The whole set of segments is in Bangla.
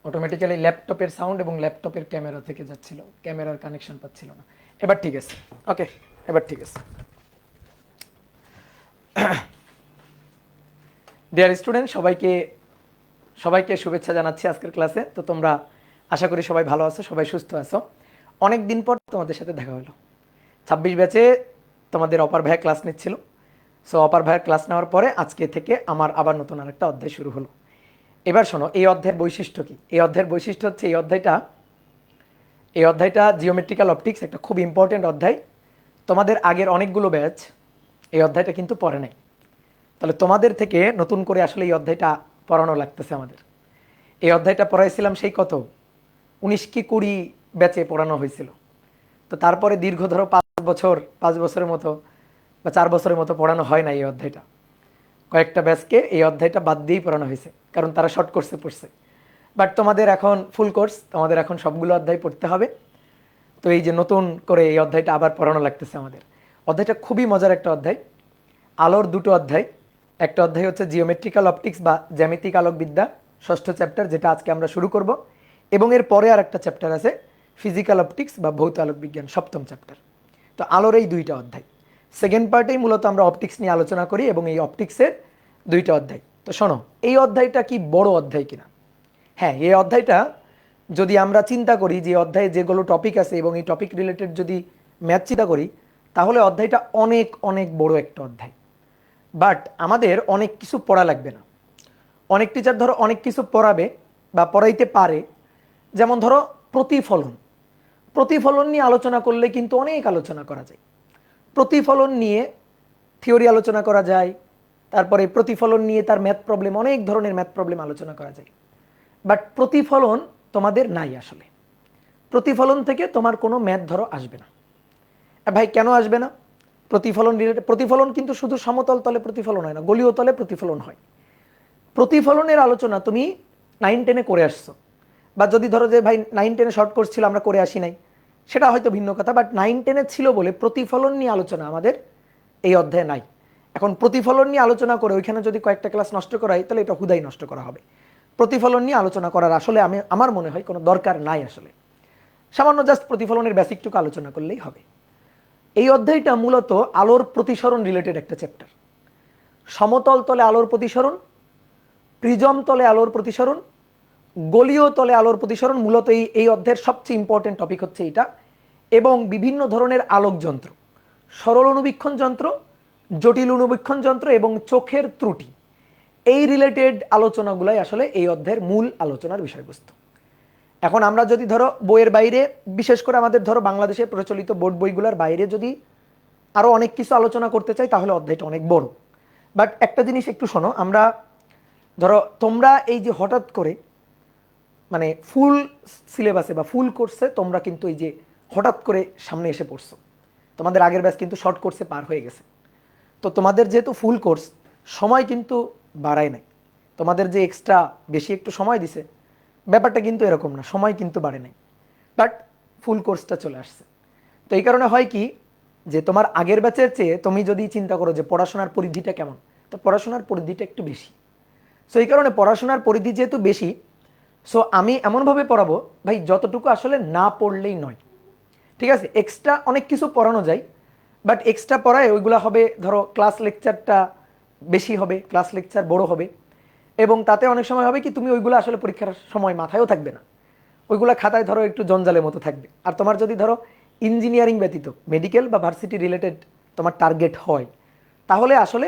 অটোমেটিক্যালি ল্যাপটপের সাউন্ড এবং ল্যাপটপের ক্যামেরা থেকে যাচ্ছিল, ক্যামেরার কানেকশন পাচ্ছিল না। এবার ঠিক আছে, ওকে, এবার ঠিক আছে। ডিয়ার স্টুডেন্ট, সবাইকে সবাইকে শুভেচ্ছা জানাচ্ছি আজকের ক্লাসে। তো তোমরা আশা করি সবাই ভালো আছো, সবাই সুস্থ আছো। অনেক দিন পর তোমাদের সাথে দেখা হলো। 26 ব্যাচে তোমাদের অপার ভাইয়া ক্লাস নিচ্ছিল। সো অপার ভাইয়ের ক্লাস নেওয়ার পরে আজকে থেকে আমার আবার নতুন আরেকটা অধ্যায় শুরু হলো। এবার শোনো, এই অধ্যায়ের বৈশিষ্ট্য কি? এই অধ্যায়ের বৈশিষ্ট্য হচ্ছে এই অধ্যায়টা জিওমেট্রিক্যাল অপটিক্স, একটা খুব ইম্পর্টেন্ট অধ্যায়। তোমাদের আগের অনেকগুলো ব্যাচ এই অধ্যায়টা কিন্তু পড়ে নাই। তাহলে তোমাদের থেকে নতুন করে আসলে এই অধ্যায়টা পড়ানো লাগতেছে আমাদের। এই অধ্যায়টা পড়াইছিলাম সেই কত 19 কি 20 ব্যাচে পড়ানো হয়েছিল। তো তারপরে দীর্ঘ ধরো 5 বছরের মতো বা 4 বছরের মতো পড়ানো হয় না এই অধ্যায়টা। কয়েকটা ব্যাচকে এই অধ্যায়টা বাদ দিয়েই পড়ানো হয়েছে, কারণ তারা শর্ট কোর্সে পড়ছে। বাট তোমাদের এখন ফুল কোর্স, তোমাদের এখন সবগুলো অধ্যায় পড়তে হবে। তো এই যে নতুন করে এই অধ্যায়টা আবার পড়ানো লাগতেছে আমাদের। অধ্যায়টা খুবই মজার একটা অধ্যায়। আলোর দুটো অধ্যায়, একটা অধ্যায় হচ্ছে জিওমেট্রিক্যাল অপটিক্স বা জ্যামিতিক আলোকবিদ্যা, ষষ্ঠ চ্যাপ্টার, যেটা আজকে আমরা শুরু করব। এবং এর পরে আর একটা চ্যাপ্টার আছে ফিজিক্যাল অপটিক্স বা ভৌত আলোক বিজ্ঞান, সপ্তম চ্যাপ্টার। তো আলোর এই দুইটা অধ্যায়। সেকেন্ড পার্টেই মূলত আমরা অপটিক্স নিয়ে আলোচনা করি এবং এই অপটিক্সের দুইটা অধ্যায়। তো শোনো, এই অধ্যায়টা কি বড় অধ্যায় কিনা? হ্যাঁ, এই অধ্যায়টা যদি আমরা চিন্তা করি যে অধ্যায়ে যেগুলো টপিক আছে এবং এই টপিক রিলেটেড যদি ম্যাথ চিন্তা করি, তাহলে অধ্যায়টা অনেক অনেক বড় একটা অধ্যায়। বাট আমাদের অনেক কিছু পড়া লাগবে না। অনেক টিচার ধরো অনেক কিছু পড়াবে বা পড়াইতে পারে। যেমন ধরো প্রতিফলন, প্রতিফলন নিয়ে আলোচনা করলে কিন্তু অনেক আলোচনা করা যায়। প্রতিফলন নিয়ে থিওরি আলোচনা করা যায়, তারপরে প্রতিফলন নিয়ে তার ম্যাথ প্রবলেম, অনেক ধরনের ম্যাথ প্রবলেম আলোচনা করা যায়। বাট প্রতিফলন তোমাদের নাই আসলে। প্রতিফলন থেকে তোমার কোনো ম্যাথ ধরো আসবে না। ভাই কেন আসবে না? প্রতিফলন রিলেটেড, প্রতিফলন কিন্তু শুধু সমতল তলে প্রতিফলন হয় না, গলীয় তলে প্রতিফলন হয়। প্রতিফলনের আলোচনা তুমি 9-10-এ করে আসছো, বা যদি ধরো যে ভাই 9-10-এ শর্ট কোর্স ছিল আমরা করে আসি নাই, সেটা হয়তো ভিন্ন কথা। বাট 9-10-এ ছিল বলে প্রতিফলন নিয়ে আলোচনা আমাদের এই অধ্যায়ে নাই। এখন প্রতিফলন নিয়ে আলোচনা করে ওইখানে যদি কয়েকটা ক্লাস নষ্ট করা হয়, তাহলে এটা হুদাই নষ্ট করা হবে। প্রতিফলন নিয়ে আলোচনা করার আসলে আমার মনে হয় কোনো দরকার নাই আসলে। সামান্য জাস্ট প্রতিফলনের বেসিকটুকু আলোচনা করলেই হবে। এই অধ্যায়টা মূলত আলোর প্রতিসরণ রিলেটেড একটা চ্যাপ্টার। সমতল তলে আলোর প্রতিসরণ, প্রিজম তলে আলোর প্রতিসরণ, গলীয় তলে আলোর প্রতিসরণ, মূলত এই অধ্যায়ের সবচেয়ে ইম্পর্টেন্ট টপিক হচ্ছে এটা। এবং বিভিন্ন ধরনের আলোক যন্ত্র, সরল অনুবীক্ষণ যন্ত্র, জটিল অনুবীক্ষণ যন্ত্র এবং চোখের ত্রুটি, এই রিলেটেড আলোচনাগুলাই আসলে এই অধ্যায়ের মূল আলোচনার বিষয়বস্তু। এখন আমরা যদি ধরো বইয়ের বাইরে, বিশেষ করে আমাদের ধরো বাংলাদেশে প্রচলিত বোর্ড বইগুলোর বাইরে যদি আরও অনেক কিছু আলোচনা করতে চাই, তাহলে অধ্যায়টা অনেক বড়। বাট একটা জিনিস একটু শোনো, আমরা ধরো তোমরা এই যে হঠাৎ করে মানে ফুল সিলেবাসে বা ফুল কোর্সে তোমরা কিন্তু এই যে হঠাৎ করে সামনে এসে পড়ছো, তোমাদের আগের ব্যাচ কিন্তু শর্ট কোর্সে পার হয়ে গেছে। তো তোমাদের যেহেতু ফুল কোর্স, সময় কিন্তু বাড়ায় নাই। তোমাদের যে এক্সট্রা বেশি একটু সময় দিছে, ব্যাপারটা কিন্তু এরকম না, সময় কিন্তু বাড়ে নাই। বাট ফুল কোর্সটা চলে আসছে। তো এই কারণে হয় কি, যে তোমার আগের ব্যাচের চেয়ে তুমি যদি চিন্তা করো যে পড়াশোনার পরিধিটা কেমন, তো পড়াশোনার পরিধিটা একটু বেশি। সো এই কারণে পড়াশোনার পরিধি যেহেতু বেশি, সো আমি এমনভাবে পড়াবো ভাই যতটুকু আসলে না পড়লেই নয়। ঠিক আছে, এক্সট্রা অনেক কিছু পড়ানো যায়, বাট এক্সট্রা পড়ায় ওইগুলো হবে ধরো ক্লাস লেকচারটা বেশি হবে, ক্লাস লেকচার বড় হবে। এবং তাতে অনেক সময় হবে কি, তুমি ওইগুলো আসলে পরীক্ষার সময় মাথায়ও থাকবে না, ওইগুলো খাতায় ধরো একটু জঞ্জালের মতো থাকবে। আর তোমার যদি ধরো ইঞ্জিনিয়ারিং ব্যতীত মেডিকেল বা ভার্সিটি রিলেটেড তোমার টার্গেট হয়, তাহলে আসলে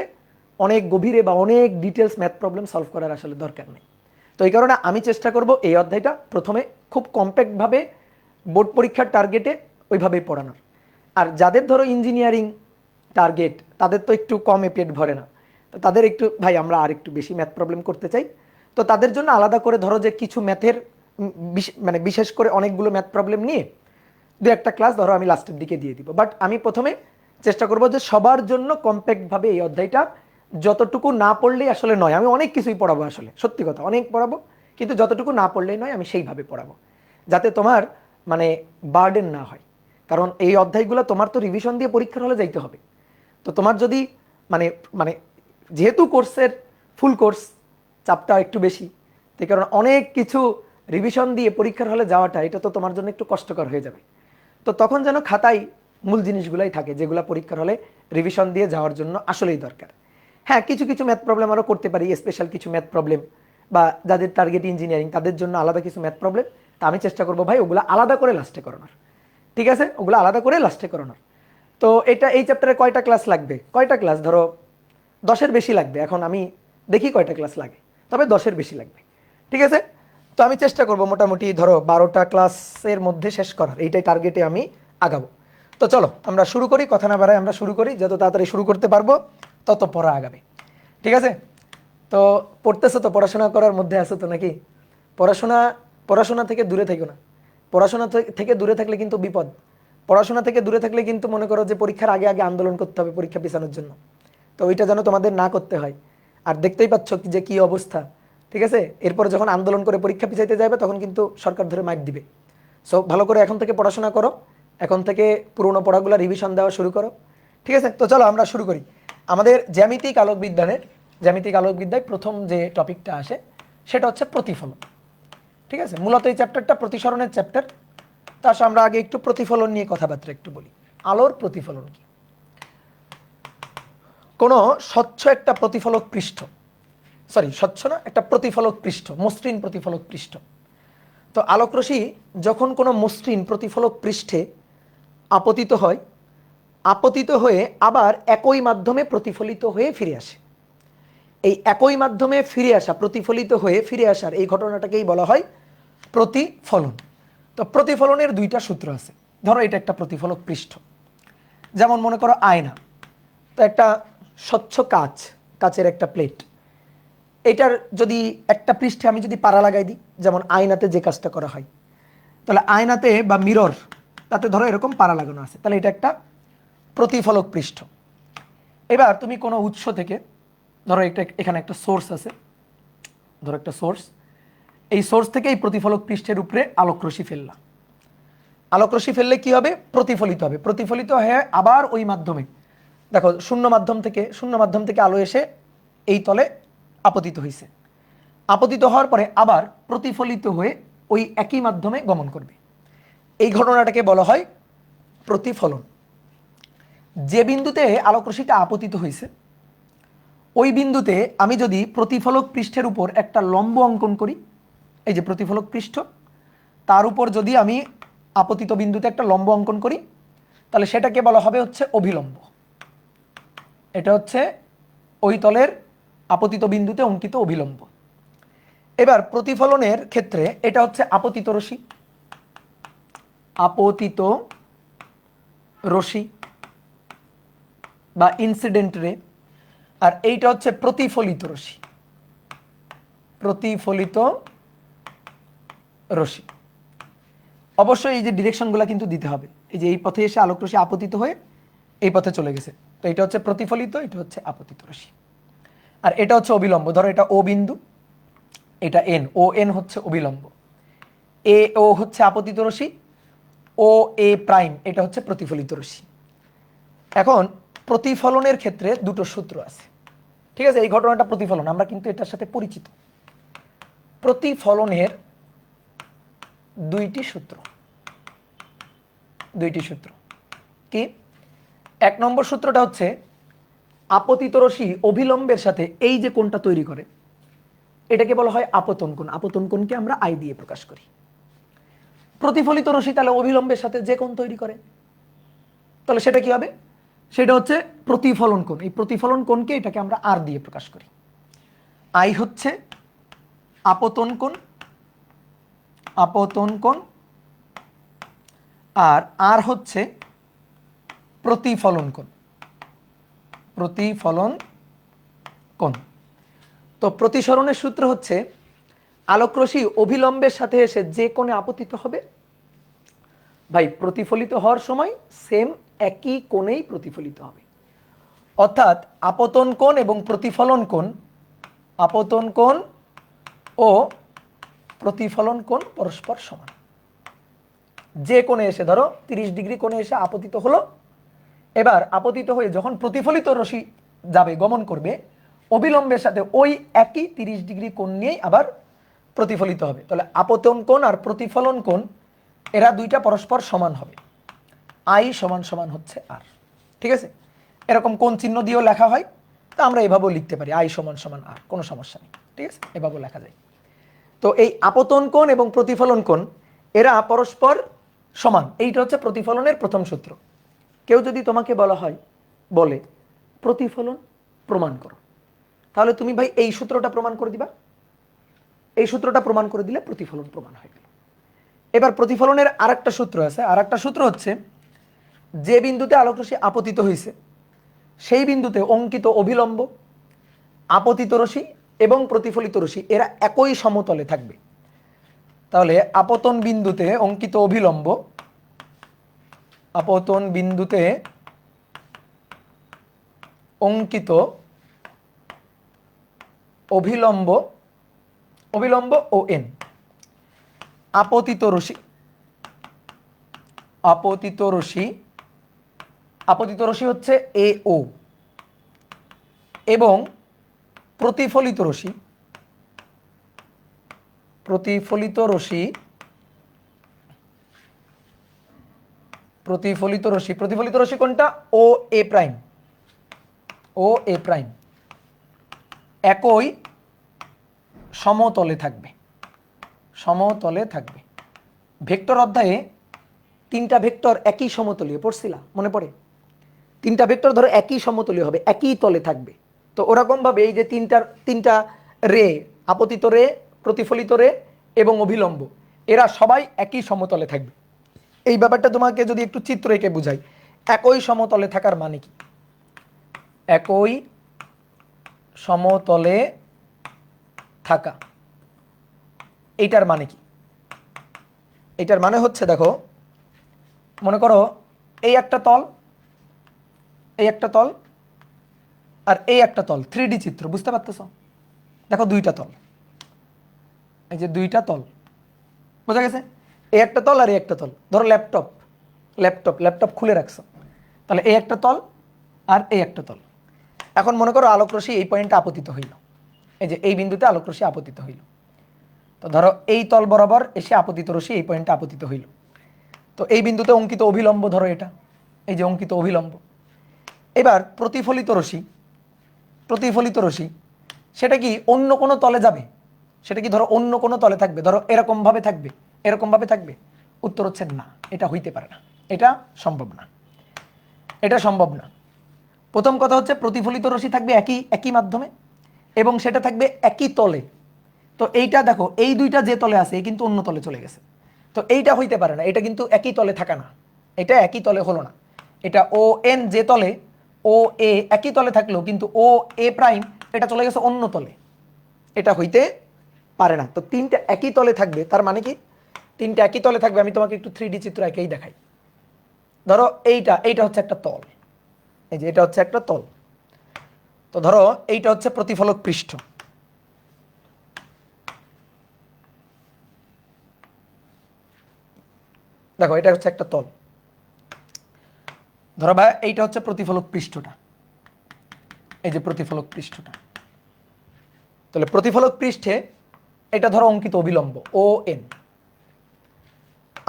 অনেক গভীরে বা অনেক ডিটেলস ম্যাথ প্রবলেম সলভ করার আসলে দরকার নেই। তো এই কারণে আমি চেষ্টা করব এই অধ্যায়টা প্রথমে খুব কম্প্যাক্টভাবে বোর্ড পরীক্ষার টার্গেটে ওইভাবেই পড়ানোর। আর যাদের ধরো ইঞ্জিনিয়ারিং টার্গেট, তাদের তো একটু কমে পেট ভরে না, তো তাদের একটু ভাই আমরা আর একটু বেশি ম্যাথ প্রবলেম করতে চাই, তো তাদের জন্য আলাদা করে ধরো যে কিছু ম্যাথের মানে বিশেষ করে অনেকগুলো ম্যাথ প্রবলেম নিয়ে দু একটা ক্লাস ধরো আমি লাস্টের দিকে দিয়ে দিব। বাট আমি প্রথমে চেষ্টা করব যে সবার জন্য কম্প্যাক্টভাবে এই অধ্যায়টা যতটুকু না পড়লেই আসলে নয়, আমি অনেক কিছুই পড়াবো আসলে, সত্যি কথা অনেক পড়াবো, কিন্তু যতটুকু না পড়লেই নয় আমি সেইভাবে পড়াবো, যাতে তোমার মানে বার্ডেন না হয়। কারণ এই অধ্যায়গুলো তোমার তো রিভিশন দিয়ে পরীক্ষার হলে যাইতে হবে। তো তোমার যদি মানে মানে যেহেতু কোর্সের ফুল কোর্স চাপটা একটু বেশি, সেই কারণে অনেক কিছু রিভিশন দিয়ে পরীক্ষার হলে যাওয়াটা এটা তো তোমার জন্য একটু কষ্টকর হয়ে যাবে। তো তখন যেন খাতায় মূল জিনিসগুলাই থাকে যেগুলো পরীক্ষার হলে রিভিশন দিয়ে যাওয়ার জন্য আসলেই দরকার। হ্যাঁ, কিছু কিছু ম্যাথ প্রবলেম আরও করতে পারি, স্পেশাল কিছু ম্যাথ প্রবলেম, বা যাদের টার্গেট ইঞ্জিনিয়ারিং তাদের জন্য আলাদা কিছু ম্যাথ প্রবলেম, তা আমি চেষ্টা করবো ভাই ওগুলো আলাদা করে লাস্টে করানোর। ঠিক আছে, ওগুলো আলাদা করে লাস্টে করানোর। তো এটা এই চ্যাপ্টারে কয়টা ক্লাস লাগবে? কয়টা ক্লাস? ধরো 10-এর বেশি লাগবে। এখন আমি দেখি কয়টা ক্লাস লাগে, তবে 10-এর বেশি লাগবে। ঠিক আছে, তো আমি চেষ্টা করব মোটামুটি ধরো 12টা ক্লাসের মধ্যে শেষ করার, এইটাই টার্গেটে আমি আগাবো। তো চলো আমরা শুরু করি, কথা না বাড়াই আমরা শুরু করি, যত তাড়াতাড়ি শুরু করতে পারবো তত পড়া আগাবে। ঠিক আছে, তো পড়তেছো তো, পড়াশোনা করার মধ্যে আছো তো নাকি? পড়াশোনা থেকে দূরে থেকো না। পড়াশোনা থেকে দূরে থাকলে কিন্তু বিপদ। পড়াশোনা থেকে দূরে থাকলে কিন্তু মনে করো যে পরীক্ষার আগে আগে আন্দোলন করতে হবে পরীক্ষা পিছানোর জন্য। তো ওইটা যেন তোমাদের না করতে হয়। আর দেখতেই পাচ্ছ যে কি অবস্থা। ঠিক আছে, এরপর যখন আন্দোলন করে পরীক্ষা পিছাইতে যাবে তখন কিন্তু সরকার ধরে মাইক দিবে। সো ভালো করে এখন থেকে পড়াশোনা করো, এখন থেকে পুরোনো পড়াগুলো রিভিশন দেওয়া শুরু করো। ঠিক আছে, তো চলো আমরা শুরু করি। আমাদের জ্যামিতিক আলোকবিদ্যায় প্রথম যে টপিকটা আসে সেটা হচ্ছে প্রতিফলন। ঠিক আছে, মূলত এই চ্যাপ্টারটা প্রতিসরণের চ্যাপ্টার। তা আমরা আগে একটু প্রতিফলন নিয়ে কথাবার্তা একটু বলি। আলোর প্রতিফলন কি? কোনো স্বচ্ছ একটা প্রতিফলক পৃষ্ঠ, স্বচ্ছ না, একটা প্রতিফলক পৃষ্ঠ, মসৃণ প্রতিফলক পৃষ্ঠ। তো আলোকরশ্মি যখন কোনো মসৃণ প্রতিফলক পৃষ্ঠে আপতিত হয়, আপতিত হয়ে আবার একই মাধ্যমে প্রতিফলিত হয়ে ফিরে আসে। এই একই মাধ্যমে ফিরে আসা, প্রতিফলিত হয়ে ফিরে আসার এই ঘটনাটাকেই বলা হয় প্রতিফলন। তো প্রতিফলনের দুইটা সূত্র আছে। ধরো এটা একটা প্রতিফলক পৃষ্ঠ, যেমন মনে করো আয়না। তো একটা স্বচ্ছ কাচের একটা প্লেট, এটার যদি একটা পৃষ্ঠে আমি যদি পারা লাগাই দিই, যেমন আয়নাতে যে কাজটা করা হয়, তাহলে আয়নাতে বা মিরর, তাতে ধরো এরকম পারা লাগানো আছে, তাহলে এটা একটা প্রতিফলক পৃষ্ঠ। এবার তুমি কোনো উৎস থেকে, ধরো এখানে একটা সোর্স আছে, ধরো একটা সোর্স, এই সোর্স থেকে এই প্রতিফলক পৃষ্ঠের উপরে আলোকরশ্মি ফেললাম। আলোকরশ্মি ফেললে কি হবে? প্রতিফলিত হবে। প্রতিফলিত হয়ে আবার ওই মাধ্যমে, দেখো শূন্য মাধ্যম থেকে আলো এসে এই তলে আপতিত হয়েছে। আপতিত হওয়ার পরে আবার প্রতিফলিত হয়ে ওই একই মাধ্যমে গমন করবে। এই ঘটনাটাকে বলা হয় প্রতিফলন। যে বিন্দুতে আলোকরশ্মিটা আপতিত হয়েছে ওই বিন্দুতে আমি যদি প্রতিফলক পৃষ্ঠের উপর একটা লম্ব অঙ্কন করি, এই যে প্রতিফলক পৃষ্ঠ, তার উপর যদি আমি আপতিত বিন্দুতে একটা লম্ব অঙ্কন করি, তাহলে সেটাকে বলা হবে হচ্ছে অভিলম্ব। এটা হচ্ছে ওই তলের আপতিত বিন্দুতে অঙ্কিত অভিলম্ব। এবার প্রতিফলনের ক্ষেত্রে এটা হচ্ছে আপতিত রশ্মি বা ইনসিডেন্ট রে, আর এইটা হচ্ছে প্রতিফলিত রশ্মি। অবশ্যই এই যে ডিরেকশনগুলো কিন্তু দিতে হবে। এই যে এই পথে এসে আলোকরশ্মি আপতিত হয়ে এই পথে চলে গেছে, তো এটা হচ্ছে প্রতিফলিত, এটা হচ্ছে আপতিত রশ্মি। আর এটা হচ্ছে অবিলম্ব। ধরো এটা ও বিন্দু, এটা এন, ও এন হচ্ছে অবিলম্ব, এ ও হচ্ছে আপতিত রশ্মি, ও এ প্রাইম এটা হচ্ছে প্রতিফলিত রশ্মি। এখন প্রতিফলনের ক্ষেত্রে দুটো সূত্র আছে। ঠিক আছে, এই ঘটনাটা প্রতিফলন, আমরা কিন্তু এটার সাথে পরিচিত। প্রতিফলনের দুইটি সূত্র কি? 1 নম্বর সূত্রটা হচ্ছে আপতিত রশ্মি অভিলম্বের সাথে এই যে কোণটা তৈরি করে এটাকে বলা হয় আপতন কোণ। আপতন কোণকে আমরা আই দিয়ে প্রকাশ করি। প্রতিফলিত রশ্মি তাহলে অভিলম্বের সাথে যে কোণ তৈরি করে, তাহলে সেটা কি হবে? সেটা হচ্ছে প্রতিফলন কোণ। এই প্রতিফলন কোণকে এটাকে আমরা আর দিয়ে প্রকাশ করি। আই হচ্ছে আপতন কোণ আর হচ্ছে প্রতিফলন কোণ। তো প্রতিসরণের সূত্র হচ্ছে আলোকরশ্মি অভিলম্বের সাথে এসে যে কোণে আপতিত হবে, ভাই প্রতিফলিত হওয়ার সময় সেম একই কোণেই প্রতিফলিত হবে। অর্থাৎ আপতন কোণ এবং প্রতিফলন কোণ ও প্রতিফলন কোণ পরস্পর সমান। যে কোণে এসে, ধরো 30 ডিগ্রি কোণে এসে আপতিত হলো, এবার আপতিত হয়ে যখন প্রতিফলিত রশ্মি যাবে, গমন করবে, অবিলম্বের সাথে ওই একই 30 ডিগ্রি কোণ নিয়েই আবার প্রতিফলিত হবে। তাহলে আপতন কোণ আর প্রতিফলন কোণ এরা দুইটা পরস্পর সমান হবে। আই সমান সমান হচ্ছে আর, ঠিক আছে। এরকম কোণ চিহ্ন দিয়েও লেখা হয়, তা আমরা এভাবেও লিখতে পারি আই সমান সমান আর, কোনো সমস্যা নেই, ঠিক আছে, এভাবেও লেখা যায়। তো এই আপতন কোণ এবং প্রতিফলন কোণ এরা পরস্পর সমান, এইটা হচ্ছে প্রতিফলনের প্রথম সূত্র। কেউ যদি তোমাকে বলে প্রতিফলন প্রমাণ করো, তাহলে তুমি ভাই এই সূত্রটা প্রমাণ করে দিবা। এই সূত্রটা প্রমাণ করে দিলে প্রতিফলন প্রমাণ হয়ে গেল। এবার প্রতিফলনের আরেকটা সূত্র আছে, আরেকটা সূত্র হচ্ছে যে বিন্দুতে আলোকরশ্মি আপতিত হয়েছে সেই বিন্দুতে অঙ্কিত অভিলম্ব, আপতিত রশ্মি এবং প্রতিফলিত রশ্মি এরা একই সমতলে থাকবে। তাহলে আপতন বিন্দুতে অঙ্কিত অভিলম্ব, আপতন বিন্দুতে অঙ্কিত অভিলম্ব, অভিলম্ব ও এন, আপতিত রশ্মি, আপতিত রশ্মি, আপতিত রশ্মি হচ্ছে এ ও, এবং প্রতিফলিত রশ্মি, প্রতিফলিত রশ্মি, প্রতিফলিত রশ্মি, প্রতিফলিত রশ্মি কোনটা? ও এ প্রাইম, ও এ প্রাইম একই সমতলে থাকবে, সমতলে থাকবে। ভেক্টর অধ্যায়ে তিনটা ভেক্টর একই সমতলীয় পড়ছিলা, মনে পড়ে? তিনটা ভেক্টর ধরো একই সমতলীয় হবে, একই তলে থাকবে। তো ওরকম ভাবে এই যে তিনটা রে, আপতিত রে, প্রতিফলিত রে এবং অভিলম্ব, এরা সবাই একই সমতলে থাকবে। এই ব্যাপারটা তোমাকে যদি একটু চিত্র এঁকে বুঝাই, একই সমতলে থাকার মানে কি? একই সমতলে থাকা, এইটার মানে কি? এইটার মানে হচ্ছে, দেখো মনে করো এই একটা তল, এই একটা তল আর এই একটা তল, 3D চিত্র, বুঝতে পারতেছ? দেখো দুইটা তল, এই যে দুইটা তল, বোঝা গেছে? এই একটা তল আর এই একটা তল। ধরো ল্যাপটপ, ল্যাপটপ ল্যাপটপ খুলে রাখছো, তাহলে এই একটা তল আর এই একটা তল। এখন মনে করো আলোকরশ্মি এই পয়েন্টে আপতিত হইল, এই যে এই বিন্দুতে আলোকরশ্মি আপতিত হইল। তো ধরো এই তল বরাবর এসে আপতিত রশ্মি এই পয়েন্টে আপতিত হইল। তো এই বিন্দুতে অঙ্কিত অভিলম্ব ধরো এটা, এই যে অঙ্কিত অভিলম্ব। এবার প্রতিফলিত রশ্মি, প্রতিফলিত রশ্মি সেটা কি অন্য কোনো তলে যাবে? সেটা কি ধরো অন্য কোনো তলে থাকবে? ধরো এরকম ভাবে থাকবে, এরকম ভাবে থাকবে? উত্তর হচ্ছে না, এটা হইতে পারে না, এটা সম্ভব না, এটা সম্ভব না। প্রথম কথা হচ্ছে প্রতিফলিত রশ্মি থাকবে একই একই মাধ্যমে এবং সেটা থাকবে একই তলে। তো এইটা দেখো এই দুইটা যে তলে আছে এই কিন্তু অন্য তলে চলে গেছে, তো এইটা হইতে পারে না, এটা কিন্তু একই তলে থাকা না, এটা একই তলে হলো না। এটা ও এন যে তলে, ও এ একই তলে থাকলো, কিন্তু ও এ প্রাইম এটা চলে গেছে অন্য তলে, এটা হইতে পারে না। তো তিনটা একই তলে থাকবে, তার মানে কি? তিনটা একই তলে থাকবে। আমি তোমাকে একটু 3D চিত্র একেই দেখাই। ধরো এইটা, এইটা হচ্ছে একটা তল, এই যে এটা হচ্ছে একটা তল। তো ধরো এইটা হচ্ছে প্রতিফলক পৃষ্ঠ, দেখো এটা হচ্ছে একটা তল। ধরো ভাই এইটা হচ্ছে প্রতিফলক পৃষ্ঠটা, এই যে প্রতিফলক পৃষ্ঠটা। তাহলে প্রতিফলক পৃষ্ঠে এটা ধরো অঙ্কিত অভিলম্ব ও এন,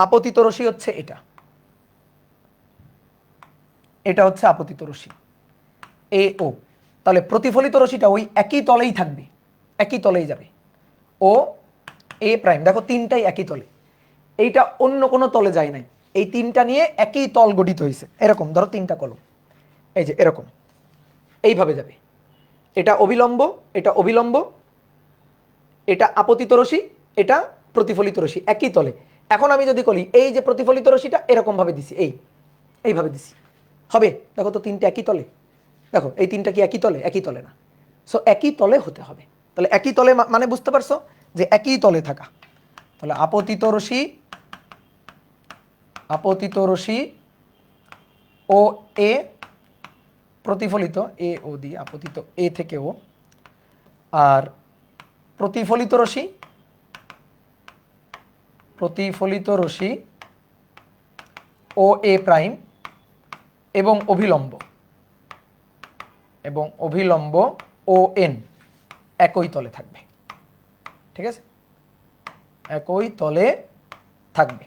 আপতিত রশ্মি হচ্ছে এটা, এটা হচ্ছে আপতিত রশ্মি এ ও। তাহলে প্রতিফলিত রশ্মিটা ওই একই তলেই থাকবে, একই তলেই যাবে, ও এ প্রাইম। দেখো তিনটাই একই তলে, এইটা অন্য কোনো তলে যায় নাই, এই তিনটা নিয়ে একই তল গঠিত হয়েছে। এরকম ধরো তিনটা কলম, এই যে এরকম এইভাবে যাবে। এটা অভিলম্ব, এটা অভিলম্ব, এটা আপতিত রশ্মি, এটা প্রতিফলিত রশ্মি, একই তলে। এখন আমি যদি বলি এই যে প্রতিফলিত রশ্মিটা এরকম ভাবে দিছি, এইভাবে দিছি, হবে? দেখো তো তিনটা একই তলে, দেখো এই তিনটা কি একই তলে? একই তলে না। সো একই তলে হতে হবে। তাহলে একই তলে মানে বুঝতে পারছো যে একই তলে থাকা। তাহলে আপতিত রশ্মি, আপতিত রশ্মি ও এ, প্রতিফলিত এ ও দিয়ে, আপতিত এ থেকে ও, আর প্রতিফলিত রশ্মি, প্রতিফলিত রশ্মি ও এ প্রাইম এবং অভিলম্ব, এবং অভিলম্ব ও এন একই তলে থাকবে, ঠিক আছে? একই তলে থাকবে।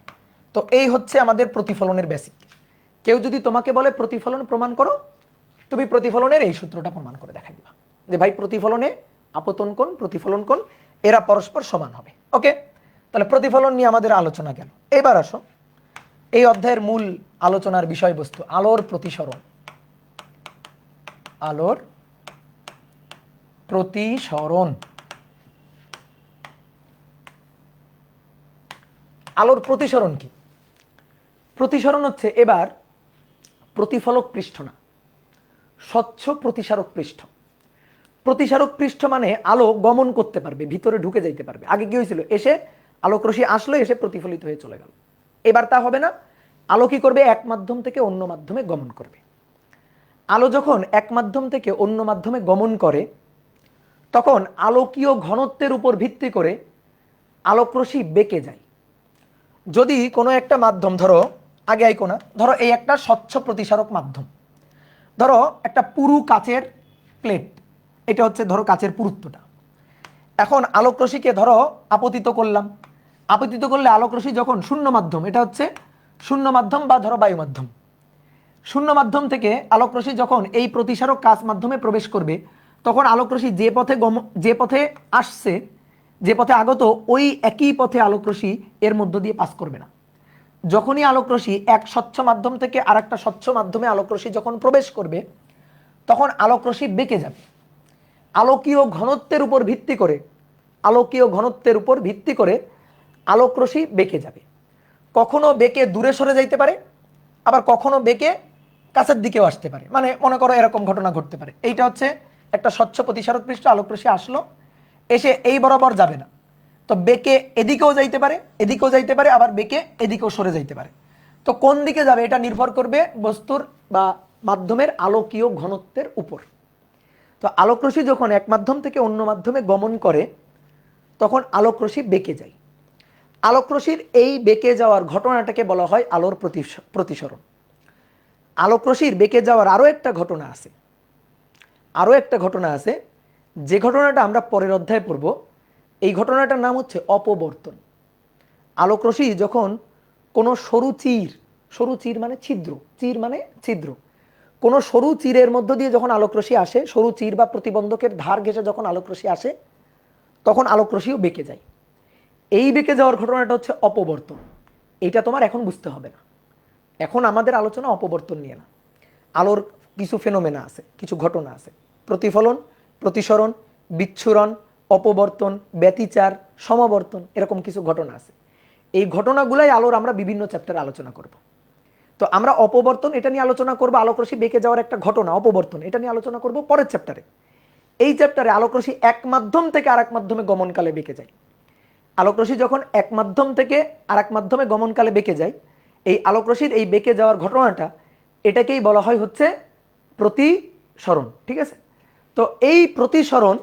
তো এই হচ্ছে আমাদের প্রতিফলনের বেসিক। কেউ যদি তোমাকে বলে প্রতিফলন প্রমাণ করো, তুমি প্রতিফলনের এই সূত্রটা প্রমাণ করে দেখাই দিবা যে ভাই প্রতিফলনে আপতন কোণ প্রতিফলন কোণ এরা পরস্পর সমান হবে। ওকে, তাহলে প্রতিফলন নিয়ে আমাদের আলোচনা গেল। এবার আসো এই অধ্যায়ের মূল আলোচনার বিষয়বস্তু, আলোর প্রতিসরণ। আলোর প্রতিসরণ। আলোর প্রতিসরণ কি? প্রতিসরণ হচ্ছে এবার প্রতিফলক পৃষ্ঠ না, স্বচ্ছ প্রতিসারক পৃষ্ঠ। প্রতিসারক পৃষ্ঠ মানে আলো গমন করতে পারবে, ভিতরে ঢুকে যাইতে পারবে। আগে কি হয়েছিল, এসে আলোক রশ্মি আসলো, এসে প্রতিফলিত হয়ে চলে গেল। এবার তা হবে না। আলো কি করবে, এক মাধ্যম থেকে অন্য মাধ্যমে গমন করবে। আলো যখন এক মাধ্যম থেকে অন্য মাধ্যমে গমন করে তখন আলোকীয় ঘনত্বের উপর ভিত্তি করে আলোক রশ্মি বেঁকে যায়। যদি কোনো একটা মাধ্যম, ধরো আগে আইকো না, ধরো এই একটা স্বচ্ছ প্রতিসারক মাধ্যম, ধরো একটা পুরু কাচের প্লেট, এটা হচ্ছে ধরো কাচের পুরুত্বটা। এখন আলোক রশ্মিকে ধরো আপতিত করলাম, আপতিত করলে আলোক রশ্মি যখন শূন্য মাধ্যম, এটা হচ্ছে শূন্য মাধ্যম বা ধরো বায়ু মাধ্যম, শূন্য মাধ্যম থেকে আলোক রশ্মি যখন এই প্রতিসারক কাচ মাধ্যমে প্রবেশ করবে তখন আলোক রশ্মি যে পথে আসছে, যে পথে আগত, ওই একই পথে আলোক রশ্মি এর মধ্য দিয়ে পাস করবে না। যখনই আলোক রশ্মি এক স্বচ্ছ মাধ্যম থেকে আর একটা স্বচ্ছ মাধ্যমে আলোক রশ্মি যখন প্রবেশ করবে তখন আলোক রশ্মি বেঁকে যাবে। আলোকীয় ঘনত্বের উপর ভিত্তি করে, আলোকীয় ঘনত্বের উপর ভিত্তি করে আলোক রশ্মি বেঁকে যাবে। কখনো বেঁকে দূরে সরে যাইতে পারে, আবার কখনো বেঁকে কাছের দিকেও আসতে পারে। মানে মনে করো এরকম ঘটনা ঘটতে পারে, এইটা হচ্ছে একটা স্বচ্ছ প্রতিসারক পৃষ্ঠ, আলোক রশ্মি আসলো, এসে এই বরাবর যাবে না, তো বেঁকে এদিকেও যাইতে পারে, এদিকেও যাইতে পারে, আবার বেঁকে এদিকেও সরে যাইতে পারে। তো কোন দিকে যাবে এটা নির্ভর করবে বস্তুর বা মাধ্যমের আলোকীয় ঘনত্বের উপর। তো আলোক রশ্মি যখন এক মাধ্যম থেকে অন্য মাধ্যমে গমন করে তখন আলোক রশ্মি বেঁকে যায়। আলোক রশ্মির এই বেঁকে যাওয়ার ঘটনাটাকে বলা হয় আলোর প্রতিসরণ। আলোক রশ্মির বেঁকে যাওয়ার আরো একটা ঘটনা আছে, আরো একটা ঘটনা আছে, যে ঘটনাটা আমরা পরের অধ্যায়ে পড়ব। এই ঘটনাটার নাম হচ্ছে অপবর্তন। আলোক রশ্মি যখন কোনো সরু চির, সরু চির মানে ছিদ্র, চির মানে ছিদ্র, কোনো সরু চিরের মধ্য দিয়ে যখন আলোক রশ্মি আসে, সরু চির বা প্রতিবন্ধকের ধার ঘেঁষে যখন আলোক রশ্মি আসে তখন আলোক রশ্মিও বেঁকে যায়। এই বেঁকে যাওয়ার ঘটনাটা হচ্ছে অপবর্তন। এটা তোমার এখন বুঝতে হবে না, এখন আমাদের আলোচনা অপবর্তন নিয়ে না। আলোর কিছু ফেনোমেনা আছে, কিছু ঘটনা আছে, প্রতিফলন, প্রতিসরণ, বিচ্ছুরণ, অপবর্তন, ব্যতিচার, সমাবর্তন, এরকম কিছু ঘটনা আছে। এই ঘটনাগুলাই আলোর আমরা বিভিন্ন চ্যাপ্টারে আলোচনা করব। তো আমরা অপবর্তন এটা নিয়ে আলোচনা করব, আলোক রশ্মি বেঁকে যাওয়ার একটা ঘটনা অপবর্তন, এটা নিয়ে আলোচনা করব পরের চ্যাপ্টারে। এই চ্যাপ্টারে আলোক রশ্মি এক মাধ্যম থেকে আরেক মাধ্যমে গমনকালে বেঁকে যায়। আলোক রশ্মি যখন এক মাধ্যম থেকে আরেক মাধ্যমে গমনকালে বেঁকে যায়, এই আলোক রশ্মির এই বেঁকে যাওয়ার ঘটনাটা, এটাকেই বলা হয় হচ্ছে প্রতিসরণ। ঠিক আছে, তো এই প্রতিসরণ,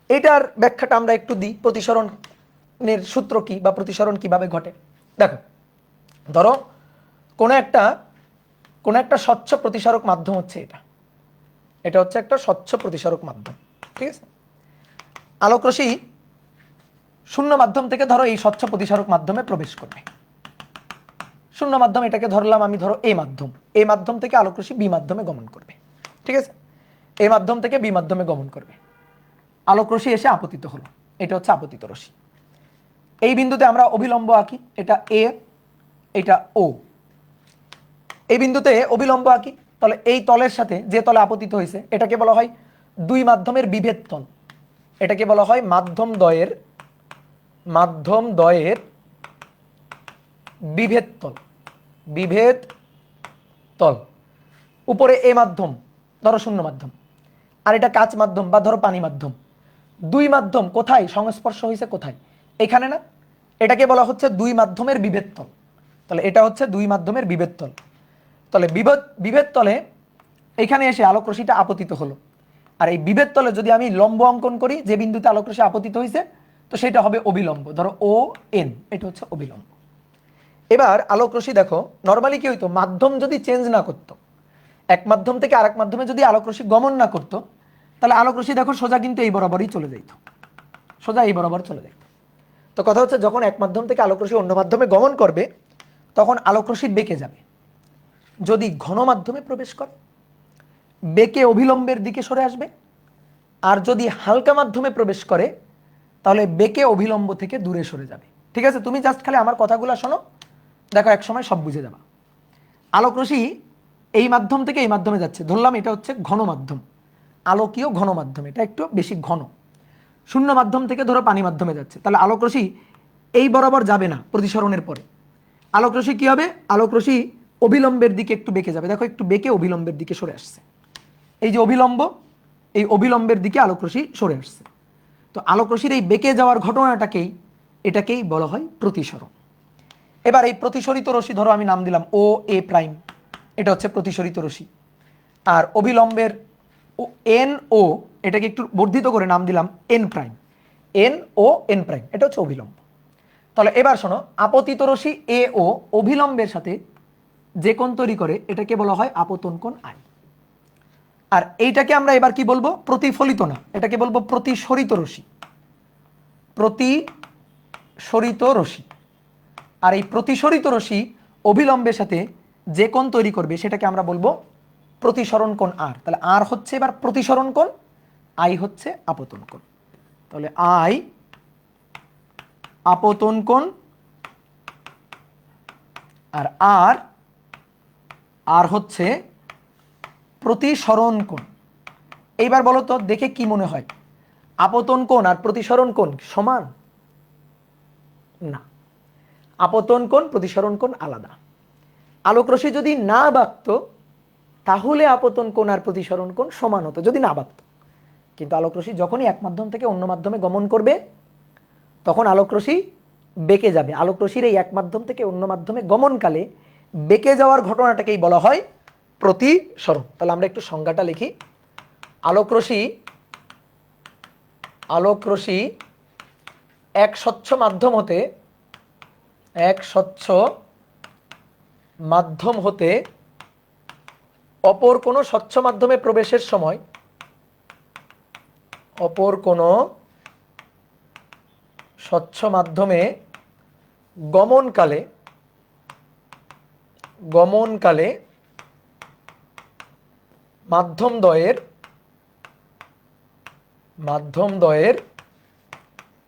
এটার ব্যাখ্যাটা আমরা একটু দিই। প্রতিসরণের সূত্র কি বা প্রতিসরণ কিভাবে ঘটে দেখো। ধরো কোনো একটা স্বচ্ছ প্রতিসারক মাধ্যম হচ্ছে এটা, এটা হচ্ছে একটা স্বচ্ছ প্রতিসারক মাধ্যম। ঠিক আছে, আলোক রশ্মি শূন্য মাধ্যম থেকে ধরো এই স্বচ্ছ প্রতিসারক মাধ্যমে প্রবেশ করবে। শূন্য মাধ্যম এটাকে ধরলাম আমি, ধরো এই মাধ্যম, এই মাধ্যম থেকে আলোক রশ্মি বি মাধ্যমে গমন করবে। ঠিক আছে, এই মাধ্যম থেকে বি মাধ্যমে গমন করবে, আলোক রশ্মি এসে আপতিত হলো, এটা হচ্ছে আপতিত রশ্মি। এই বিন্দুতে আমরা অভিলম্ব আঁকি, এটা এ, এটা ও। এই বিন্দুতে অভিলম্ব আঁকি, তাহলে এই তলের সাথে যে তলে আপতিত হয়েছে এটাকে বলা হয় দুই মাধ্যমের বিভেদ তল। এটাকে বলা হয় মাধ্যম দ্বয়ের বিভেদ তল, বিভেদ তল। উপরে এ মাধ্যম, ধরো শূন্য মাধ্যম, আর এটা কাচ মাধ্যম বা ধরো পানি মাধ্যম। দুই মাধ্যম কোথায় সংস্পর্শ হয়েছে, কোথায়, এখানে না, এটাকে বলা হচ্ছে দুই মাধ্যমের বিভেদ তল। তাহলে এটা হচ্ছে দুই মাধ্যমের বিভেদ তল। তাহলে বিভেদ তলে এখানে এসে আলোক রশ্মিটা আপতিত হলো, আর এই বিভেদ তলে যদি আমি লম্ব অঙ্কন করি যে বিন্দুতে আলোক রশ্মি আপতিত হয়েছে, তো সেটা হবে অবিলম্ব, ধরো ও এন, এটা হচ্ছে অবিলম্ব। এবার আলোক রশ্মি দেখো নর্মালি কি হইতো, মাধ্যম যদি চেঞ্জ না করতো, এক মাধ্যম থেকে আরেক মাধ্যমে যদি আলোক রশ্মি গমন না করতো, তাহলে আলোক রশ্মি দেখো সোজা কিন্তু এই বরাবরই চলে যাইতো, সোজা এই বরাবর চলে যাইতো। তো তো কথা হচ্ছে যখন এক মাধ্যম থেকে আলোক রশ্মি অন্য মাধ্যমে গমন করবে তখন আলোক রশ্মি বেঁকে যাবে। যদি ঘন মাধ্যমে প্রবেশ করে বেঁকে অভিলম্বের দিকে সরে আসবে, আর যদি হালকা মাধ্যমে প্রবেশ করে তাহলে বেঁকে অভিলম্ব থেকে দূরে সরে যাবে। ঠিক আছে, তুমি জাস্ট খালি আমার কথাগুলো শোনো, দেখো এক সময় সব বুঝে যাবা। আলোক রশ্মি এই মাধ্যম থেকে এই মাধ্যমে যাচ্ছে, ধরলাম এটা হচ্ছে ঘন মাধ্যম, আলোকীয় ঘন মাধ্যম, এটা একটু বেশি ঘন। শূন্য মাধ্যম থেকে ধরো পানি মাধ্যমে যাচ্ছে, তাহলে আলোক রশ্মি এই বরাবর যাবে না, প্রতিসরণের পরে আলোক রশ্মি কি হবে, আলোক রশ্মি অভিলম্বের দিকে একটু বেঁকে যাবে। দেখো একটু বেঁকে অভিলম্বের দিকে সরে আসছে, এই যে অভিলম্ব, এই অভিলম্বের দিকে আলোক রশ্মি সরে আসছে। তো আলোক রশ্মির এই বেঁকে যাওয়ার এটাকেই বলা হয় প্রতিসরণ। এবার এই প্রতিসরিত রশ্মি ধরো আমি নাম দিলাম ও এ প্রাইম, এটা হচ্ছে প্রতিসরিত রশ্মি। আর অভিলম্বের এন ও, এটাকে একটু বর্ধিত করে নাম দিলাম এন প্রাইম, এন ও এন প্রাইম, এটা হচ্ছে অভিলম্ব। তাহলে এবার শোনো, আপতিত রশ্মি এ ও অভিলম্বের সাথে যে কোণ তৈরি করে এটাকে বলা হয় আপতন কোণ আই। আর এইটাকে আমরা এবার কি বলবো, প্রতিফলিত না, এটাকে বলবো প্রতিসরিত রশ্মি, প্রতিসরিত রশ্মি। আর এই প্রতিসরিত রশ্মি অভিলম্বের সাথে যে কোণ তৈরি করবে সেটাকে আমরা বলবো প্রতিসরণ কোণ আর। তাহলে আর হচ্ছে এবার প্রতিসরণ কোণ, আই হচ্ছে আপতন কোণ। তাহলে আই আপতন কোণ আর আর হচ্ছে প্রতিসরণ কোণ। এইবার বলো তো দেখে কি মনে হয়, আপতন কোণ আর প্রতিসরণ কোণ সমান? না, আপতন কোণ প্রতিসরণ কোণ আলাদা। আলোক রশ্মি যদি না বাঁকতো তাহলে আপতন কোণ আর প্রতিসরণ কোণ সমান হতো, যদি না বাঁকতো। কিন্তু আলোক রশ্মি যখনই এক মাধ্যম থেকে অন্য মাধ্যমে গমন করবে তখন আলোক রশ্মি বেঁকে যাবে। আলোক রশ্মির এই এক মাধ্যম থেকে অন্য মাধ্যমে গমনকালে বেঁকে যাওয়ার ঘটনাটাকেই বলা হয় প্রতিসরণ। তাহলে আমরা একটু সংজ্ঞাটা লিখি। আলোক রশ্মি এক স্বচ্ছ মাধ্যম হতে অপর কোনো স্বচ্ছ মাধ্যমে প্রবেশের সময় অপর কোনো স্বচ্ছ মাধ্যমে গমনকালে মাধ্যমদ্বয়ের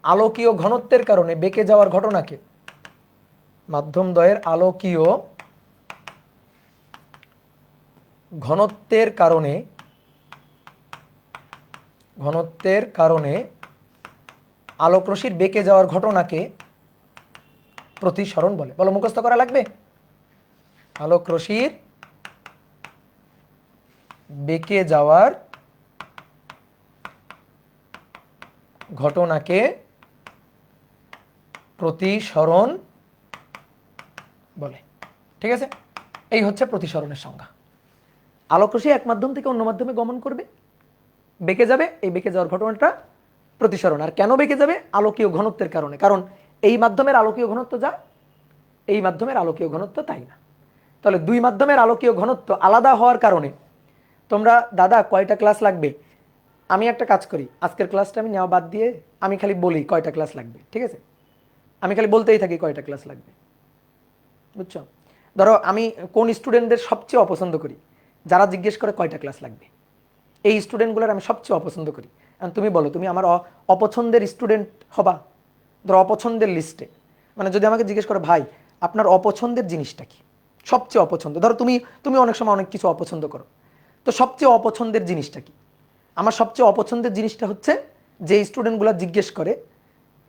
আলোকীয় ঘনত্বের কারণে বেঁকে যাওয়ার ঘটনাকে, মাধ্যমদ্বয়ের আলোকীয় ঘনত্বের কারণে আলোক রশ্মির বেঁকে যাওয়ার ঘটনাকে প্রতিসরণ বলে। বলো, মুখস্থ করা লাগবে। আলোক রশ্মির বেঁকে যাওয়ার ঘটনাকে প্রতিসরণ বলে। ঠিক আছে, এই হচ্ছে প্রতিসরণের সংজ্ঞা। আলোক রশ্মি এক মাধ্যম থেকে অন্য মাধ্যমে গমন করবে, বেঁকে যাবে, এই বেঁকে যাওয়ার ঘটনাটা প্রতিসরণ। আর কেন বেঁকে যাবে? আলোকীয় ঘনত্বের কারণে। কারণ এই মাধ্যমের আলোকীয় ঘনত্ব যা, এই মাধ্যমের আলোকীয় ঘনত্ব তাই না। তাহলে দুই মাধ্যমের আলোকীয় ঘনত্ব আলাদা হওয়ার কারণে তোমরা দাদা কয়টা ক্লাস লাগবে, আমি একটা কাজ করি, আজকের ক্লাসটা আমি নেওয়া বাদ দিয়ে আমি খালি বলি কয়টা ক্লাস লাগবে। ঠিক আছে, আমি খালি বলতেই থাকি কয়টা ক্লাস লাগবে, বুঝছো? ধরো আমি কোন স্টুডেন্টদের সবচেয়ে অপছন্দ করি, যারা জিজ্ঞেস করে কয়টা ক্লাস লাগবে, এই স্টুডেন্টগুলোর আমি সবচেয়ে অপছন্দ করি। তুমি বলো, তুমি আমার অপছন্দের স্টুডেন্ট হবা? ধরো অপছন্দের লিস্টে, মানে যদি আমাকে জিজ্ঞেস করো ভাই আপনার অপছন্দের জিনিসটা কি, সবচেয়ে অপছন্দ, ধরো তুমি অনেক সময় অনেক কিছু অপছন্দ করো, তো সবচেয়ে অপছন্দের জিনিসটা কি? আমার সবচেয়ে অপছন্দের জিনিসটা হচ্ছে যে স্টুডেন্টগুলো জিজ্ঞেস করে,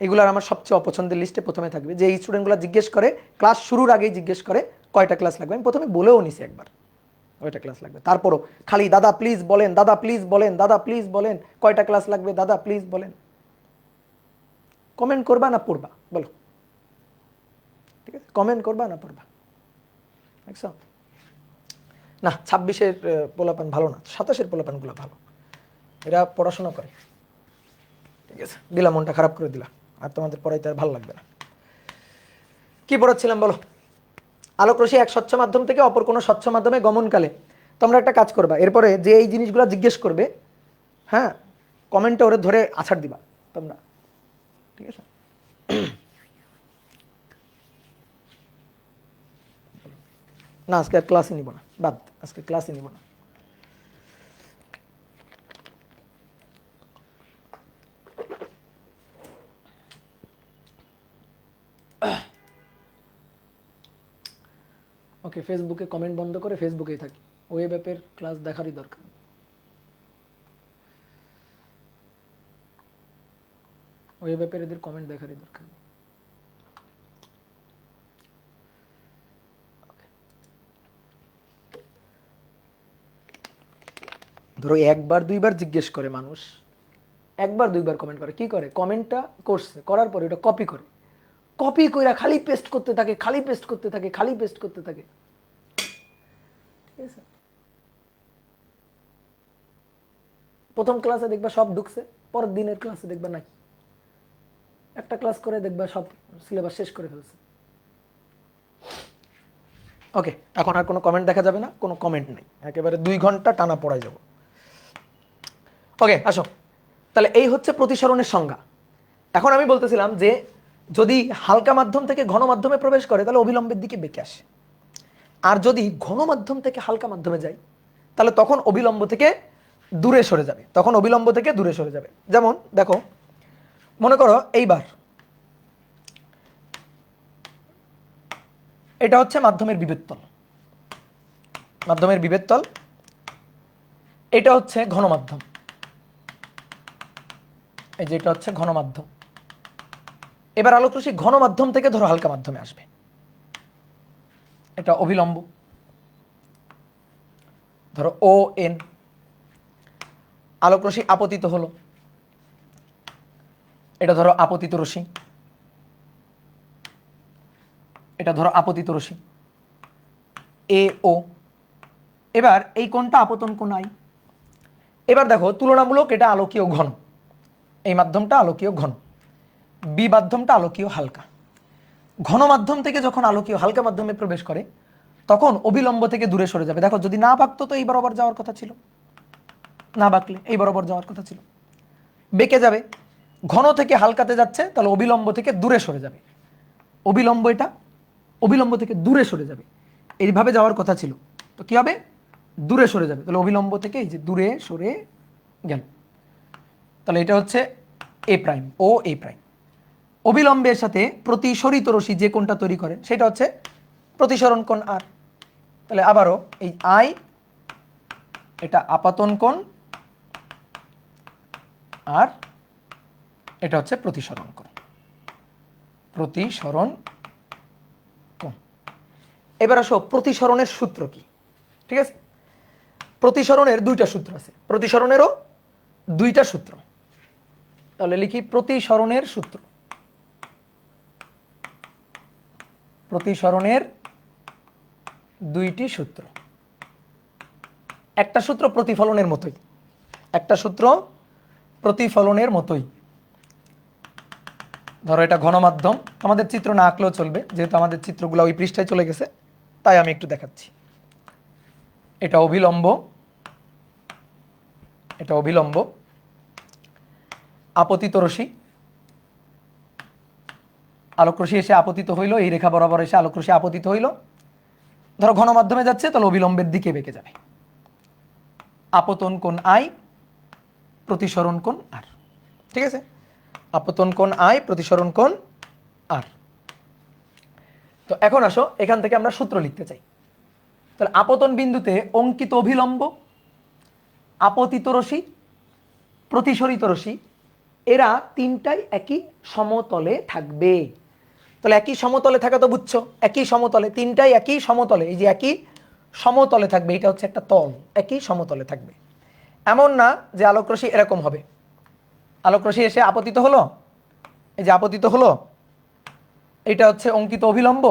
এগুলার আমার সবচেয়ে অপছন্দের লিস্টে প্রথমে থাকবে যে স্টুডেন্টগুলো জিজ্ঞেস করে, ক্লাস শুরুর আগেই জিজ্ঞেস করে কয়টা ক্লাস লাগবে। আমি প্রথমে বলেও নিছি একবার কয়টা ক্লাস লাগবে, তারপরও খালি দাদা প্লিজ বলেন, দাদা প্লিজ বলেন, দাদা প্লিজ বলেন, কয়টা ক্লাস লাগবে দাদা প্লিজ বলেন। কমেন্ট করবা না পড়বা বলো? ঠিক আছে, কমেন্ট করবা না পড়বা? দেখছো না, 26-এর পোলাপান ভালো না, 27-এর পোলাপানগুলো ভালো, এরা পড়াশোনা করে। ঠিক আছে, দিলা, মনটা খারাপ করে দিলা, আর তোমাদের পড়াইতে আর ভালো লাগবে না। কি পড়াচ্ছিলাম বলো? আলোক রশ্মি এক স্বচ্ছ মাধ্যম থেকে অপর কোনো স্বচ্ছ মাধ্যমে গমনকালে তোমরা একটা কাজ করবা, এরপরে যে এই জিনিসগুলো জিজ্ঞেস করবে, হ্যাঁ, কমেন্টে ওরে ধরে আছাড় দিবা তোমরা। ঠিক আছে, না, আজকে আর ক্লাসই নিব না, বাদ, আজকে ক্লাসই নিব না। ওকে, ফেসবুকে কমেন্ট বন্ধ করে ফেসবুকেই থাকি, ওয়েব অ্যাপের ক্লাস দেখারই দরকার। ওয়েব অ্যাপের এদের কমেন্ট দেখারই দরকার। ধরো একবার দুইবার জিজ্ঞেস করে মানুষ, একবার দুইবার কমেন্ট করে, কি করে, কমেন্টটা করছে, করার পরে ওটা কপি করে, কপি করে খালি পেস্ট করতে থাকে, খালি পেস্ট করতে থাকে, খালি পেস্ট করতে থাকে। ঠিক আছে, প্রথম ক্লাসে দেখবা সব ঢুকছে, পরের দিনের ক্লাসে দেখবা নাই, একটা ক্লাস করে দেখবা সব সিলেবাস শেষ করে ফেলছে। ওকে, এখন আর কোনো কমেন্ট দেখা যাবে না, কোনো কমেন্ট নেই, একেবারে 2 ঘন্টা টানা পড়াই যাব। ওকে, আসো তাহলে এই হচ্ছে প্রতিসরণের সংজ্ঞা। এখন আমি বলতেছিলাম যে যদি হালকা মাধ্যম থেকে ঘন মাধ্যমে প্রবেশ করে তাহলে অবিলম্বের দিকে বেঁকে আসে, আর যদি ঘন মাধ্যম থেকে হালকা মাধ্যমে যায় তাহলে তখন অবিলম্ব থেকে দূরে সরে যাবে, তখন অবিলম্ব থেকে দূরে সরে যাবে। যেমন দেখো, মনে করো এইবার এটা হচ্ছে মাধ্যমের বিভেদ তল, মাধ্যমের বিভেদ তল, এটা হচ্ছে ঘন মাধ্যম, এই যে এটা হচ্ছে ঘন মাধ্যম। এবার আলোক রশ্মি ঘন মাধ্যম থেকে ধরো হালকা মাধ্যমে আসবে, এটা অবিলম্ব, ধরো ও এন, আলোক রশ্মি আপতিত হলো, এটা ধরো আপতিত রশ্মি, এটা ধরো আপতিত রশ্মি এ ও। এবার এই কোণটা আপতন কোণ আই। এবার দেখো তুলনামূলক এটা আলোকীয় ঘন, এই মাধ্যমটা আলোকীয় ঘন, বি মাধ্যমটা আলোকীয় হালকা। ঘন মাধ্যম থেকে যখন আলোকীয় হালকা মাধ্যমে প্রবেশ করে তখন অবিলম্ব থেকে দূরে সরে যাবে। দেখো যদি না বাঁকতো তো এই বরাবর যাওয়ার কথা ছিল, না বাঁকলে এই বরাবর যাওয়ার কথা ছিল, বেঁকে যাবে। ঘন থেকে হালকাতে যাচ্ছে তাহলে অবিলম্ব থেকে দূরে সরে যাবে, অবিলম্ব এটা অবিলম্ব থেকে দূরে সরে যাবে, এইভাবে যাওয়ার কথা ছিল, তো কি হবে, দূরে সরে যাবে। তাহলে অবিলম্ব থেকে এই যে দূরে সরে গেল, তাহলে এটা হচ্ছে এ প্রাইম, ও এ প্রাইম। অবিলম্বের সাথে প্রতিসরিত রশ্মি যে কোণটা তৈরি করে সেটা হচ্ছে প্রতিসরণ কোণ আর। তাহলে আবারও এই আই, এটা আপাতন কোণ, আর এটা হচ্ছে প্রতিসরণ কোণ, প্রতিসরণ কোণ। এবার আসো প্রতিসরণের সূত্র কি। ঠিক আছে, প্রতিসরণের 2টা সূত্র আছে, প্রতিসরণেরও 2টা সূত্র। তাহলে লিখি প্রতিসরণের সূত্র, প্রতিসরণের 2টি সূত্র। একটা সূত্র প্রতিফলনের মতোই, একটা সূত্র প্রতিফলনের মতোই। ধরো এটা ঘনমাধ্যম, আমাদের চিত্র না আঁকলেও চলবে যেহেতু আমাদের চিত্রগুলো ওই পৃষ্ঠায় চলে গেছে, তাই আমি একটু দেখাচ্ছি। এটা অবিলম্ব, এটা অবিলম্ব, আপতিত রশ্মি, আলোক রশ্মি এসে আপতিত হইল, এই রেখা বরাবর এসে আলোক রশ্মি আপতিত হইল, ধরো ঘন মাধ্যমে যাচ্ছে তাহলে অবিলম্বের দিকে বেঁকে যাবে। আপতন কোণ আই, প্রতিসরণ কোণ আর। ঠিক আছে, আপতন কোণ আই, প্রতিসরণ কোণ আর। তো এখন আসো এখান থেকে আমরা সূত্র লিখতে চাই। তাহলে আপতন বিন্দুতে অঙ্কিত অভিলম্ব, আপতিত রশ্মি, প্রতিসরিত রশ্মি, এরা তিনটাই একই সমতলে থাকবে। তাহলে একই সমতলে থাকা তো বুঝছো, একই সমতলে, তিনটাই একই সমতলে, এই যে একই সমতলে থাকবে, এটা হচ্ছে একটা তল, একই সমতলে থাকবে। এমন না যে আলোক রশ্মি এরকম হবে, আলোক রশ্মি এসে আপতিত হলো, এই যে আপতিত হলো, এটা হচ্ছে অঙ্কিত অভিলম্ব,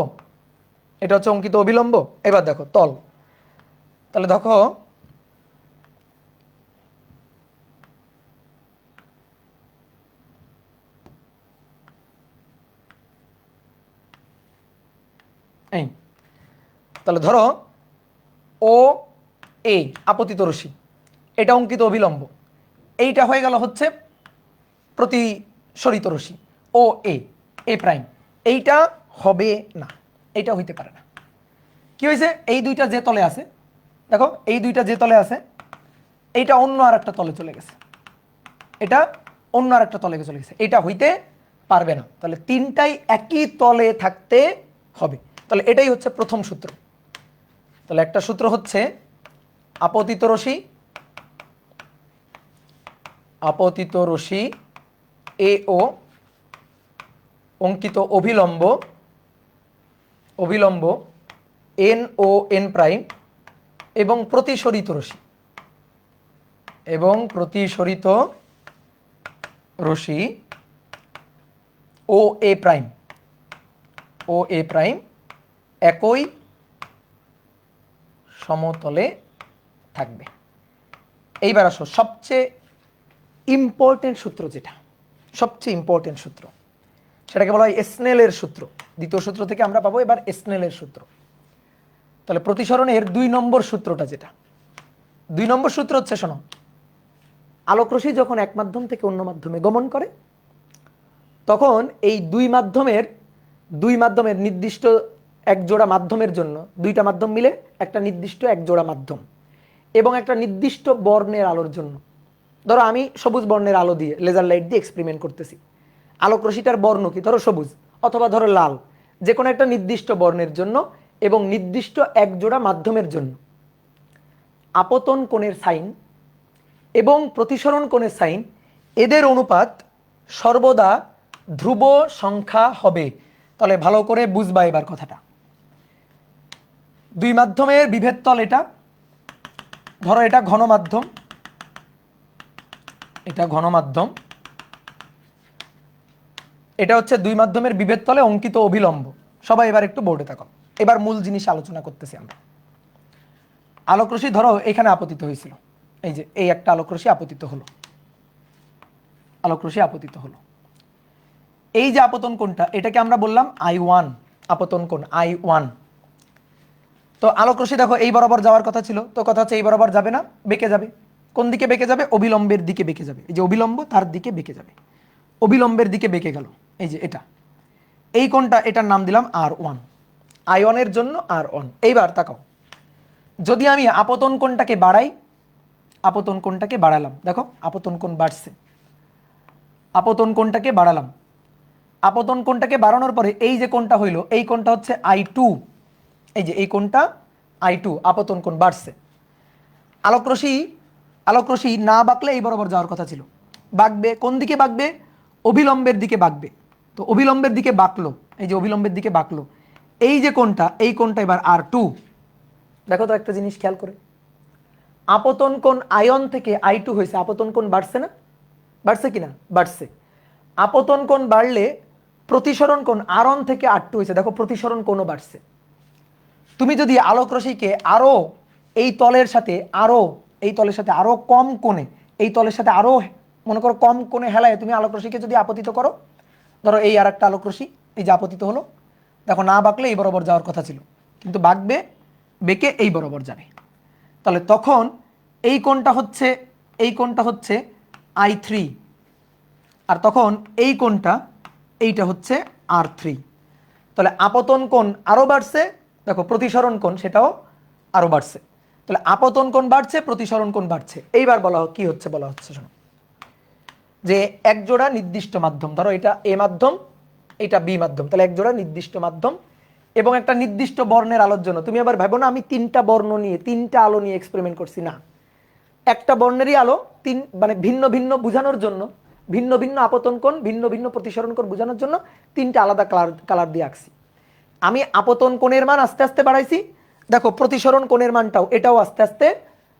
এটা হচ্ছে অঙ্কিত অভিলম্ব। এবার দেখো তল, তাহলে দেখো এই, তাহলে ধরো ও এ আপতিত রশ্মি, এটা অঙ্কিত অবিলম্ব, এইটা হয়ে গেল হচ্ছে প্রতিসরিত রশ্মি ও এ, এ প্রাইম। এইটা হবে না, এইটা হইতে পারে না। কি হয়েছে, এই দুইটা যে তলে আছে, দেখো এই দুইটা যে তলে আছে, এইটা অন্য আর একটা তলে চলে গেছে, এটা অন্য আর একটা তলে চলে গেছে, এটা হইতে পারবে না। তাহলে তিনটাই একই তলে থাকতে হবে। তাহলে এটাই হচ্ছে প্রথম সূত্র। তাহলে একটা সূত্র হচ্ছে আপতিত রশ্মি এ ও অঙ্কিত অভিলম্ব এন ও এন প্রাইম এবং প্রতিসরিত রশ্মি ও এ প্রাইম একই সমতলে থাকবে। এইবার আসো সবচেয়ে ইম্পর্টেন্ট সূত্র, যেটা সবচেয়ে ইম্পর্টেন্ট সূত্র, সেটাকে বলা হয় স্নেলের সূত্র। দ্বিতীয় সূত্র থেকে আমরা পাবো এবার স্নেলের সূত্র। তাহলে প্রতিসরণের 2 নম্বর সূত্রটা, যেটা 2 নম্বর সূত্র হচ্ছে, শোনো, আলোক রশ্মি যখন এক মাধ্যম থেকে অন্য মাধ্যমে গমন করে, তখন এই দুই মাধ্যমের নির্দিষ্ট এক জোড়া মাধ্যমের জন্য, দুইটা মাধ্যম মিলে একটা নির্দিষ্ট এক জোড়া মাধ্যম এবং একটা নির্দিষ্ট বর্ণের আলোর জন্য, ধরো আমি সবুজ বর্ণের আলো দিয়ে, লেজার লাইট দিয়ে এক্সপেরিমেন্ট করতেছি, আলোক রশ্মিটার বর্ণ কি, ধরো সবুজ অথবা ধরো লাল, যে কোনো একটা নির্দিষ্ট বর্ণের জন্য এবং নির্দিষ্ট এক জোড়া মাধ্যমের জন্য আপতন কোণের সাইন এবং প্রতিসরণ কোণের সাইন, এদের অনুপাত সর্বদা ধ্রুব সংখ্যা হবে। তাহলে ভালো করে বুঝবা এবার কথাটা। দুই মাধ্যমের বিভেদ তল এটা, ধরো এটা ঘন মাধ্যম, এটা হচ্ছে দুই মাধ্যমের বিভেদ তলে অঙ্কিত অভিলম্ব। সবাই এবার একটু বোর্ডে থাকো, এবার মূল জিনিস আলোচনা করতেছি আমরা। আলোক রশ্মি ধরো এখানে আপতিত হয়েছিল, এই যে এই একটা আলোক রশ্মি আপতিত হলো, এই যে আপতন কোণটা, এটাকে আমরা বললাম I1, আপতন কোণ I1। তো আলোক রশ্মি দেখো এই বরাবর যাওয়ার কথা ছিল, তো কথা হচ্ছে এই বরাবর যাবে না, বেঁকে যাবে। কোন দিকে বেঁকে যাবে? অভিলম্বের দিকে বেঁকে যাবে। এই যে অভিলম্ব, তার দিকে বেঁকে যাবে, অভিলম্বের দিকে বেঁকে গেল। এই যে এটা, এই কোণটা, এটার নাম দিলাম R1, I1 এর জন্য R1। এইবার তাকাও, যদি আমি আপতন কোণটাকে বাড়ালাম, দেখো আপতন কোণ বাড়ছে, আপতন কোণটাকে বাড়ানোর পরে এই যে কোণটা হইলো, এই কোণটা হচ্ছে I2, এই যে এই কোণটা I2, আপতন কোণ বাড়ছে। আলোক রশ্মি না বাঁকলে এই বরাবর যাওয়ার কথা ছিল, বাঁকবে কোন দিকে? বাঁকবে অভিলম্বের দিকে বাঁকবে। তো অভিলম্বের দিকে বাঁকলো, এই যে অভিলম্বের দিকে বাঁকলো, এই যে কোণটা, এই কোণটা এবার R2। দেখো তো একটা জিনিস খেয়াল করে, আপতন কোণ I1 থেকে I2 হয়েছে, আপতন কোণ বাড়ছে না? বাড়ছে কিনা? বাড়ছে। আপতন কোণ বাড়লে প্রতিসরণ কোণ R1 থেকে R2 হয়েছে, দেখো প্রতিসরণ কোণও বাড়ছে। তুমি যদি আলোক রশ্মিকে আরো এই তলের সাথে আরো কম কোণে, এই তলের সাথে আরো মনে করো কম কোণে হেলায় তুমি আলোক রশ্মিকে যদি আপতিত করো, ধরো এই আর একটা আলোক রশ্মি এই যে আপতিত হলো, দেখো না বাঁকলে এই বরাবর যাওয়ার কথা ছিল, কিন্তু বাঁকবে, বেঁকে এই বরাবর যাবে। তাহলে তখন এই কোণটা হচ্ছে I3, আর তখন এই কোণটা, এইটা হচ্ছে R3। তাহলে আপতন কোণ আরো বাড়ছে, দেখো প্রতিসরণ কোণ সেটাও আরো বাড়ছে। তাহলে আপতন কোণ বাড়ছে, প্রতিসরণ কোণ বাড়ছে। এইবার কি হচ্ছে বলা হচ্ছে, শোনো, যে এক জোড়া নির্দিষ্ট মাধ্যম, ধরো এটা A মাধ্যম, এটা B মাধ্যম, তাহলে এক জোড়া নির্দিষ্ট মাধ্যম এবং একটা নির্দিষ্ট বর্ণের আলোর জন্য। তুমি আবার ভাবো না আমি তিনটা আলো নিয়ে এক্সপেরিমেন্ট করছি, না, একটা বর্ণেরই আলো মানে ভিন্ন ভিন্ন বোঝানোর জন্য, ভিন্ন ভিন্ন আপতন কোণ, ভিন্ন ভিন্ন প্রতিসরণ কোণ বোঝানোর জন্য তিনটা আলাদা কালার দিয়ে আঁকছি। আমি আপতন কোণের মান আস্তে আস্তে বাড়াইছি, দেখো প্রতিসরণ কোণের মানটাও এটাও আস্তে আস্তে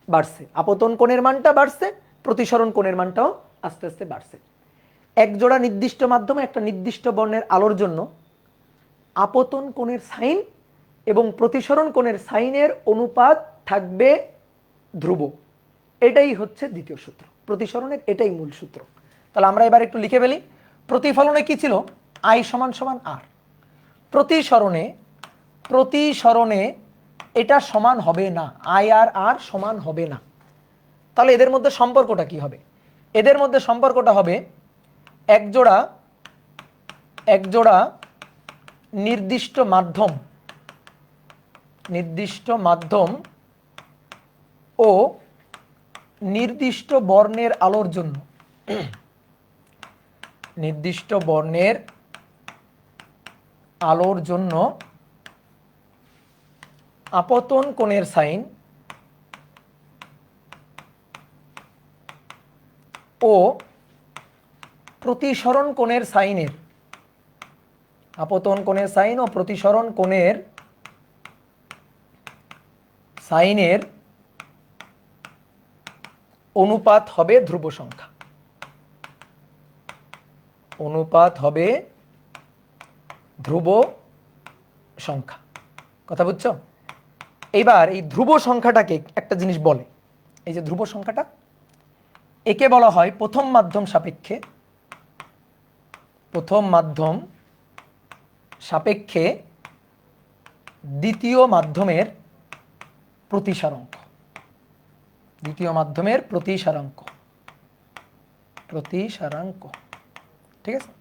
বাড়ছে, আপতন কোণের মানটা বাড়ছে, প্রতিসরণ কোণের মানটাও আস্তে আস্তে বাড়ছে। এক জোড়া নির্দিষ্ট মাধ্যমে একটা নির্দিষ্ট বর্ণের আলোর জন্য আপতন কোণের সাইন এবং প্রতিসরণ কোণের সাইনের অনুপাত থাকবে ধ্রুব। এটাই হচ্ছে দ্বিতীয় সূত্র প্রতিসরণের, এটাই মূল সূত্র। তাহলে আমরা এবার একটু লিখে ফেলি। প্রতিফলনে কি ছিল? I = R। প্রতিসরণে এটা সমান হবে না, I আর R সমান হবে না। তাহলে এদের মধ্যে সম্পর্কটা কি হবে? এদের মধ্যে সম্পর্কটা হবে এক জোড়া নির্দিষ্ট নির্দিষ্ট মাধ্যম ও নির্দিষ্ট বর্ণের আলোর জন্য নির্দিষ্ট বর্ণের আলোর জন্য আপতন কোণের সাইন ও প্রতিসরণ কোণের সাইনের আপতন কোণের সাইন ও প্রতিসরণ কোণের সাইনের অনুপাত হবে ধ্রুব সংখ্যা। অনুপাত হবে ধ্রুব সংখ্যা। কথা বুঝছো? এইবার এই ধ্রুব সংখ্যাটাকে একটা জিনিস বলে, এই যে ধ্রুব সংখ্যাটা, একে বলা হয় প্রথম মাধ্যম সাপেক্ষে দ্বিতীয় মাধ্যমের প্রতিসারাঙ্ক। ঠিক আছে?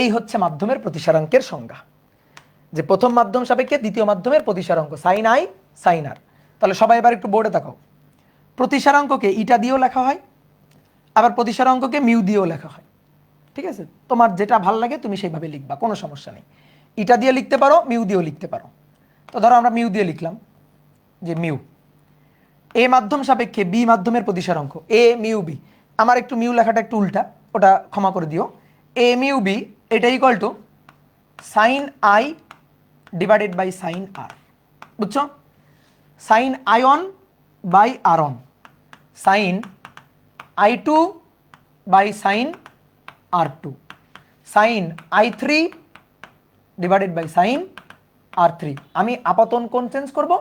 এই হচ্ছে মাধ্যমের প্রতিসারাঙ্কের সংজ্ঞা, যে প্রথম মাধ্যম সাপেক্ষে দ্বিতীয় মাধ্যমের প্রতিসারাঙ্ক সাইন আই সাইন আর। তাহলে সবাই এবার একটু বোর্ডে তাকাও। প্রতিসারাঙ্ককে ইটা দিয়েও লেখা হয়, আবার প্রতিসারাঙ্ককে মিউ দিয়েও লেখা হয়। ঠিক আছে? তোমার যেটা ভালো লাগে তুমি সেইভাবে লিখবা, কোনো সমস্যা নেই। ইটা দিয়ে লিখতে পারো, মিউ দিয়েও লিখতে পারো। তো ধরো আমরা মিউ দিয়ে লিখলাম, যে মিউ এ মাধ্যম সাপেক্ষে বি মাধ্যমের প্রতিসারাঙ্ক এ মিউ বি। আমার একটু মিউ লেখাটা একটু উল্টা, ওটা ক্ষমা করে দিও। এ মিউ বি এটা equal to sine i divided by sine r. বুঝছো? Sine i one by r one, sine i two by sine r two, sine i three divided by sine r three. আমি আপতন কোণ চেঞ্জ করব,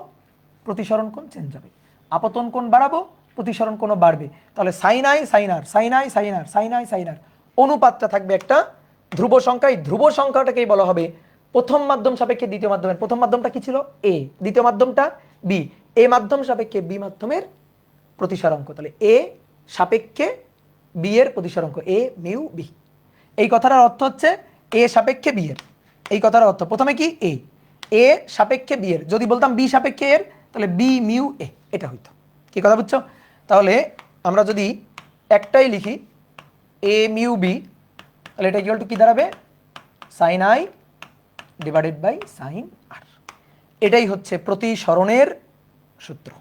প্রতিসরণ কোণ চেঞ্জ হবে। আপতন কোণ বাড়াবো, প্রতিসরণ কোণও বাড়বে। তাহলে sine i sine r, sine i sine r, sine i sine r, অনুপাতটা থাকবে একটা ধ্রুব সংখ্যা। এই ধ্রুব সংখ্যাটাকেই বলা হবে প্রথম মাধ্যম সাপেক্ষে দ্বিতীয় মাধ্যমের। প্রথম মাধ্যমটা কি ছিল? এ, দ্বিতীয় মাধ্যমটা বি। এ মাধ্যম সাপেক্ষে বি মাধ্যমের প্রতিসারাঙ্ক। তাহলে এ সাপেক্ষে বি এর প্রতিসারাঙ্ক এ মিউ বি। এই কথাটার অর্থ হচ্ছে এ সাপেক্ষে বি এর। এই কথার অর্থ প্রথমে কি এ সাপেক্ষে বি এর, যদি বলতাম বি সাপেক্ষে এর তাহলে বি মিউ এ, এটা হইতো। কি কথা বুঝছো? তাহলে আমরা যদি একটাই লিখি এ মিউ বি, তাহলে এটা ইকুয়াল টু কি দাঁড়াবে? Sine i divided by sine r. এটাই হচ্ছে প্রতিসরণের সূত্র।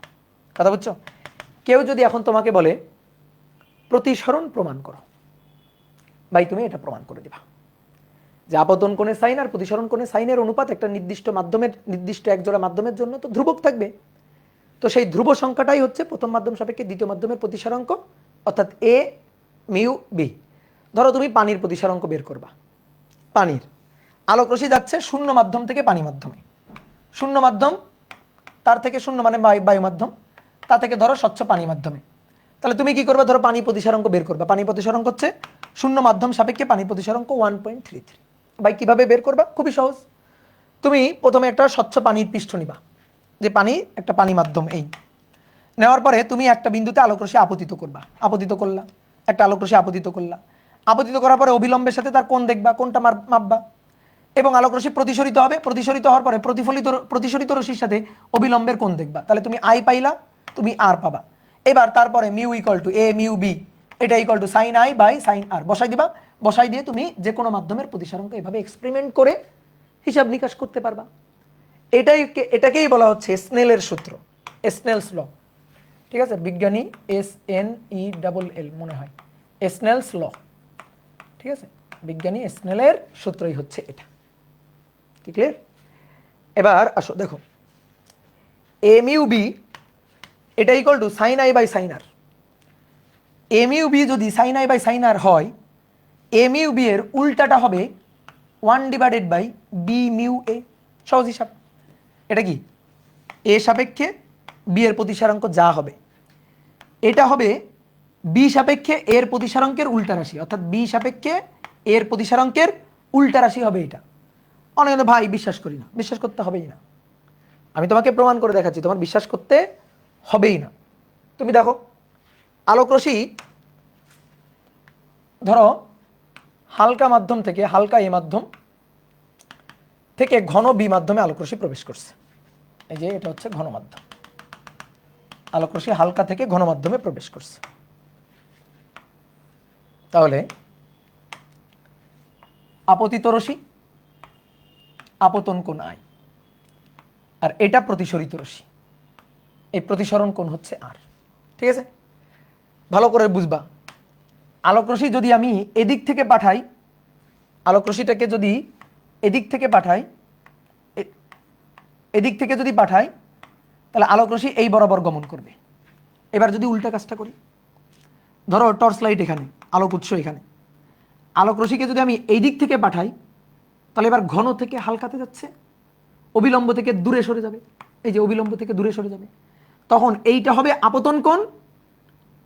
কথা বুঝছো? কেউ যদি এখন তোমাকে বলে প্রতিসরণ প্রমাণ করো, ভাই তুমি এটা প্রমাণ করে দিবা যে আপতন কোণের সাইন আর প্রতিসরণ কোণের সাইনের অনুপাত একটা নির্দিষ্ট মাধ্যমের, নির্দিষ্ট একজোড়া মাধ্যমের জন্য তো ধ্রুবক থাকবে। তো সেই ধ্রুব সংখ্যাটাই হচ্ছে প্রথম মাধ্যম সাপেক্ষে দ্বিতীয় মাধ্যমের প্রতিসারাঙ্ক, অর্থাৎ এ মিউ বি। ধরো তুমি পানির প্রতিসারাঙ্ক বের করবা। পানির আলোক রশ্মি যাচ্ছে শূন্য মাধ্যম থেকে পানি মাধ্যমে, শূন্য মাধ্যম তার থেকে শূন্য মানে বায়ু মাধ্যম, তা থেকে ধরো স্বচ্ছ পানি মাধ্যমে। তাহলে তুমি কি করবে? ধরো পানি প্রতিসারাঙ্ক বের করবা। পানি প্রতিসারাঙ্ক হচ্ছে শূন্য মাধ্যম সাপেক্ষে পানি প্রতিসারাঙ্ক 1.33। ভাই কিভাবে বের করবা? খুবই সহজ। তুমি প্রথমে একটা স্বচ্ছ পানির পৃষ্ঠ নিবা, যে পানি একটা পানি মাধ্যম। এই নেওয়ার পরে তুমি একটা বিন্দুতে আলোক রশ্মি আপতিত করবা। আপতিত করলা, একটা আলোক রশ্মি আপতিত করলা। আপতিত করার পরে অবিলম্বের সাথে তার কোণ দেখবা, কোণটা মাপবা, এবং আলোক রশ্মি প্রতিসরিত হবে। প্রতিসরিত হওয়ার পরে প্রতিসরিত রশ্মির সাথে অবিলম্বের কোণ দেখবা। তাহলে তুমি আই পাইলা, তুমি আর পাবা। এবার তারপরে mu equal to A mu B, এটা equal to sine I by sine r বসাই দিবা। বসাই দিয়ে তুমি যে কোনো মাধ্যমের প্রতিসারাঙ্ক এভাবে এক্সপেরিমেন্ট করে হিসাব নিকাশ করতে পারবা। এটাকেই বলা হচ্ছে স্নেলের সূত্র, স্নেলস ল। ঠিক আছে? বিজ্ঞানী SNELL মনে হয়, স্নেলস ল। ঠিক আছে? বিজ্ঞানী স্নেলের সূত্রই হচ্ছে এটা। কি ক্লিয়ার? এবার আসো দেখো, এ মিউ বি এটা equal to sine I by sine R. A mu B যদি sine I by sine R হয়, এ মিউ বি এর উল্টাটা হবে 1 divided by B mu A. সহজ হিসাব। এটা কি? এ সাপেক্ষে বি এর প্রতিসারাঙ্ক যা হবে, এটা হবে বি সাপেক্ষে এর প্রতিসারাঙ্কের উল্টা রাশি, অর্থাৎ বি সাপেক্ষে এর প্রতিসারাঙ্কের উল্টা রাশি হবে এটা। অনেকে ভাই বিশ্বাস করি না, বিশ্বাস করতে হবেই না। আমি তোমাকে প্রমাণ করে দেখাচ্ছি, তোমার বিশ্বাস করতে হবেই না। তুমি দেখো, আলোক রশ্মি ধরো হালকা মাধ্যম থেকে, হালকা এ মাধ্যম থেকে ঘন বি মাধ্যমে আলোক রশ্মি প্রবেশ করছে। এই যে এটা হচ্ছে ঘন মাধ্যম, আলোক রশ্মি হালকা থেকে ঘন মাধ্যমে প্রবেশ করছে। তাহলে আপতিত রশ্মি, আপতন কোণ আই, আর এটা প্রতিসরিত রশ্মি, এই প্রতিসরণ কোণ হচ্ছে আর। ঠিক আছে, ভালো করে বুঝবা। আলোক রশ্মি যদি আমি এদিক থেকে পাঠাই, আলোক রশ্মিটাকে যদি এদিক থেকে পাঠাই, এদিক থেকে যদি পাঠাই, তাহলে আলোক রশ্মি এই বরাবর গমন করবে। এবার যদি উল্টা কাজটা করি, ধরো টর্চ লাইট এখানে, আলোক উৎস এখানে, আলোক রশ্মিকে যদি আমি এই দিক থেকে পাঠাই, তাহলে এবার ঘন থেকে হালকাতে যাচ্ছে, অবিলম্ব থেকে দূরে সরে যাবে, এই যে অবিলম্ব থেকে দূরে সরে যাবে। তখন এইটা হবে আপতন কোণ,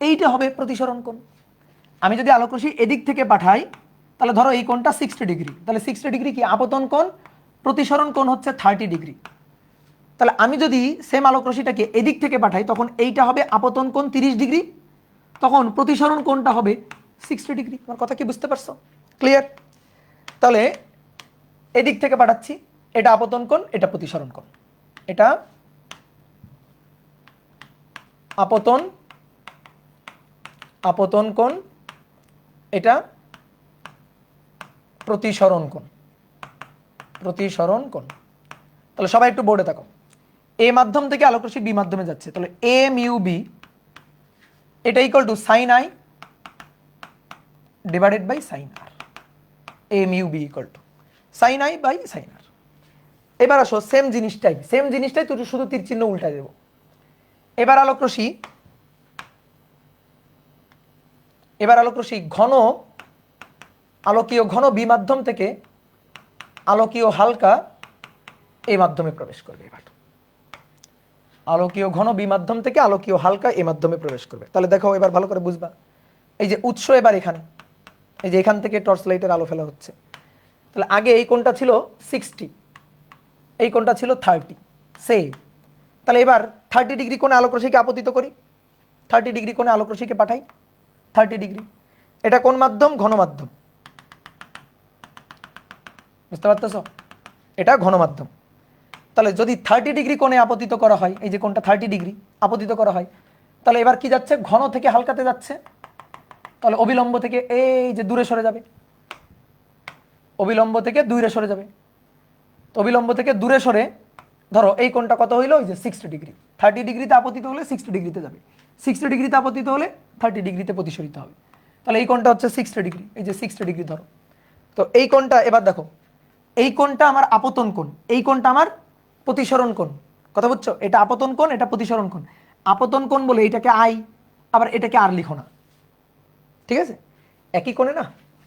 এইটা হবে প্রতিসরণ কোণ। আমি যদি আলোক রশ্মি এদিক থেকে পাঠাই, তাহলে ধরো এই কোণটা 60 ডিগ্রি, তাহলে 60 ডিগ্রি কি আপতন কোণ, প্রতিসরণ কোণ হচ্ছে 30 ডিগ্রি। তাহলে আমি যদি সেম আলোক রশ্মিটাকে এদিক থেকে পাঠাই, তখন এইটা হবে আপতন কোণ 30 ডিগ্রি, তখন প্রতিসরণ কোণটা হবে 60 ডিগ্রি। আমার কথা কি বুঝতে পারছো? ক্লিয়ার? তাহলে এদিক থেকে পাঠাচ্ছি, এটা আপতন কোণ, এটা প্রতিসরণ কোণ, এটা আপতন কোণ, এটা প্রতিসরণ কোণ, তাহলে সবাই একটু বোর্ডে থাকো। এ মাধ্যম থেকে আলোক রশ্মি বি মাধ্যমে যাচ্ছে, তাহলে এ মিউ বি এটা equal to sine i divided by sine R. A mu B equal to sine I by sine r. এবার আসো সেম জিনিসটাই তো শুধু তীর চিহ্ন উল্টায় দেব। এবার আলোক রশ্মি আলোকীয় ঘন বি মাধ্যম থেকে আলোকীয় হালকা এই মাধ্যমে প্রবেশ করবে। এবার আলোকীয় ঘন বি মাধ্যম থেকে আলোকীয় হালকা এই মাধ্যমে প্রবেশ করবে। তাহলে দেখো এবার ভালো করে বুঝবা, এই যে উৎস এবার এখানে, এই যে এখান থেকে টর্চ লাইটের আলো ফেলা হচ্ছে, তাহলে আগে এই কোণটা ছিল 60, এই কোণটা ছিল 30, সেই তাহলে এবার 30 ডিগ্রি কোণে আলোক রশ্মিকে আপতিত করি, 30 ডিগ্রি কোণে আলোক রশ্মিকে পাঠাই, 30 ডিগ্রি। এটা কোন মাধ্যম? ঘন মাধ্যম। বুঝতে পারতেছ? এটা ঘন মাধ্যম। তাহলে যদি 30 ডিগ্রি কোণে আপতিত করা হয়, এই যে কোণটা 30 ডিগ্রি আপতিত করা হয়, তাহলে এবার কি যাচ্ছে? ঘন থেকে হালকাতে যাচ্ছে, তাহলে অবিলম্ব থেকে এই যে দূরে সরে যাবে, অবিলম্ব থেকে দূরে সরে যাবে। তো অবিলম্ব থেকে দূরে সরে ধরো এই কোণটা কত হইলো? ওই যে 60 ডিগ্রি। 30 ডিগ্রিতে আপতিত হলে 60 ডিগ্রিতে যাবে, 60 ডিগ্রিতে আপতিত হলে 30 ডিগ্রিতে প্রতিসরিত হবে। তাহলে এই কোণটা হচ্ছে 60 ডিগ্রি, এই যে 60 ডিগ্রি ধরো। তো এই কোণটা এবার দেখো, এই কোণটা আমার আপতন কোণ, এই কোণটা আমার প্রতিসরণ কোণ। কথা বুঝছো? এটা আপতন কোণ, এটা প্রতিসরণ কোণ। আপতন কোণ বলে এটাকে আই, আবার এটাকে আর লিখো না, ঠিক আছে? একই কোণে না,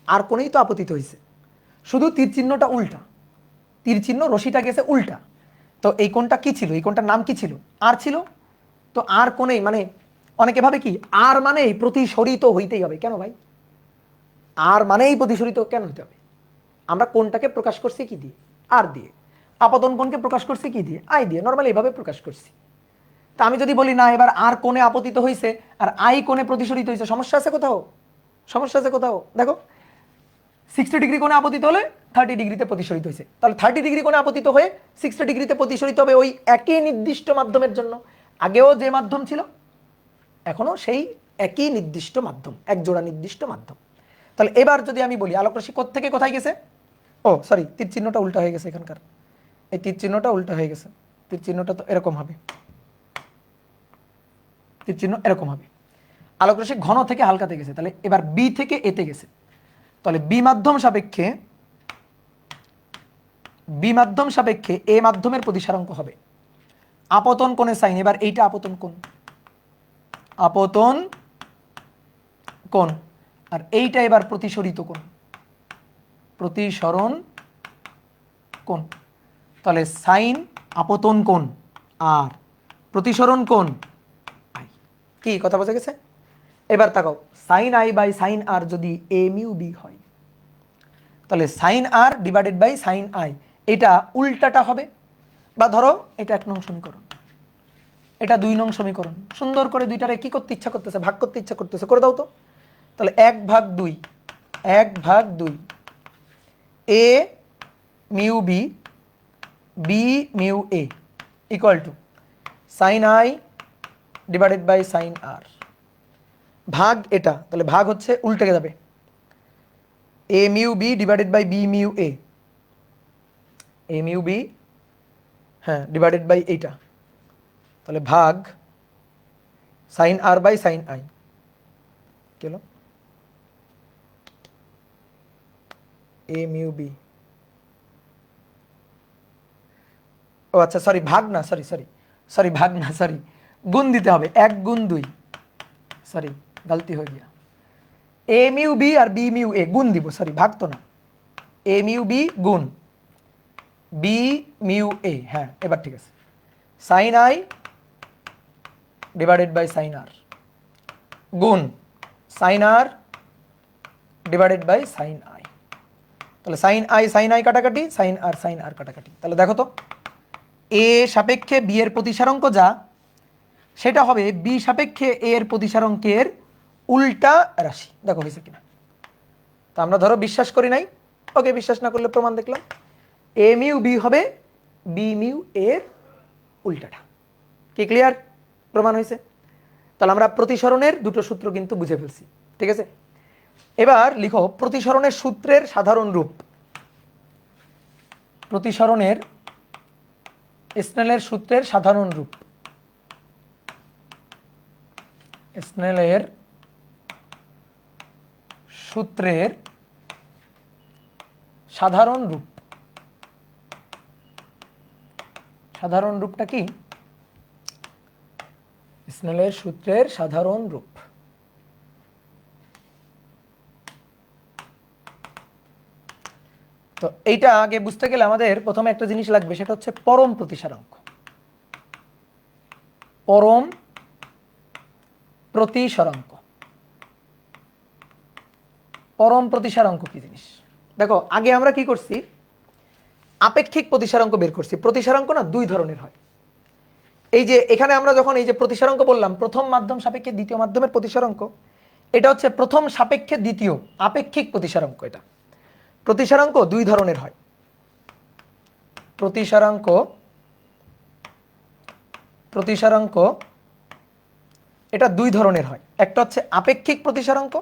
আর কোণেই তো আপতিত হয়েছে, শুধু তীর চিহ্নটা উল্টা, তীর চিহ্ন রশিটা গেছে উল্টা। তো এই কোণটা কি ছিল? এই কোণটার নাম কি ছিল? আর ছিল। তো আর কোণেই মানে অনেকে ভাবে কি আর মানেই প্রতিসরিত হইতেই হবে। কেন ভাই? আর মানেই প্রতিসরিত কেন হইতে হবে? আমরা কোণটাকে প্রকাশ করছি কি দিয়ে? আর দিয়ে। আপতন কোণকে প্রকাশ করছি কি দিয়ে? আই দিয়ে। নর্মালি এইভাবে প্রকাশ করছি। তা আমি যদি বলি না এবার আর কোণে আপতিত হয়েছে আর আই কোণে প্রতিসরিত হয়েছে, সমস্যা আছে কোথাও? সমস্যা আছে কোথাও? দেখো 60 ডিগ্রি কোণে আপতিত হলে 30 ডিগ্রিতে প্রতিসরিত হয়েছে, তাহলে 30 ডিগ্রি কোণে আপতিত হয়ে 60 ডিগ্রিতে প্রতিসরিত হবে ওই একই নির্দিষ্ট মাধ্যমের জন্য। আগেও যে মাধ্যম ছিল এখনো সেই একই নির্দিষ্ট মাধ্যম, এক জোড়া নির্দিষ্ট মাধ্যম। তাহলে এবার যদি আমি বলি আলোক রশ্মি থেকে কোথায় গেছে? ও সরি, তীর চিহ্নটা উল্টা হয়ে গেছে এখানকার, এই তীর চিহ্নটা উল্টা হয়ে গেছে। তীর চিহ্নটা তো এরকম হবে, তীর চিহ্ন এরকম হবে। আলোক রশ্মি ঘন থেকে হালকাতে গেছে, তাহলে এবার বি থেকে এতে গেছে, তাহলে বি মাধ্যম সাপেক্ষে এ মাধ্যমের প্রতিসারাঙ্ক হবে আপতন কোণের সাইন। এবার এইটা আপতন কোণ, আর এইটা এবার প্রতিসরণ কোণ। তাহলে সাইন আপতন কোণ আর প্রতিসরণ কোণ আই। কি কথা বোঝা গেছে? এবার তাকাও, sine I by sine R যদি এ মিউ বি হয়, তাহলে sine R divided by sine I, এটা উল্টাটা হবে। বা ধরো এটা 1 নং সমীকরণ, এটা 2 নং সমীকরণ, সুন্দর করে দুইটারে কি করতে ইচ্ছা করতেছে? ভাগ করতে ইচ্ছা করতেছে, করে দাও তো। তাহলে 1/2 A mu B, B mu A, equal to sine i divided by sine r, ভাগ এটা, তাহলে ভাগ হচ্ছে উল্টে যাবে, A mu B divided by B mu A, A mu B হ্যাঁ ডিভাইডেড বাই এইটা, তাহলে ভাগ sine r by sine i, কি হলো এ মিউ বি, ও আচ্ছা সরি ভাগ না, সরি ভাগ না, সরি গুণ দিতে হবে, 1 গুণ 2, সরি গলতি হয়ে গিয়া, এ মিউ বি আর বি মিউ এ গুণ দিব, সরি ভাগ তো না, এ মিউ বি গুণ বি মিউ এ, হ্যাঁ এবার ঠিক আছে, sine i divided by sine r গুণ sine R divided by sine i, তাহলে সাইন আই কাটাকাটি, সাইন আর কাটাকাটি, তাহলে দেখো তো এ সাপেক্ষে বি এর প্রতিসারাঙ্ক যা, সেটা হবে বি সাপেক্ষে এ এর প্রতিসারাঙ্কের উল্টা রাশি, দেখো হয়েছে কিনা। তা আমরা ধরো বিশ্বাস করি নাই, ওকে বিশ্বাস না করলে প্রমাণ দেখলাম, এ মিউ বি হবে বি মিউ এর উল্টাটা, কি ক্লিয়ার? প্রমাণ হয়েছে। তাহলে আমরা প্রতিসরণের দুটো সূত্র কিন্তু বুঝে ফেলছি, ঠিক আছে। এবার লিখো প্রতিসরণের সূত্রের সাধারণ রূপ, প্রতিসরণের স্নেলের সূত্রের সাধারণ রূপ, স্নেলের সূত্রের সাধারণ রূপ, সাধারণ রূপটা কি? স্নেলের সূত্রের সাধারণ রূপ, তো এইটা আগে বুঝতে গেলে আমাদের প্রথমে একটা জিনিস লাগবে, সেটা হচ্ছে পরম প্রতিসারাঙ্ক। পরম প্রতিসারাঙ্ক, পরম প্রতিসারাঙ্ক কি জিনিস? দেখো আগে আমরা কি করছি, আপেক্ষিক প্রতিসারাঙ্ক বের করছি। প্রতিসারাঙ্ক না দুই ধরনের হয়, এই যে এখানে আমরা যখন এই যে প্রতিসারাঙ্ক বললাম, প্রথম মাধ্যম সাপেক্ষে দ্বিতীয় মাধ্যমের প্রতিসারাঙ্ক, এটা হচ্ছে প্রথম সাপেক্ষে দ্বিতীয় আপেক্ষিক প্রতিসারাঙ্ক। এটা প্রতিসারাঙ্ক দুই ধরনের হয়, প্রতিসারাঙ্ক এটা দুই ধরনের হয়। একটা হচ্ছে আপেক্ষিক প্রতিসারাঙ্ক,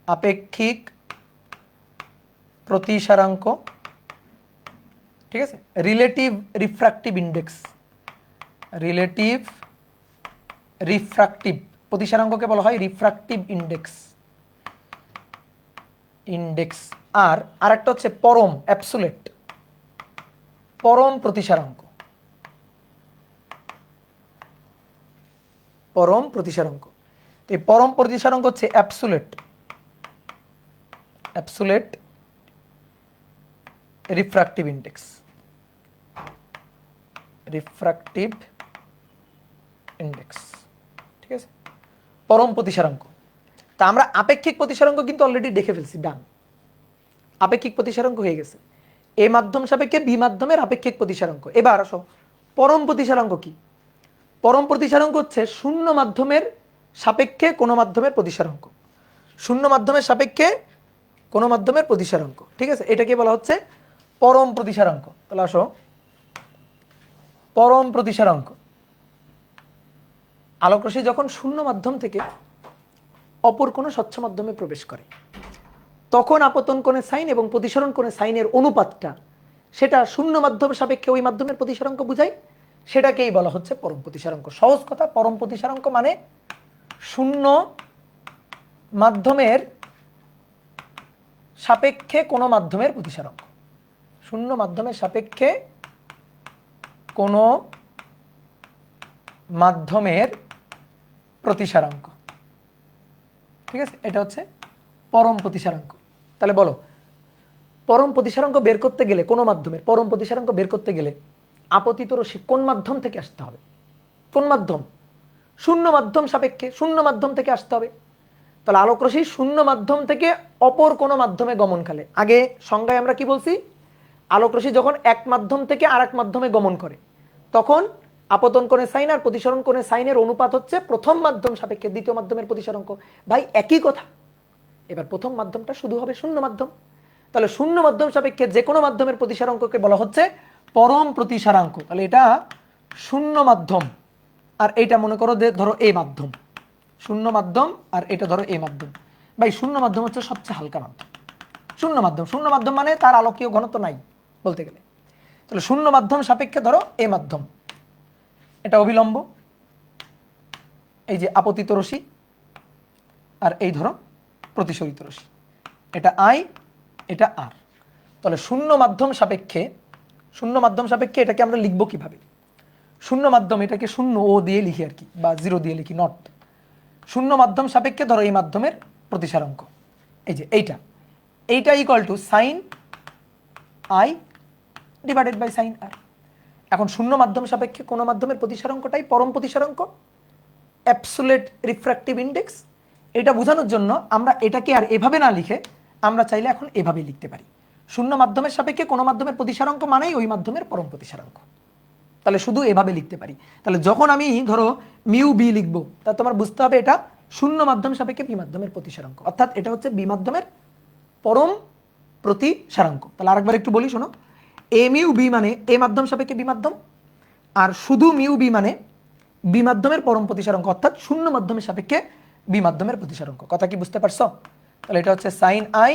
আপেক্ষিক প্রতিসারাঙ্ক, ঠিক আছে, relative refractive index, relative refractive প্রতিসারাঙ্ককে বলা হয় রিফ্র্যাক্টিভ ইন্ডেক্স, আর আরেকটা হচ্ছে পরম অ্যাবসোলিউট, পরম প্রতিসারাঙ্ক, পরম প্রতিসারাঙ্ক। এই পরম প্রতিসারাঙ্ক হচ্ছে absolute refractive index, refractive index, ঠিক আছে, পরম প্রতিসারাঙ্ক। তা আমরা আপেক্ষিক প্রতিসারাঙ্ক কিন্তু অলরেডি দেখে ফেলছি, ডান, আপেক্ষিক প্রতিসারাঙ্ক হয়ে গেছে, এ মাধ্যম সাপেক্ষে বি মাধ্যমের আপেক্ষিক প্রতিসারাঙ্ক। এবার আসো পরম প্রতিসারাঙ্ক কি? পরম প্রতিসারাঙ্ক হচ্ছে শূন্য মাধ্যমের সাপেক্ষে কোনো মাধ্যমের প্রতিসারাঙ্ক, শূন্য মাধ্যমের সাপেক্ষে কোনো মাধ্যমের প্রতিসারাঙ্ক, ঠিক আছে, এটাকে বলা হচ্ছে পরম প্রতিসারাঙ্ক। তাহলে আসো পরম প্রতিসারাঙ্ক, আলোকরশ্মি যখন শূন্য মাধ্যম থেকে অপর কোনো স্বচ্ছ মাধ্যমে প্রবেশ করে, তখন আপতন কোণের সাইন এবং প্রতিসরণ কোণের সাইনের অনুপাতটা, সেটা শূন্য মাধ্যম সাপেক্ষে ওই মাধ্যমের প্রতিসারাঙ্ক বুঝায়, সেটাকেই বলা হচ্ছে পরম প্রতিসারাঙ্ক। সহজ কথা, পরম প্রতিসারাঙ্ক মানে শূন্য মাধ্যমের সাপেক্ষে কোনো মাধ্যমের প্রতিসারাঙ্ক, শূন্য মাধ্যমের সাপেক্ষে কোনো মাধ্যমের প্রতিসারাঙ্ক, ঠিক আছে, এটা হচ্ছে পরম প্রতিসারাঙ্ক। তাহলে বলো পরম প্রতিসারাঙ্ক বের করতে গেলে, কোনো মাধ্যমের পরম প্রতিসারাঙ্ক বের করতে গেলে আপতিত রশ্মি কোন মাধ্যম থেকে আসতে হবে? কোন মাধ্যম? শূন্য মাধ্যম সাপেক্ষে, শূন্য মাধ্যম থেকে আসতে হবে। তাহলে আলোকরশ্মি শূন্য মাধ্যম থেকে অপর কোনো মাধ্যমে গমনকালে, আগে সংজ্ঞায় আমরা কি বলছি, আলোকরশ্মি যখন এক মাধ্যম থেকে আর এক মাধ্যমে গমন করে, তখন আপতন কোণের সাইন আর প্রতিসরণ কোণের সাইনের অনুপাত হচ্ছে প্রথম মাধ্যম সাপেক্ষে দ্বিতীয় মাধ্যমের প্রতিসারাঙ্ক। ভাই একই কথা। এবার প্রথম মাধ্যমটা শুধু হবে শূন্য মাধ্যম, তাহলে শূন্য মাধ্যম সাপেক্ষে যে কোনো মাধ্যমের প্রতিসারাঙ্ককে বলা হচ্ছে পরম প্রতিসারাঙ্ক, তাহলে এটা শূন্য মাধ্যম, আর এইটা মনে করো যে ধরো এ মাধ্যম, শূন্য মাধ্যম আর এটা ধরো এ মাধ্যম। ভাই শূন্য মাধ্যম হচ্ছে সবচেয়ে হালকা মাধ্যম। শূন্য মাধ্যম, শূন্য মাধ্যম মানে তার আলোকীয় ঘনত্ব নাই বলতে গেলে। তাহলে শূন্য মাধ্যম সাপেক্ষে ধরো এ মাধ্যম, এটা অবিলম্ব, এই যে আপতিত রশ্মি, আর এই ধরো প্রতিসরিত রশ্মি, এটা আই, এটা আর। তাহলে শূন্য মাধ্যম সাপেক্ষে, শূন্য মাধ্যম সাপেক্ষে এটাকে আমরা লিখবো কিভাবে? শূন্য মাধ্যম এটাকে শূন্য ও দিয়ে লিখি আর কি, বা জিরো দিয়ে লিখি, নট। শূন্য মাধ্যম সাপেক্ষে ধরো এই মাধ্যমের প্রতিসারাঙ্ক, এই যে এইটা equal to sine i divided by sine r. এখন শূন্য মাধ্যম সাপেক্ষে কোনো মাধ্যমের প্রতিসারাঙ্কটাই পরম প্রতিসারাঙ্ক, অ্যাবসোলিউট রিফ্র্যাক্টিভ ইন্ডেক্স। এটা বোঝানোর জন্য আমরা এটাকে আর এভাবে না লিখে আমরা চাইলে এখন এভাবে লিখতে পারি, শূন্য মাধ্যমের সাপেক্ষে কোনো মাধ্যমের প্রতিসারাঙ্ক মানেই ওই মাধ্যমের পরম প্রতিসারাঙ্ক। তাহলে শুধু এভাবে লিখতে পারি। তাহলে যখন আমি ধরো মিউ বি লিখবো, তা তোমার বুঝতে হবে এটা শূন্য মাধ্যম সাপেক্ষে বি মাধ্যমের প্রতিসারাঙ্ক, অর্থাৎ এটা হচ্ছে বি মাধ্যমের পরম প্রতিসারাঙ্ক। তাহলে আরেকবার একটু বলি শোনো, এ মিউ বি মানে এ মাধ্যম সাপেক্ষে বি মাধ্যম, আর শুধু মিউ বি মানে বি মাধ্যমের পরম প্রতিসারাঙ্ক, অর্থাৎ শূন্য মাধ্যমের সাপেক্ষে বি মাধ্যমের প্রতিসারাঙ্ক। কথা কি বুঝতে পারছো? তাহলে এটা হচ্ছে sine i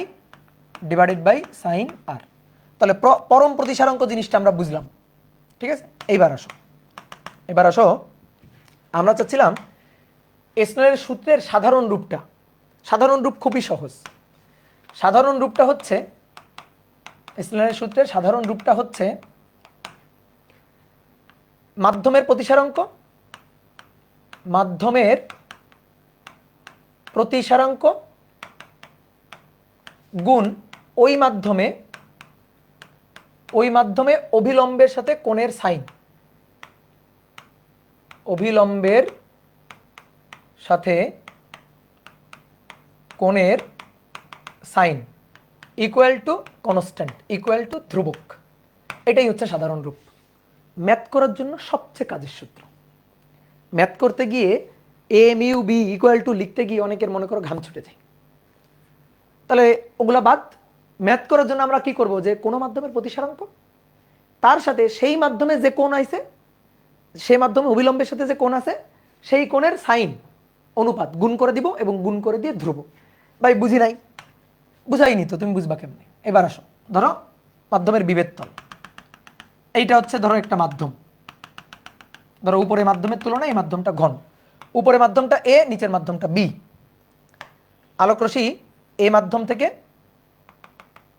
divided by sine r. তাহলে পরম প্রতিসারাঙ্ক জিনিসটা আমরা বুঝলাম, ঠিক আছে? এবার আসো আমরা চাচ্ছিলাম স্নেলের সূত্রের সাধারণ রূপটা। সাধারণ রূপ খুবই সহজ। সাধারণ রূপটা হচ্ছে, স্নেলের সূত্রের সাধারণ রূপটা হচ্ছে মাধ্যমের প্রতিসারাঙ্ক, মাধ্যমের প্রতিসারাঙ্ক গুণ ওই মাধ্যমে অভিলম্বের সাথে কোণের সাইন, অভিলম্বের সাথে কোণের sine equal to constant, equal to ধ্রুবক। এটাই হচ্ছে সাধারণ রূপ। ম্যাথ করার জন্য সবচেয়ে কাজের সূত্র। ম্যাথ করতে গিয়ে A mu B equal to লিখতে গিয়ে অনেকের মনে করো ঘাম ছুটে যায়। তাহলে ওগুলা বাদ। ম্যাথ করার জন্য আমরা কি করব, যে কোনো মাধ্যমের প্রতিসারাঙ্ক, তার সাথে সেই মাধ্যমে যে কোণ আছে, সেই মাধ্যমে অবিলম্বের সাথে যে কোণ আছে, সেই কোণের সাইন অনুপাত গুণ করে দিব, এবং গুণ করে দিয়ে ধ্রুব। ভাই বুঝি নাই? বুঝাইনি তো, তুমি বুঝবা কেমনে? এবার আসো, ধরো মাধ্যমের বিভেদ তল, এইটা হচ্ছে ধরো একটা মাধ্যম, ধরো উপরে মাধ্যমের তুলনায় এই মাধ্যমটা ঘন, উপরে মাধ্যমটা এ, নিচের মাধ্যমটা বি। আলোক রশ্মি এ মাধ্যম থেকে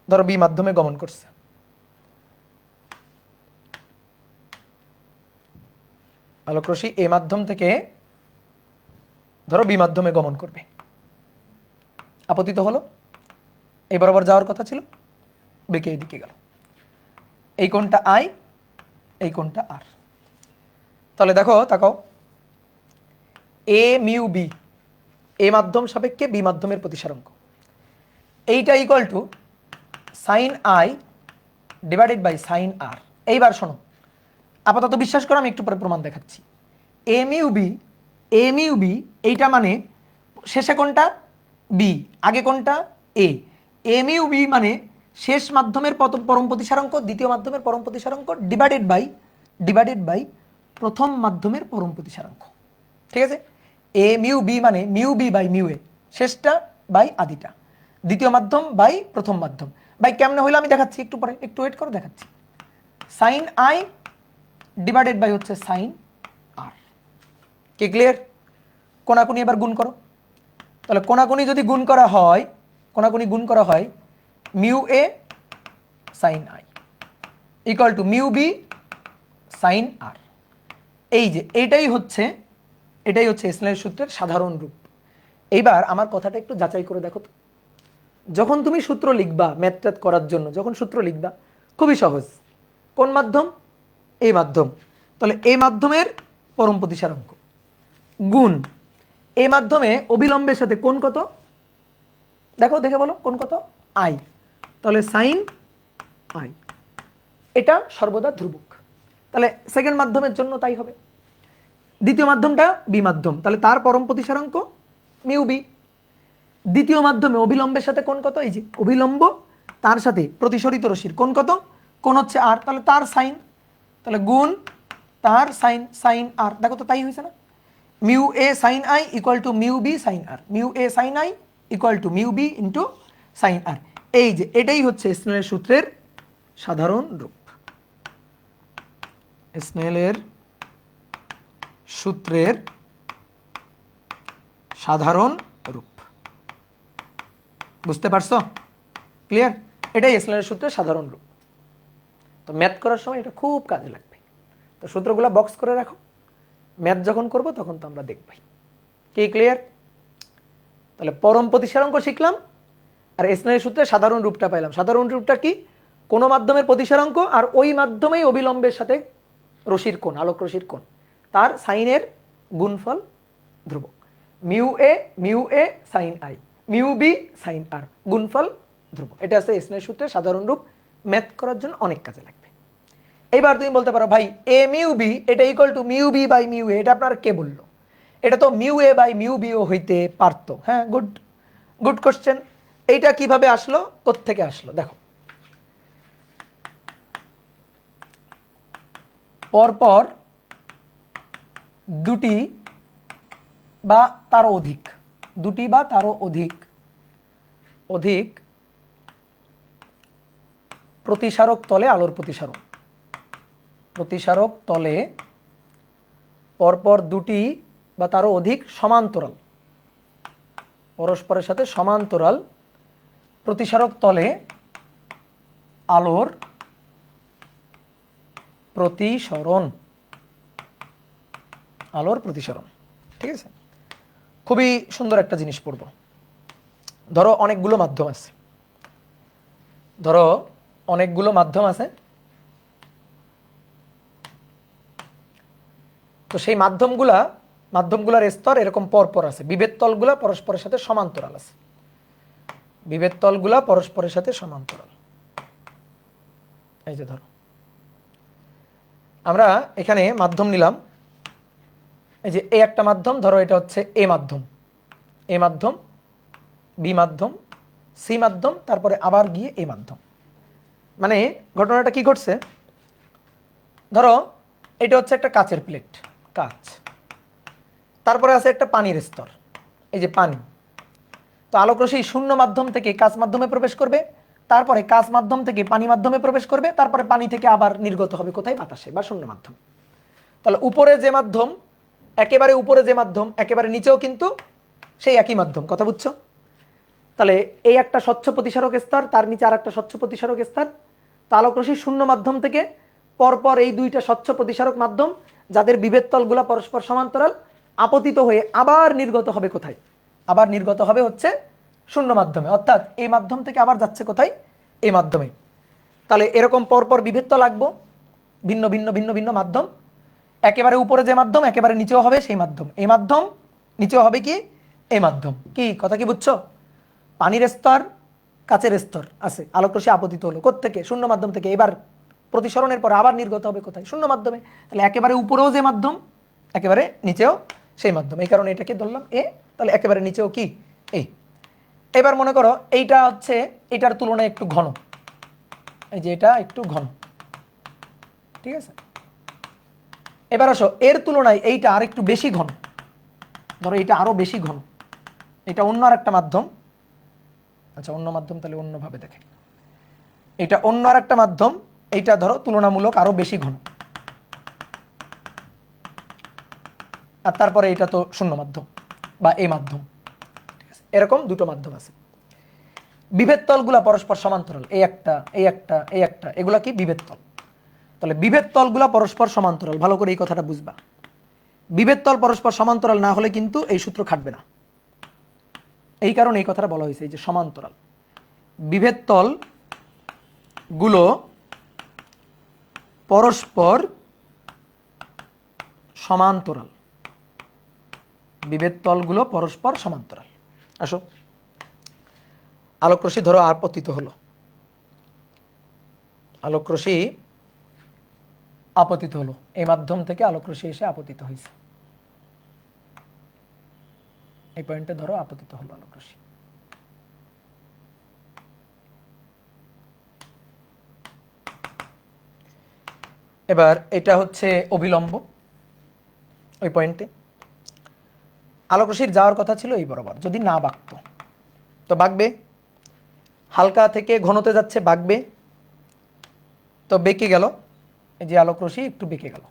ধরো বি মাধ্যমে গমন করছে, আলোক রশ্মি এ মাধ্যম থেকে ধরো বি মাধ্যমে গমন করবে, আপতিত হলো, এই বরাবর যাওয়ার কথা ছিল, বেঁকে এইদিকে গেল, এই কোণটা আই, এই কোণটা আর। তাহলে দেখো, তাকাও, এ মিউ বি, এ মাধ্যম সাপেক্ষে বি মাধ্যমের প্রতিসারাঙ্ক, এইটা equal to sine i divided by sine r. এইবার শোনো, আপাতত বিশ্বাস করো, আমি একটু পরে প্রমাণ দেখাচ্ছি। এ মিউ বি এইটা মানে শেষে কোনটা বি, আগে কোনটা এ। এ মিউ বি মানে শেষ মাধ্যমের পরম প্রতিসারাঙ্ক, দ্বিতীয় মাধ্যমের পরম প্রতিসারাঙ্ক ডিভাইডেড বাই প্রথম মাধ্যমের পরম প্রতিসারাঙ্ক, ঠিক আছে? এ মিউ বি মানে mu B by mu A, শেষটা বাই আদিটা, দ্বিতীয় মাধ্যম বাই প্রথম মাধ্যম। বাই কেমনে হইলো আমি দেখাচ্ছি একটু পরে, একটু ওয়েট করো, দেখাচ্ছি। সাইন আই ডিভাইডেড বাই হচ্ছে সাইন আর। কি ক্লিয়ার? কোনাকুনি এবার গুণ করো। তাহলে কোনাকুনি যদি গুণ করা হয়, mu A sine i equal to mu B sine r. এই যে এটাই হচ্ছে স্নেলের সূত্রের সাধারণ রূপ। এইবার আমার কথাটা একটু যাচাই করে দেখো তো, যখন তুমি সূত্র লিখবা ম্যাথ করার জন্য, যখন সূত্র লিখবা খুবই সহজ, কোন মাধ্যম? এই মাধ্যম। তাহলে এই মাধ্যমের পরম প্রতিসারাঙ্ক গুণ এই মাধ্যমে অবিলম্বের সাথে কোণ কত, দেখে বলো কোণ কত, আই। তাহলে সাইন আই, এটা সর্বদা ধ্রুবক। তাহলে সেকেন্ড মাধ্যমের জন্য তাই হবে। দ্বিতীয় মাধ্যমটা বি মাধ্যম, তাহলে তার পরম প্রতিসারাঙ্ক মিউ বি। দ্বিতীয় মাধ্যমে অবিলম্বের সাথে কোণ কত, এই যে অবিলম্ব, তার সাথে প্রতিসরিত রশ্মির কোণ কত, কোণ হচ্ছে আর, তাহলে তার সাইন তাহলে গুণ তার সাইন সাইন আর, দেখো তো তাই হয়েছে না? Mu A sine i equal to mu B sine r, mu A sine i equal to mu B into sine r. এই যে এটাই হচ্ছে স্নেলের সূত্রের সাধারণ রূপ। স্নেলের সূত্রের সাধারণ রূপ, বুঝতে পারছো? ক্লিয়ার? এটাই স্নেলের সূত্রের সাধারণ রূপ। তো ম্যাথ করার সময় এটা খুব কাজে লাগবে। তো সূত্রগুলো বক্স করে রাখো, ম্যাথ যখন করব তখন তো আমরা দেখবই। কি ক্লিয়ার? তাহলে পরম প্রতিসারাঙ্ক শিখলাম, আর স্নেলের সূত্রের সাধারণ রূপটা পাইলাম। সাধারণ রূপটা কি? কোনো মাধ্যমের প্রতিসারাঙ্ক আর ওই মাধ্যমেই অবিলম্বের সাথে রশির কোণ, আলোক রশির কোণ, তার সাইনের গুণফল ধ্রুবক। Mu A sine i, mu B sine r, গুণফল ধ্রুবক। এটা আছে স্নেলের সূত্রের সাধারণ রূপ, ম্যাথ করার জন্য অনেক কাজে লাগবে। এইবার তুমি বলতে পারো ভাই এ মিউ বি এটা equal to mu B by mu A, এটা আপনার কে বললো? এটা তো মিউ এ বাই মিউ বিও হইতে পারতো। হ্যাঁ, গুড গুড কোশ্চেন। এইটা কিভাবে আসলো, কোত্থেকে আসলো? দেখো, পরপর দুটি বা তারও অধিক, দুটি বা তারও অধিক অধিক প্রতিসারক তলে আলোর প্রতিসারণ, প্রতিসারক তলে পরপর দুটি বা তারও অধিক সমান্তরাল, পরস্পরের সাথে সমান্তরাল প্রতিসারক তলে আলোর প্রতিসরণ, আলোর প্রতিসরণ। ঠিক আছে, খুবই সুন্দর একটা জিনিস পড়ব। ধরো অনেকগুলো মাধ্যম আছে, ধরো অনেকগুলো মাধ্যম আছে, তো সেই মাধ্যমগুলার স্তর এরকম পরপর আছে, বিভেদ তলগুলা পরস্পরের সাথে সমান্তরাল আছে, বিভেদ তলগুলা পরস্পরের সাথে সমান্তরাল। এই যে ধরো আমরা এখানে মাধ্যম নিলাম, এই যে এ একটা মাধ্যম, ধরো এটা হচ্ছে এ মাধ্যম, এ মাধ্যম, বি মাধ্যম, সি মাধ্যম, তারপরে আবার গিয়ে এ মাধ্যম। মানে ঘটনাটা কি ঘটছে, ধরো এটা হচ্ছে একটা কাচের প্লেট, কাচ, তারপরে আছে একটা পানির স্তর, এই যে পানি। তো আলোকরশ্মি শূন্য মাধ্যম থেকে কাচ মাধ্যমে প্রবেশ করবে, তারপরে কাচ মাধ্যম থেকে পানি মাধ্যমে প্রবেশ করবে, তারপরে পানি থেকে আবার নির্গত হবে কোথায়? বাতাসে বা শূন্য মাধ্যম। তাহলে উপরে যে মাধ্যম, একেবারে উপরে যে মাধ্যম, একেবারে নিচেও কিন্তু সেই একই মাধ্যম। কথা বুঝছো? তাহলে এই একটা স্বচ্ছ প্রতিসারক স্তর, তার নিচে আর একটা স্বচ্ছ প্রতিসারক স্তর। তো আলোকরশ্মি শূন্য মাধ্যম থেকে পরপর এই দুইটা স্বচ্ছ প্রতিসারক মাধ্যম, যাদের বিভেদ তলগুলা পরস্পর সমান্তরাল, আপতিত হয়ে আবার নির্গত হবে কোথায়? আবার নির্গত হবে হচ্ছে শূন্য মাধ্যমে, অর্থাৎ এই মাধ্যম থেকে আবার যাচ্ছে কোথায়? এই মাধ্যমে। তাহলে এরকম পরপর বিভেদ তল আঁকবো, ভিন্ন ভিন্ন ভিন্ন ভিন্ন মাধ্যম, একেবারে উপরে যে মাধ্যম একেবারে নিচেও হবে সেই মাধ্যম, এই মাধ্যম, নিচেও হবে কি? এই মাধ্যম। কি কথা কি বুঝছো? পানির স্তর, কাচের স্তর আছে, আলোকরশ্মি আপতিত হলো কোত্থেকে? শূন্য মাধ্যম থেকে। এবার প্রতিসরণের পর আবার নির্গত হবে কোথায়? শূন্য মাধ্যমে। তাহলে একেবারে উপরেও যে মাধ্যম, একেবারে নিচেও সেই মাধ্যম, এই কারণে এটাকে ধরলাম এ। তাহলে একেবারে নিচেও কি? এই। এবার মনে করো এইটা হচ্ছে এটার তুলনায় একটু ঘন, এই যে এটা একটু ঘন, ঠিক আছে? এবার আসো এর তুলনায় এইটা আর একটু বেশি ঘন, ধরো এটা আরো বেশি ঘন, এটা অন্য আর একটা মাধ্যম। আচ্ছা, অন্য মাধ্যম তাহলে অন্যভাবে দেখে, এটা অন্য আর একটা মাধ্যম, এইটা ধরো তুলনামূলক আরো বেশি ঘন, আর তারপরে এটা তো শূন্য মাধ্যম বা এই মাধ্যম। এরকম দুটো মাধ্যম আছে। বিভেদ তলগুলা পরস্পর সমান্তরাল, এই একটা, এই একটা, এই একটা, এগুলা কি? বিভেদ তল। তাহলে বিভেদ তলগুলা পরস্পর সমান্তরাল, ভালো করে এই কথাটা বুঝবা। বিভেদ তল পরস্পর সমান্তরাল না হলে কিন্তু এই সূত্র খাটবে না, এই কারণে এই কথাটা বলা হয়েছে, এই যে সমান্তরাল। বিভেদ তল গুলো পরস্পর সমান্তরাল, বিভেদ তলগুলো পরস্পর সমান্তরাল। আসো, আলোকরশ্মি ধরো আপতিত হলো, আলোকরশ্মি আপতিত হলো, এই মাধ্যম থেকে আলোকরশ্মি এসে আপতিত হয়েছে, এই পয়েন্টে ধরো আপতিত হলো আলোকরশ্মি। এবার এটা হচ্ছে অবিলম্ব, ওই পয়েন্টে আলোক রশ্মির যাওয়ার কথা ছিল এই বরাবর, যদি না বাঁকতো তো বাঁকবে, হালকা থেকে ঘনতে যাচ্ছে বাঁকবে, তো বেঁকে গেল, এই যে আলোক রশ্মি একটু বেঁকে গেল,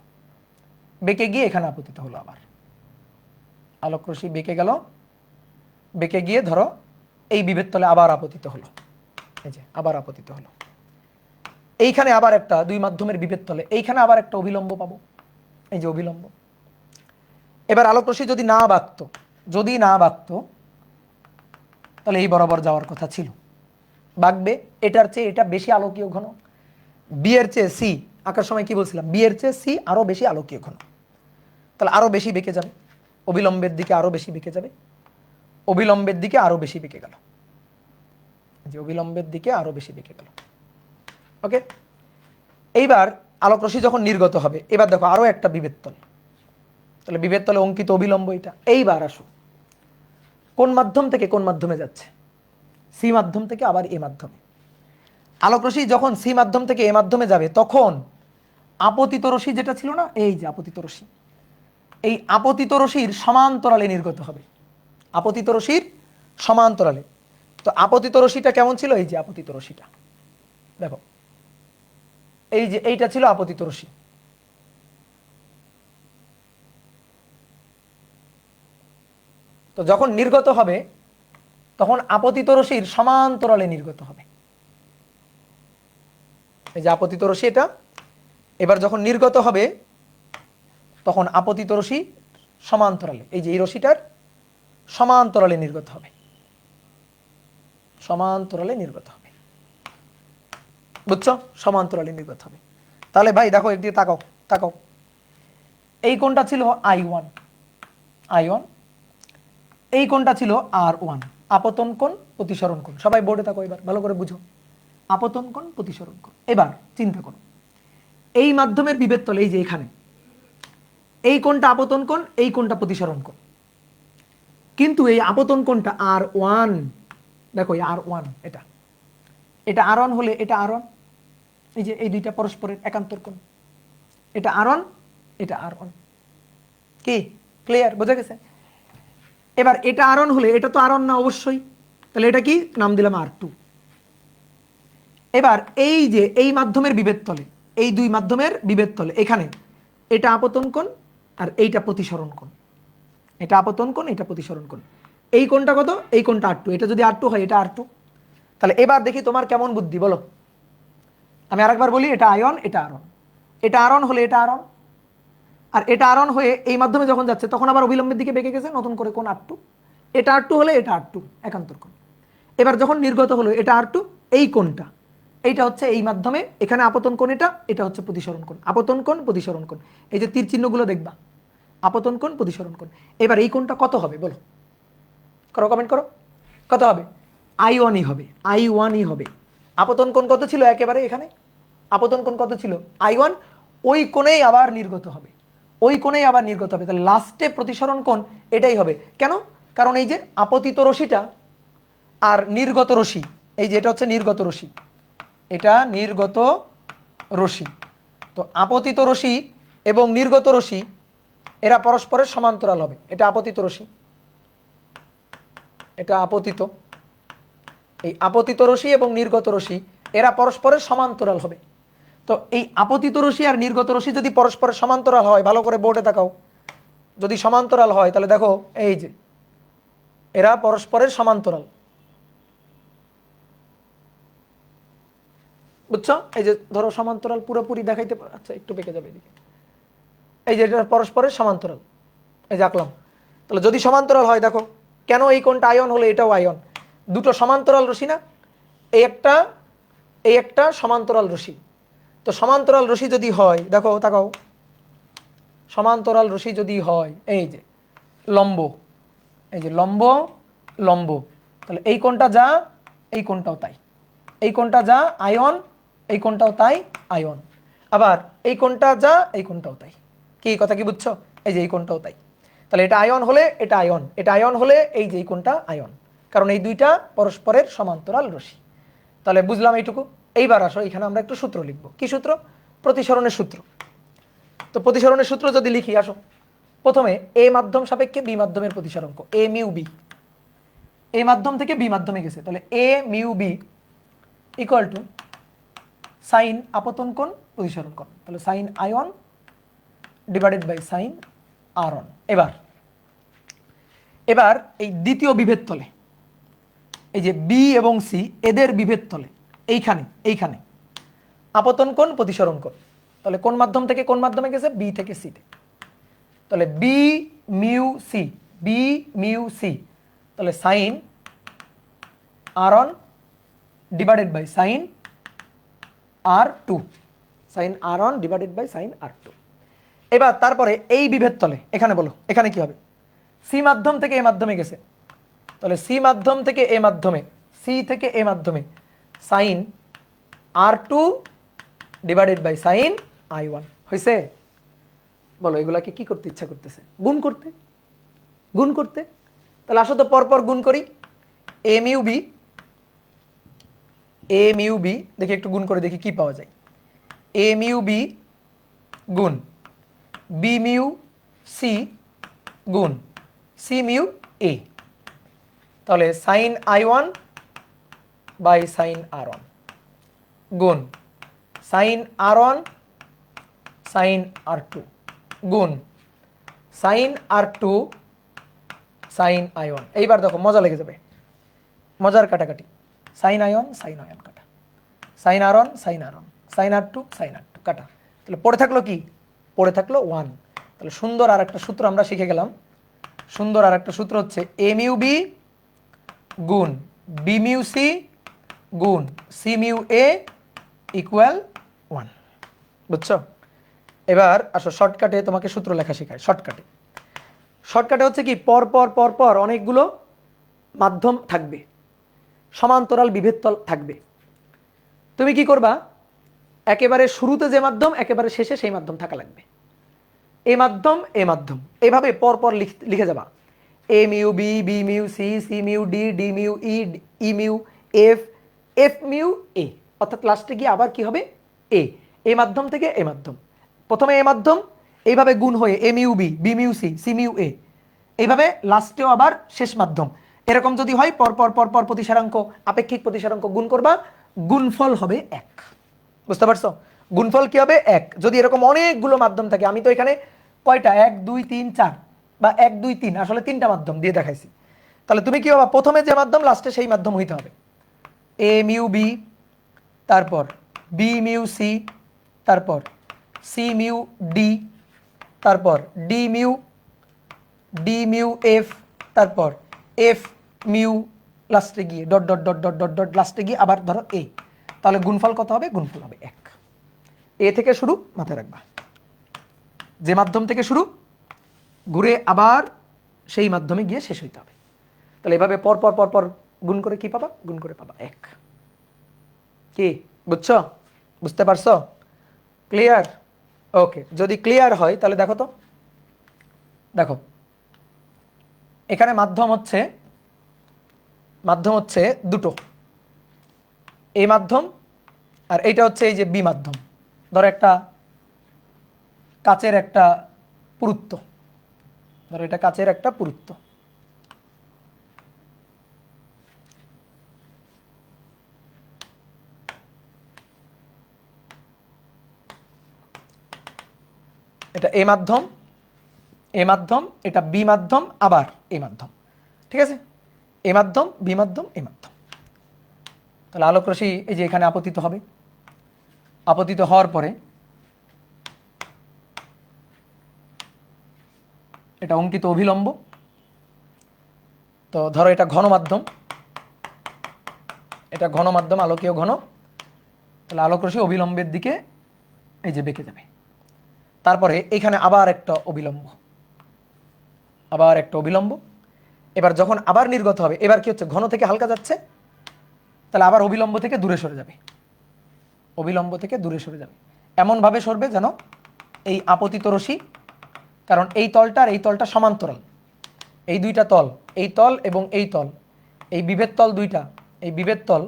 বেঁকে গিয়ে এখানে আপতিত হলো, আবার আলোক রশ্মি বেঁকে গেল, বেঁকে গিয়ে ধরো এই বিভেদ তলে আবার আপতিত হলো, এই যে আবার আপতিত হলো, এইখানে আবার একটা দুই মাধ্যমের বিভেদ তলে এইখানে আবার একটা অবিলম্ব পাবো, এই যে অবিলম্ব। এবার আলোক রশ্মি যদি না বাঁকতো, যদি না বাঁকতো তাহলে এই বরাবর যাওয়ার কথা ছিল, বাঁকবে, এটার চেয়ে এটা বেশি আলোকীয় ঘন, বি এর চেয়ে সি, আঁকার সময় কি বলছিলাম, বি এর চেয়ে সি আরো বেশি আলোকীয় ঘন, তাহলে আরো বেশি বেঁকে যাবে, অবিলম্বের দিকে আরো বেশি বেঁকে যাবে, অবিলম্বের দিকে আরো বেশি বেঁকে গেল, যে অবিলম্বের দিকে আরো বেশি বেঁকে গেল। ওকে, এইবার আলোক রশ্মি যখন নির্গত হবে, এবার দেখো আরো একটা বিভেদ তল, তাহলে বিভেদ তলে অঙ্কিত অবিলম্ব এটা। এইবার আসো কোন মাধ্যম থেকে কোন মাধ্যমে যাচ্ছে, সি মাধ্যম থেকে আবার এ মাধ্যমে। আলোক রশ্মি যখন সি মাধ্যম থেকে এ মাধ্যমে যাবে তখন আপতিত রশ্মি যেটা ছিল না, এই যে আপতিত রশ্মি, এই আপতিত রশ্মির সমান্তরালে নির্গত হবে, আপতিত রশ্মির সমান্তরালে। তো আপতিত রশ্মিটা কেমন ছিল, এই যে আপতিত রশ্মিটা দেখো, এই যে এইটা ছিল আপতিত রশ্মি, তো যখন নির্গত হবে তখন আপতিত রশ্মির সমান্তরালে নির্গত হবে, এই যে আপতিত রশ্মি এটা, এবার যখন নির্গত হবে তখন আপতিত রশ্মি সমান্তরালে, এই যে এই রশ্মিটার সমান্তরালে নির্গত হবে, সমান্তরালে নির্গত হবে, বুঝছো, সমান্তরালে নির্গত হবে। তাহলে ভাই দেখো একদিকে তাকাও, তাকাও, এই কোণটা ছিল I1, I1, এই কোণটা ছিল R1, আপতন কোণ প্রতিসরণ কোণ। সবাই বোর্ডে তাকাও, এবার ভালো করে বুঝো, আপতন কোণ প্রতিসরণ কোণ। এবার চিন্তা করো, এই মাধ্যমের বিভেদ তলে, এই যে এখানে এই কোণটা আপতন কোণ, এই কোণটা প্রতিসরণ কোণ, কিন্তু এই আপতন কোণটা R1, দেখো এই R1, এটা এটা R1 হলে এটা R1, এই যে এই দুইটা পরস্পরের একান্তর কোণ, এটা R1, এটা R1, কি ক্লিয়ার, বোঝা গেছে? এবার এটা R1 হলে এটা তো R1 না অবশ্যই, তাহলে এটা কি নাম দিলাম R2। এবার এই যে এই মাধ্যমের বিভেদ তলে, এই দুই মাধ্যমের বিভেদ তলে এখানে এটা আপতন কোণ আর এইটা প্রতিসরণ কোণ, এটা আপতন কোণ, এটা প্রতিসরণ কোণ, এই কোণটা কত, এই কোণটা R2, এটা যদি R2 হয় এটা R2। তাহলে এবার দেখি তোমার কেমন বুদ্ধি বলো, আমি আরেকবার বলি, এটা I1, এটা R1, এটা R1 হলে এটা R1, আর এটা R1 হয়ে এই মাধ্যমে যখন যাচ্ছে তখন আবার অবিলম্বের দিকে বেঁকে গেছে, নতুন করে কোণ R2, এটা R2 হলে এটা R2 একান্তর কোণ। এবার যখন নির্গত হলো এটা R2, এই কোণটা, এইটা হচ্ছে এই মাধ্যমে, এখানে আপতন কোণ, এটা এটা হচ্ছে প্রতিসরণ কোণ, আপতন কোণ প্রতিসরণ কোণ, এই যে তীর চিহ্নগুলো দেখবা, আপতন কোণ প্রতিসরণ কোণ। এবার এই কোণটা কত হবে বলো, করো, কমেন্ট করো, কত হবে? I1ই হবে, I1ই হবে। আপতন কোণ কত ছিল একেবারে এখানে, আপতন কোণ কত ছিল I1, ওই কোণেই আবার নির্গত হবে, ওই কোণেই আবার নির্গত হবে, তাহলে লাস্টে প্রতিসরণ কোণ এটাই হবে। কেন? কারণ এই যে আপতিত রশ্মিটা আর নির্গত রশ্মি, এই যে এটা হচ্ছে নির্গত রশ্মি, এটা নির্গত রশ্মি, তো আপতিত রশ্মি এবং নির্গত রশ্মি এরা পরস্পরের সমান্তরাল হবে, এটা আপতিত রশ্মি, এটা আপতিত, এই আপতিত রশ্মি এবং নির্গত রশ্মি এরা পরস্পরের সমান্তরাল হবে। তো এই আপতিত রশ্মি আর নির্গত রশ্মি যদি পরস্পরের সমান্তরাল হয়, ভালো করে বোর্ডে তাকাও, যদি সমান্তরাল হয় তাহলে দেখো এই যে এরা পরস্পরের সমান্তরাল, বুঝছো? এই যে ধরো সমান্তরাল পুরোপুরি দেখাইতে, আচ্ছা একটু বেঁকে যাবে এদিকে, এই যে এটা পরস্পরের সমান্তরাল, এই যে আঁকলাম। তাহলে যদি সমান্তরাল হয় দেখো, কেন এই কোণটা I1 হলে এটাও I1, দুটো সমান্তরাল রশ্মি না, এই একটা সমান্তরাল রশ্মি। তো সমান্তরাল রশ্মি যদি হয়, দেখো তাকাও, সমান্তরাল রশ্মি যদি হয় এই যে লম্ব, এই যে লম্ব লম্ব, তাহলে এই কোণটা যা, এই কোণটাও তাই, এই কোণটা যা I1, এই কোণটাও তাই I1, আবার এই কোণটা যা, এই কোণটাও তাই। কি কথা কি বুঝছো? এই যে এই কোণটাও তাই, তাহলে এটা I1 হলে এটা I1, এটা I1 হলে এই যে এই কোণটা I1, কারণ এই দুইটা পরস্পরের সমান্তরাল রশ্মি। তাহলে বুঝলাম এইটুকু। এইবার আসো এখানে আমরা একটু সূত্র লিখব। কি সূত্র? প্রতিসরণের সূত্র। তো প্রতিসরণের সূত্র যদি লিখি, আসো প্রথমে এ মাধ্যম সাপেক্ষে বি মাধ্যমের প্রতিসরণ এ মিউ বি, এ মাধ্যম থেকে বি মাধ্যমে গেছে, তাহলে A mu B equal to sine আপতন কোণ প্রতিসরণ কোণ, তাহলে sine i one divided by sine r one. এবার এই দ্বিতীয় বিভেদ তলে এই যে বি এবং সি এদের বিভেদ তলে এইখানে আপতন কোণ প্রতিসরণ কোণ, তাহলে কোন মাধ্যম থেকে কোন মাধ্যমে গেছে, বি থেকে সিতে, তাহলে বি মিউ সি, তাহলে sine r one divided by sine r two, sine r one divided by sine r two. এবার তারপরে এই বিভেদ তলে এখানে বলো এখানে কি হবে, সি মাধ্যম থেকে এ মাধ্যমে গেছে, তাহলে সি মাধ্যম থেকে এ মাধ্যমে, সি থেকে এ মাধ্যমে সাইন আর2 ডিভাইডেড বাই সাইন আই1 হয়েছে। বলো এগুলাকে কি করতে ইচ্ছা করতেছে, গুণ করতে। তাহলে আসো তো পরপর গুণ করি, এ মিউ বি দেখি একটু গুণ করে দেখি কি পাওয়া যায়, এ মিউ বি গুণ বি মিউ সি গুণ সি মিউ এ, তাহলে সাইন আই1 বাই সাইন আর1 গুণ সাইন আর1 সাইন আর2 গুণ সাইন আর2 সাইন আই1। এইবার দেখো মজা লেগে যাবে, মজার কাটাকাটি, সাইন আই1 কাটা, সাইন আর1 সাইন আর2 কাটা, তাহলে পড়ে থাকলো কি, পড়ে থাকলো 1। তাহলে সুন্দর আর একটা সূত্র আমরা শিখে গেলাম, সুন্দর আর একটা সূত্র হচ্ছে এ মিউ বি গুণ বি মিউ সি গুণ সি মিউ এ ইকুয়াল 1, বুঝছো। এবার আসো শর্টকাটে তোমাকে সূত্র লেখা শেখায়। শর্টকাটে হচ্ছে কি, পর অনেকগুলো মাধ্যম থাকবে, সমান্তরাল বিভেদতল থাকবে, তুমি কি করবা, একেবারে শুরুতে যে মাধ্যম একেবারে শেষে সেই মাধ্যম থাকা লাগবে, এ মাধ্যম এইভাবে পরপর লিখে যাবা, A mu B, B mu C, C mu D, D mu E, E mu F, F mu A, অর্থাৎ লাস্টে গিয়ে আবার কি হবে, এ মাধ্যম থেকে এ মাধ্যম, প্রথমে এ মাধ্যম এইভাবে গুণ হয়ে A mu B, B mu C, C mu A, এইভাবে লাস্টেও আবার শেষ মাধ্যম, এরকম যদি হয় পরপর প্রতিসারাঙ্ক আপেক্ষিক প্রতিসারাঙ্ক গুণ করবা, গুণফল হবে 1, বুঝতে পারছো, গুণফল কি হবে 1। যদি এরকম অনেকগুলো মাধ্যম থাকে, আমি তো এখানে কয়টা 1 2 3 4 বা 1 2 3 আসলে 3টা মাধ্যম দিয়ে দেখাইছি, তাহলে তুমি কি হবে, প্রথমে যে মাধ্যম লাস্টে সেই মাধ্যম হইতে হবে, এ মিউ বি, তারপর বি মিউ সি, তারপর সি মিউ ডি, তারপর ডি মিউ এফ, তারপর এফ মিউ লাস্টে গিয়ে dot dot dot dot dot dot লাস্টে গিয়ে আবার ধরো এ, তাহলে গুণফল কত হবে, গুণফল হবে 1। এ থেকে শুরু, মাথায় রাখবা, যে মাধ্যম থেকে শুরু ঘুরে আবার সেই মাধ্যমে গিয়ে শেষ হইতে হবে, তাহলে এভাবে পরপর গুণ করে কি পাবা, গুণ করে পাবা 1। কি বুঝছো, বুঝতে পারছো, ক্লিয়ার, ওকে। যদি ক্লিয়ার হয় তাহলে দেখো তো, দেখো এখানে মাধ্যম হচ্ছে দুটো, এ মাধ্যম আর এইটা হচ্ছে এই যে বি মাধ্যম, ধরো একটা কাচের একটা পুরুত্ব, ধরো এটা কাচের একটা পুরুত্ব, এটা এ মাধ্যম, এটা বি মাধ্যম, আবার এ মাধ্যম, ঠিক আছে, এ মাধ্যম বি মাধ্যম এ মাধ্যম, তাহলে আলোক রশ্মি এই যে এখানে আপতিত হবে, আপতিত হওয়ার পরে এটা অঙ্কিত অভিলম্ব, তো ধরো এটা ঘন মাধ্যম, এটা ঘন মাধ্যম আলোকীয় ঘন, তাহলে আলোক রশ্মি অভিলম্বের দিকে এই যে বেঁকে যাবে, তারপরে এখানে আবার একটা অবিলম্ব, এবার যখন আবার নির্গত হবে, এবার কি হচ্ছে, ঘন থেকে হালকা যাচ্ছে, তাহলে আবার অবিলম্ব থেকে দূরে সরে যাবে, এমন ভাবে সরবে যেন এই আপতিত রশ্মি, কারণ এই তলটা আর এই তলটা সমান্তরাল, এই দুইটা তল, এই তল এবং এই তল, এই বিভেদ তল দুইটা, এই বিভেদ তল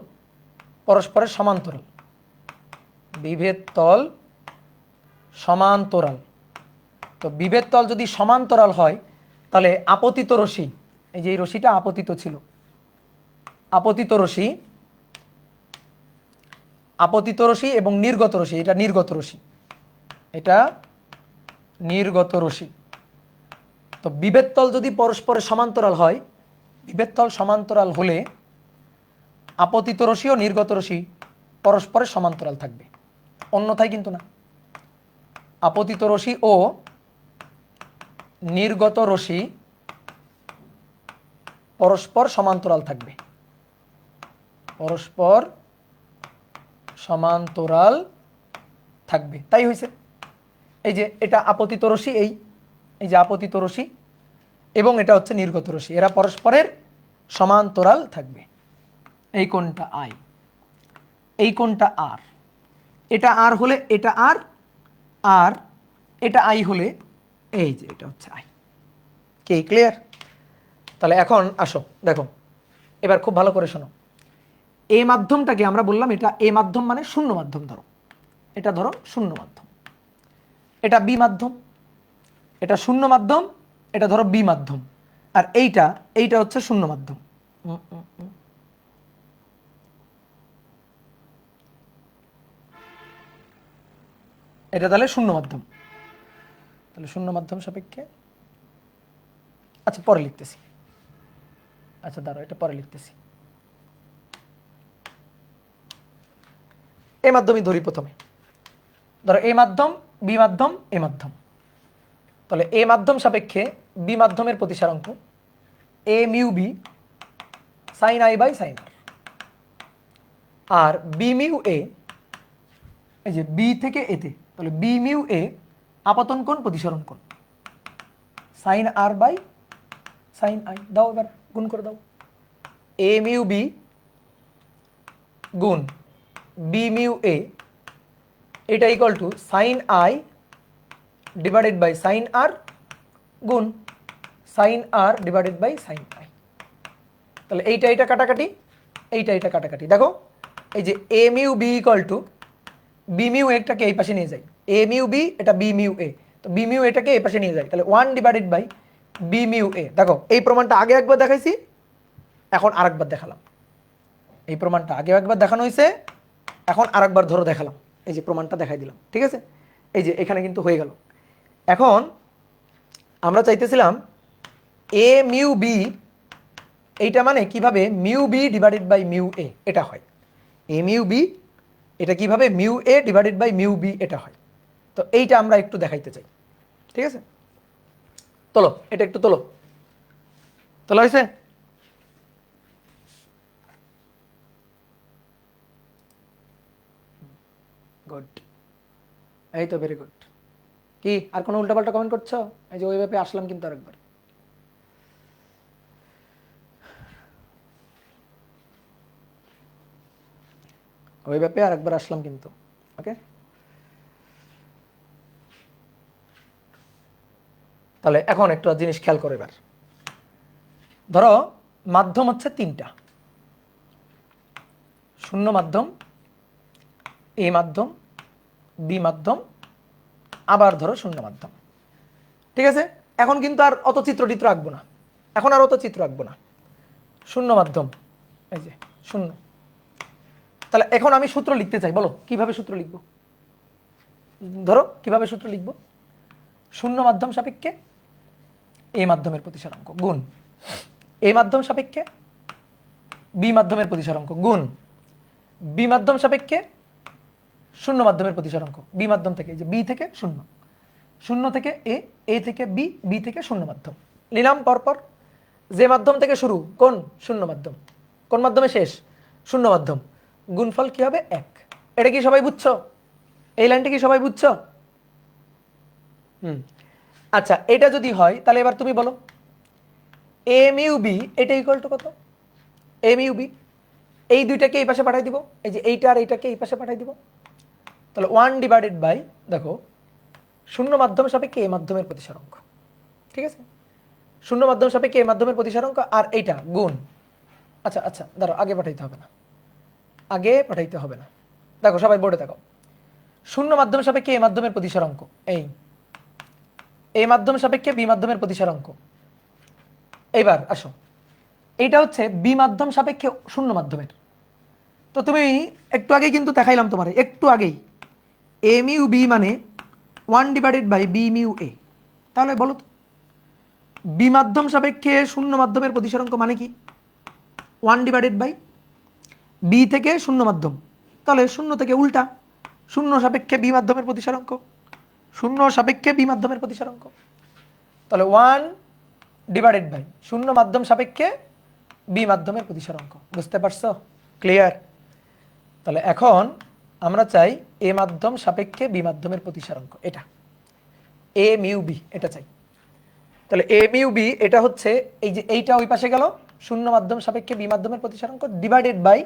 পরস্পরের সমান্তরাল, তো বিভেদ তল যদি সমান্তরাল হয় তাহলে আপতিত রশ্মি, এই যে এই রশ্মিটা আপতিত ছিল, আপতিত রশ্মি, আপতিত রশ্মি এবং নির্গত রশ্মি, এটা নির্গত রশ্মি, এটা নির্গত রশ্মি। তো বিভেদ তল যদি পরস্পরের সমান্তরাল হয়, বিভেদ তল সমান্তরাল হলে আপতিত রশ্মি ও নির্গত রশ্মি পরস্পরের সমান্তরাল থাকবে, অন্যথায় কিন্তু না। আপতিত রশ্মি ও নির্গত রশ্মি পরস্পর সমান্তরাল থাকবে, পরস্পর সমান্তরাল থাকবে। তাই হয়েছে, এই যে এটা আপতিত রশ্মি, এই যে আপতিত রশ্মি এবং এটা হচ্ছে নির্গত রশ্মি, এরা পরস্পরের সমান্তরাল থাকবে। এই কোণটা আই, এই কোণটা আর, এটা আর হলে এটা আর, আর এটা আই হলে এই যে এটা হচ্ছে আই। কি ক্লিয়ার? তাহলে এখন আসো দেখো, এবার খুব ভালো করে শোনো। এ মাধ্যমটাকে আমরা বললাম এটা এ মাধ্যম মানে শূন্য মাধ্যম, ধরো এটা ধরো শূন্য মাধ্যম, এটা বি মাধ্যম, এটা শূন্য মাধ্যম, এটা ধরো বি মাধ্যম, আর এইটা এইটা হচ্ছে শূন্য মাধ্যম। এটা তাহলে শূন্য মাধ্যম, তাহলে শূন্য মাধ্যম সাপেক্ষে, আচ্ছা পরে লিখতেছি, আচ্ছা দাঁড়াও এটা পরে লিখতেছি। এ মাধ্যমই ধরি প্রথমে, ধরো এ মাধ্যম, বি মাধ্যম, এ মাধ্যম। তাহলে এ মাধ্যম সাপেক্ষে বি মাধ্যমের প্রতিসারাঙ্ক A mu B sine I by sine r, আর বি মিউ এ, এই যে বি থেকে এতে, তাহলে বি মিউ এ আপতন কোণ প্রতিসরণ কোণ sine r by sine i. দাও এবার গুণ করে দাও, এ মিউ বি গুণ বি মিউ এ, এটা equal to sine i divided by sine r গুণ sine R divided by sine i. তাহলে এইটা এটা কাটাকাটি, এইটা এটা কাটাকাটি, দেখো এই যে A mu B equal to B mu এটাকে এই পাশে নিয়ে যাই, এ মিউ বি এটা বি মিউ এ, তো বি মিউ এটাকে এই পাশে নিয়ে যাই, তাহলে 1 divided by B mu A. দেখো এই প্রমাণটা আগে একবার দেখাইছি, এখন আরেকবার দেখালাম। এই প্রমাণটা আগে একবার দেখানো হয়েছে, এখন আরেকবার ধরো দেখালাম, এই যে প্রমাণটা দেখাই দিলাম, ঠিক আছে? এই যে এখানে কিন্তু হয়ে গেল। এখন আমরা চাইতেছিলাম এ মিউ বি, এইটা মানে কিভাবে mu B divided by mu A এটা হয়, এ মিউ বি এটা কিভাবে mu A divided by mu B এটা হয়। তো এইটা আমরা একটু দেখাইতে চাই, ঠিক আছে? তোলো এটা একটু তোলো, তোলা হয়েছে? গুড, এই তো ভেরি গুড। কি আর কোনো উল্টাপাল্টা কমেন্ট করছো? এই যে ওই ব্যাপে আসলাম কিন্তু আরেকবার, ওই ব্যাপে আরেকবার আসলাম কিন্তু, ওকে? তাহলে এখন একটা জিনিস খেয়াল করো, এবার ধরো মাধ্যম হচ্ছে তিনটা, শূন্য মাধ্যম, এ মাধ্যম, বি মাধ্যম, আবার ধরো শূন্য মাধ্যম, ঠিক আছে? এখন কিন্তু আর অত চিত্র আঁকবো না, এখন আর অত চিত্র আঁকবো না, শূন্য মাধ্যম, এই যে শূন্য। তাহলে এখন আমি সূত্র লিখতে চাই, বলো কিভাবে সূত্র লিখব? ধরো কিভাবে সূত্র লিখব? শূন্য মাধ্যম সাপেক্ষে এ মাধ্যমের প্রতিসারাঙ্ক গুণ এ মাধ্যম সাপেক্ষে বি মাধ্যমের প্রতিসারাঙ্ক গুণ বি মাধ্যম সাপেক্ষে শূন্য মাধ্যমের প্রতিসারাঙ্ক, বি মাধ্যম থেকে, যে বি থেকে শূন্য, শূন্য থেকে এ, এ থেকে বি, বি থেকে শূন্য মাধ্যম নিলাম পরপর। যে মাধ্যম থেকে শুরু কোন শূন্য মাধ্যম, কোন মাধ্যমে শেষ শূন্য মাধ্যম, গুণফল কি হবে 1। এটা কি সবাই বুঝছো? এই লাইনটা কি সবাই বুঝছো? আচ্ছা এটা যদি হয় তাহলে এবার তুমি বলো এ মিউ বি এটা ইকুয়াল টু কত? এ মিউ বি এই দুইটাকে এই পাশে পাঠাই দিব, এই যে এইটা আর এইটাকে এই পাশে পাঠাই দিব, তাহলে 1 ডিভাইডেড বাই, দেখো শূন্য মাধ্যম সাপেক্ষে এ মাধ্যমের প্রতিসারাঙ্ক, ঠিক আছে? শূন্য মাধ্যম সাপেক্ষে এ মাধ্যমের প্রতিসারাঙ্ক আর এইটা গুণ, আচ্ছা আচ্ছা ধরো আগে পাঠাইতে হবে না, আগে পাঠাইতে হবে না, দেখো সবাই বোর্ডে দেখো, শূন্য মাধ্যম সাপেক্ষে এ মাধ্যমের প্রতিসারাঙ্ক এই এ মাধ্যম সাপেক্ষে বি মাধ্যমের প্রতিসারাঙ্ক। এইবার আসো, এইটা হচ্ছে বি মাধ্যম সাপেক্ষে শূন্য মাধ্যমের। তো তুমি একটু আগেই কিন্তু দেখাইলাম তোমার, একটু আগেই এ মিউ বি মানে 1/b মিউ এ। তাহলে বলো তো বি মাধ্যম সাপেক্ষে শূন্য মাধ্যমের প্রতিসারাঙ্ক মানে কি? 1/বি থেকে শূন্য মাধ্যম, তাহলে শূন্য থেকে উল্টা, শূন্য সাপেক্ষে বি মাধ্যমের প্রতিসারাঙ্ক, শূন্য সাপেক্ষে বি মাধ্যমের প্রতিসারাঙ্ক। তাহলে 1/, শূন্য মাধ্যম সাপেক্ষে বি মাধ্যমের প্রতিসারাঙ্ক। বুঝতে পারছো? ক্লিয়ার? তাহলে এখন আমরা চাই এ মাধ্যম সাপেক্ষে বি মাধ্যমের প্রতিসারাঙ্ক, এটা এ মিউ বি, এটা চাই। তাহলে এ মিউ বি এটা হচ্ছে এই যে এইটা ওই পাশে গেল, শূন্য মাধ্যম সাপেক্ষে বি মাধ্যমের প্রতিসারাঙ্ক ডিভাইডেড বাই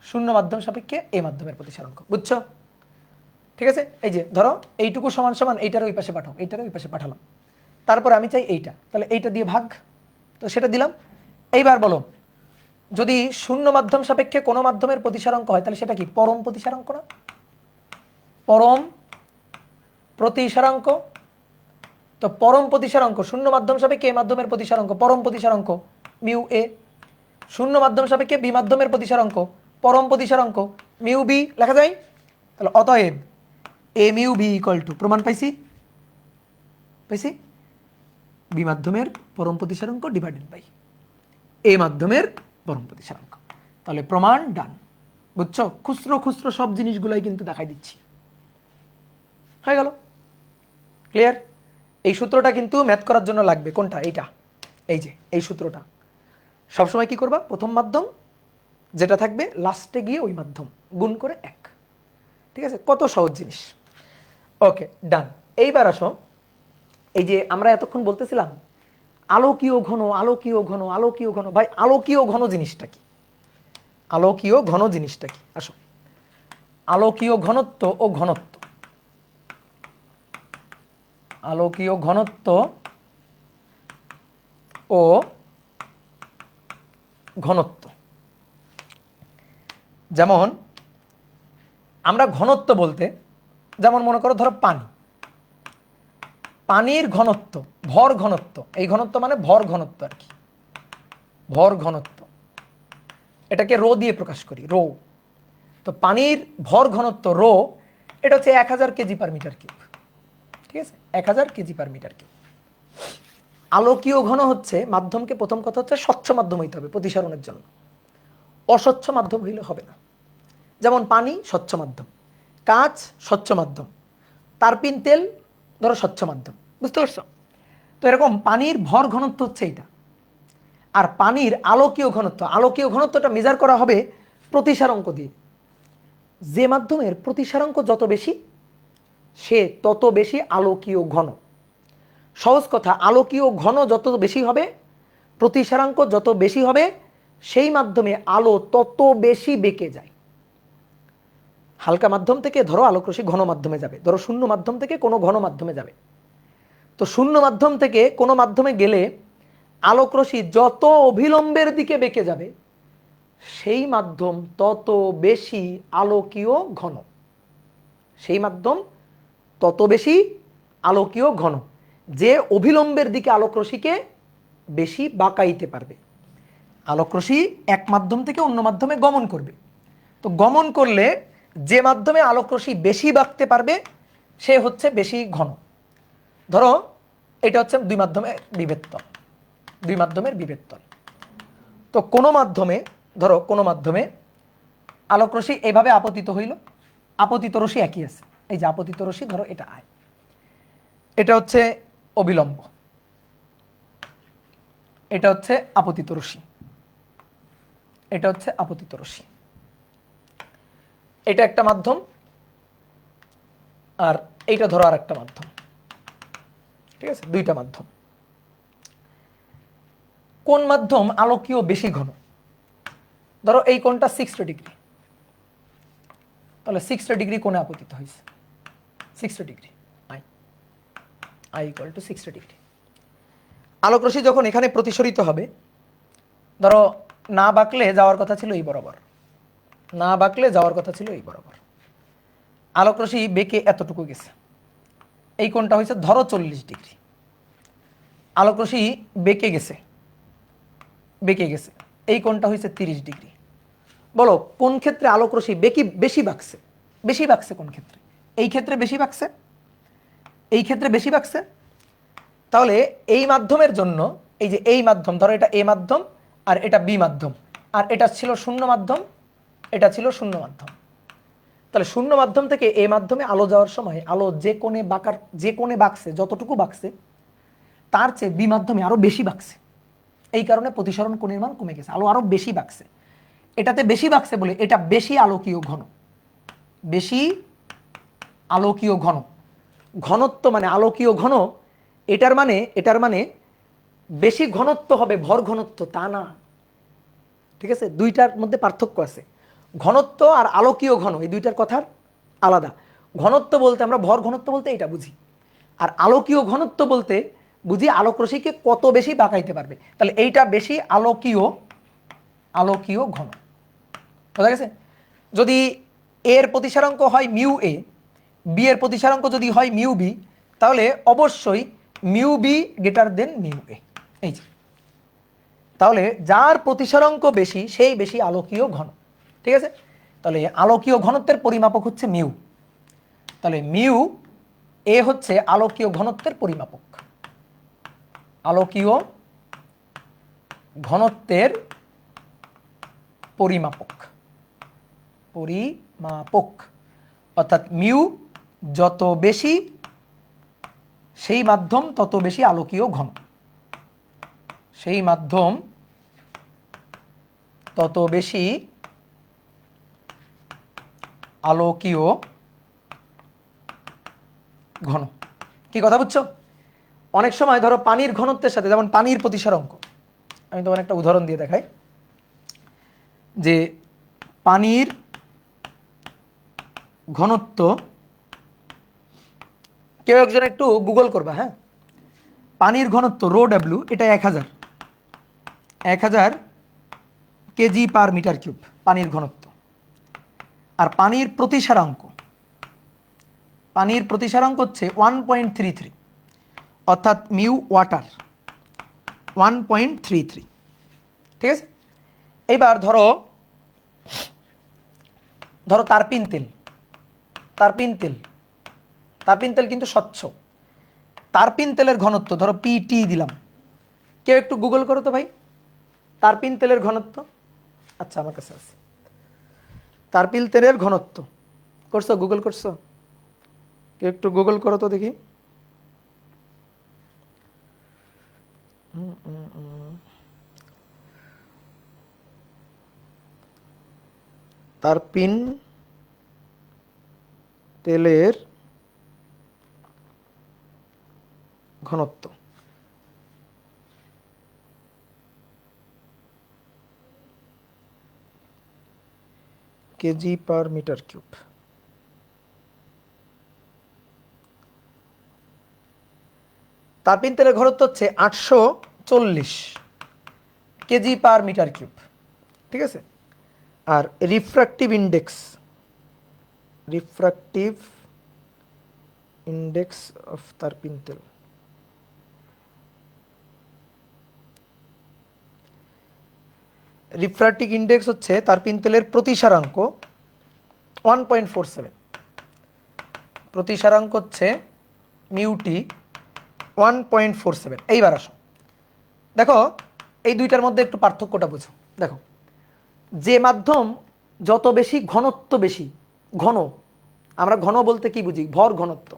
শূন্য মাধ্যম সাপেক্ষে এ মাধ্যমের প্রতিসারাঙ্ক। বুঝছো? ঠিক আছে? এই যে ধরো এইটুকু সমান সমান এইটার ওই পাশে পাঠাও, এইটার ওই পাশে পাঠালাম, তারপর আমি চাই এইটা, তাহলে এইটা দিয়ে ভাগ, তো সেটা দিলাম। এইবার বলো, যদি শূন্য মাধ্যম সাপেক্ষে কোনো মাধ্যমের প্রতিসারাঙ্ক হয় তাহলে সেটা কি? পরম প্রতিসারাঙ্ক না? পরম প্রতিসারাঙ্ক। তো পরম প্রতিসারাঙ্ক শূন্য মাধ্যম সাপেক্ষে এ মাধ্যমের প্রতিসারাঙ্ক পরম প্রতিসারাঙ্ক মিউ এ, শূন্য মাধ্যম সাপেক্ষে বি মাধ্যমের প্রতিসারাঙ্ক পরম প্রতিসারাঙ্ক মিউ বি লেখা যায়। তাহলে অতএব A mu B equal to, প্রমাণ পাইছি? পাইছি? বি মাধ্যমের পরম প্রতিসারাঙ্ক ডিভাইডেড বাই এ মাধ্যমের পরম প্রতিসারাঙ্ক। তাহলে প্রমাণ ডান। বুঝছো? খুচরো খুচরো সব জিনিসগুলাই কিন্তু দেখাই দিচ্ছি। হয়ে গেল? ক্লিয়ার? এই সূত্রটা কিন্তু ম্যাথ করার জন্য লাগবে। কোনটা? এইটা, এই যে এই সূত্রটা। সবসময় কি করবা? প্রথম মাধ্যম যেটা থাকবে লাস্টে গিয়ে ওই মাধ্যম গুণ করে 1। ঠিক আছে? কত সহজ জিনিস। ওকে, ডান। এইবার আসো, এই যে আমরা এতক্ষণ বলতেছিলাম আলোকীয় ঘন, আলোকীয় ঘন, আলোকীয় ঘন। ভাই আলোকীয় ঘন জিনিসটা কি? আলোকীয় ঘন জিনিসটা কি? আসো, আলোকীয় ঘনত্ব ও ঘনত্ব, আলোকীয় ঘনত্ব ও ঘনত্ব। যেমন আমরা ঘনত্ব বলতে, যেমন মনে করো ধরো পানি, পানির ঘনত্ব, ভর ঘনত্ব, এই ঘনত্ব মানে ভর ঘনত্ব আর কি, ভর ঘনত্ব, এটাকে রো দিয়ে প্রকাশ করি, রো। তো পানির ভর ঘনত্ব রো, এটা হচ্ছে 1000 কেজি পার মিটার কিউব। ঠিক আছে? 1000 কেজি পার মিটার কিউব। আলোকীয় ঘন হচ্ছে মাধ্যমকে, প্রথম কথা হচ্ছে স্বচ্ছ মাধ্যম হইতে হবে প্রতিসারণের জন্য, অস্বচ্ছ মাধ্যম হইলে হবে না। যেমন পানি স্বচ্ছ মাধ্যম, কাঁচ স্বচ্ছ মাধ্যম, তারপিন তেল ধরো স্বচ্ছ মাধ্যম। বুঝতে পারছো? তো এরকম পানির ভর ঘনত্ব হচ্ছে এইটা। আর পানির আলোকীয় ঘনত্ব, আলোকীয় ঘনত্বটা মেজার করা হবে প্রতিসারাঙ্ক দিয়ে। যে মাধ্যমের প্রতিসারাঙ্ক যত বেশি সে তত বেশি আলোকীয় ঘন। সহজ কথা, আলোকীয় ঘন যত বেশি হবে, প্রতিসারাঙ্ক যত বেশি হবে, সেই মাধ্যমে আলো তত বেশি বেঁকে যায়। হালকা মাধ্যম থেকে ধরো আলোকরশ্মি ঘন মাধ্যমে যাবে, ধরো শূন্য মাধ্যম থেকে কোনো ঘন মাধ্যমে যাবে, তো শূন্য মাধ্যম থেকে কোনো মাধ্যমে গেলে আলোকরশ্মি যত অভিলম্বের দিকে বেঁকে যাবে সেই মাধ্যম তত বেশি আলোকীয় ঘন, সেই মাধ্যম তত বেশি আলোকীয় ঘন। যে অভিলম্বের দিকে আলোকরশ্মিকে বেশি বাঁকাইতে পারবে। আলোকরশ্মি এক মাধ্যম থেকে অন্য মাধ্যমে গমন করবে, তো গমন করলে যে মাধ্যমে আলোকরশ্মি বেশি বাঁকতে পারবে সে হচ্ছে বেশি ঘন। ধরো এটা হচ্ছে দুই মাধ্যমের বিভেদ তল, দুই মাধ্যমের বিভেদ তল। তো কোনো মাধ্যমে, ধরো কোনো মাধ্যমে আলোকরশ্মি এইভাবে আপতিত হইল, আপতিত রশ্মি একই আছে, এই যে আপতিত রশ্মি, ধরো এটা আয়, এটা হচ্ছে অবিলম্ব, এটা হচ্ছে আপতিত রশ্মি, এটা হচ্ছে আপতিত রশ্মি, এটা একটা মাধ্যম, আর এইটা ধরো আর একটা মাধ্যম। ঠিক আছে? দুইটা মাধ্যম। কোন মাধ্যম আলোকীয় বেশি ঘন? ধরো এই কোণটা 60 ডিগ্রি, তাহলে 60 ডিগ্রি কোণে আপতিত হয়েছে, 60 degree, i i equal to 60 degree. আলোকরশ্মি যখন এখানে প্রতিসরিত হবে, ধরো না বাঁকলে যাওয়ার কথা ছিল এই বরাবর, না বাঁকলে যাওয়ার কথা ছিল এই বরাবর, আলোকরশ্মি বেঁকে এতটুকু গেছে, এই কোণটা হয়েছে ধরো 40 ডিগ্রি, আলোক রশ্মি বেঁকে গেছে, এই কোণটা হয়েছে 30 ডিগ্রি। বলো কোন ক্ষেত্রে আলোক রশ্মি বেশি বাঁকছে? বেশি বাঁকছে কোন ক্ষেত্রে? এই ক্ষেত্রে বেশি বাঁকছে, এই ক্ষেত্রে বেশি বাঁকছে। তাহলে এই মাধ্যমের জন্য, এই যে এই মাধ্যম, ধরো এটা এ মাধ্যম আর এটা বি মাধ্যম, আর এটা ছিল শূন্য মাধ্যম, এটা ছিল শূন্য মাধ্যম। তাহলে শূন্য মাধ্যম থেকে এ মাধ্যমে আলো যাওয়ার সময় আলো যে কোণে বাঁকছে, যতটুকু বাঁকছে তার চেয়ে বি মাধ্যমে আরো বেশি বাঁকছে। এই কারণে প্রতিসরণ কোণের মান কমে গেছে, আলো আরো বেশি বাঁকছে। এটাতে বেশি বাঁকছে বলে এটা বেশি আলোকীয় ঘন, বেশি আলোকীয় ঘন। ঘনত্ব মানে আলোকীয় ঘন, এটার মানে বেশি ঘনত্ব হবে ভর ঘনত্ব তা না, ঠিক আছে? দুইটার মধ্যে পার্থক্য আছে। ঘনত্ব আর আলোকীয় ঘন এই দুইটার কথার আলাদা। ঘনত্ব বলতে আমরা ভর ঘনত্ব বলতে এটা বুঝি, আর আলোকীয় ঘনত্ব বলতে বুঝি আলোক রশ্মিকে কত বেশি বাঁকাইতে পারবে। তাহলে এইটা বেশি আলোকীয় ঘন, বোঝা গেছে? যদি এর প্রতিসারাঙ্ক হয় মিউ এ, বি এর প্রতিসারাঙ্ক যদি হয় মিউ বি, তাহলে অবশ্যই mu B greater than mu A. এই যে, তাহলে যার প্রতিসারাঙ্ক বেশি সেই বেশি আলোকীয় ঘন, ঠিক আছে? তাহলে আলোকীয় ঘনত্বের পরিমাপক হচ্ছে মিউ। তাহলে মিউ এ হচ্ছে আলোকীয় ঘনত্বের পরিমাপক, আলোকীয় ঘনত্বের পরিমাপক, অর্থাৎ মিউ যত বেশি সেই মাধ্যম তত বেশি আলোকীয় ঘন, সেই মাধ্যম তত বেশি আলোকীয় ঘন। কি কথা বুঝছো? অনেক সময় ধরো পানির ঘনত্বের সাথে, যেমন পানির প্রতিসারাঙ্ক, আমি তোমার একটা উদাহরণ দিয়ে দেখাই, যে পানির ঘনত্ব, কেউ একজন একটু গুগল করবা, হ্যাঁ? পানির ঘনত্ব রো ডাব্লিউ, এটা 1000 কেজি পার মিটার কিউব পানির ঘনত্ব। আর পানির প্রতিসারাঙ্ক হচ্ছে 1.33, অর্থাৎ মিউ ওয়াটার 1.33, ঠিক আছে? এইবার ধরো তারপিন তেল কিন্তু স্বচ্ছ। তারপিন তেলের ঘনত্ব ধরো পিটি দিলাম, কেউ একটু গুগল করো তো ভাই, তারপিন তেলের ঘনত্ব। আচ্ছা, আমার কাছে আছে তারপিন তেলের ঘনত্ব, করছো? গুগল করছো? কেউ একটু গুগল করো তো দেখি। তারপিন তেলের ঘনত্ব, কেজি পার মিটার কিউব। তারপিন তেলের ঘনত্ব হচ্ছে 840 কেজি পার মিটার কিউব, ঠিক আছে? আর রিফ্র্যাক্টিভ ইন্ডেক্স অফ তারপিন তেল, রিফ্র্যাক্টিভ ইন্ডেক্স হচ্ছে তারপিন তেলের প্রতিসারাঙ্ক 1.47, প্রতিসারাঙ্ক হচ্ছে মিউটি 1.47। এইবার আসো দেখো এই দুইটার মধ্যে একটু পার্থক্যটা বুঝো। দেখো, যে মাধ্যম যত বেশি ঘনত্ব বেশি, ঘন, আমরা ঘন বলতে কি বুঝি? ভর ঘনত্ব।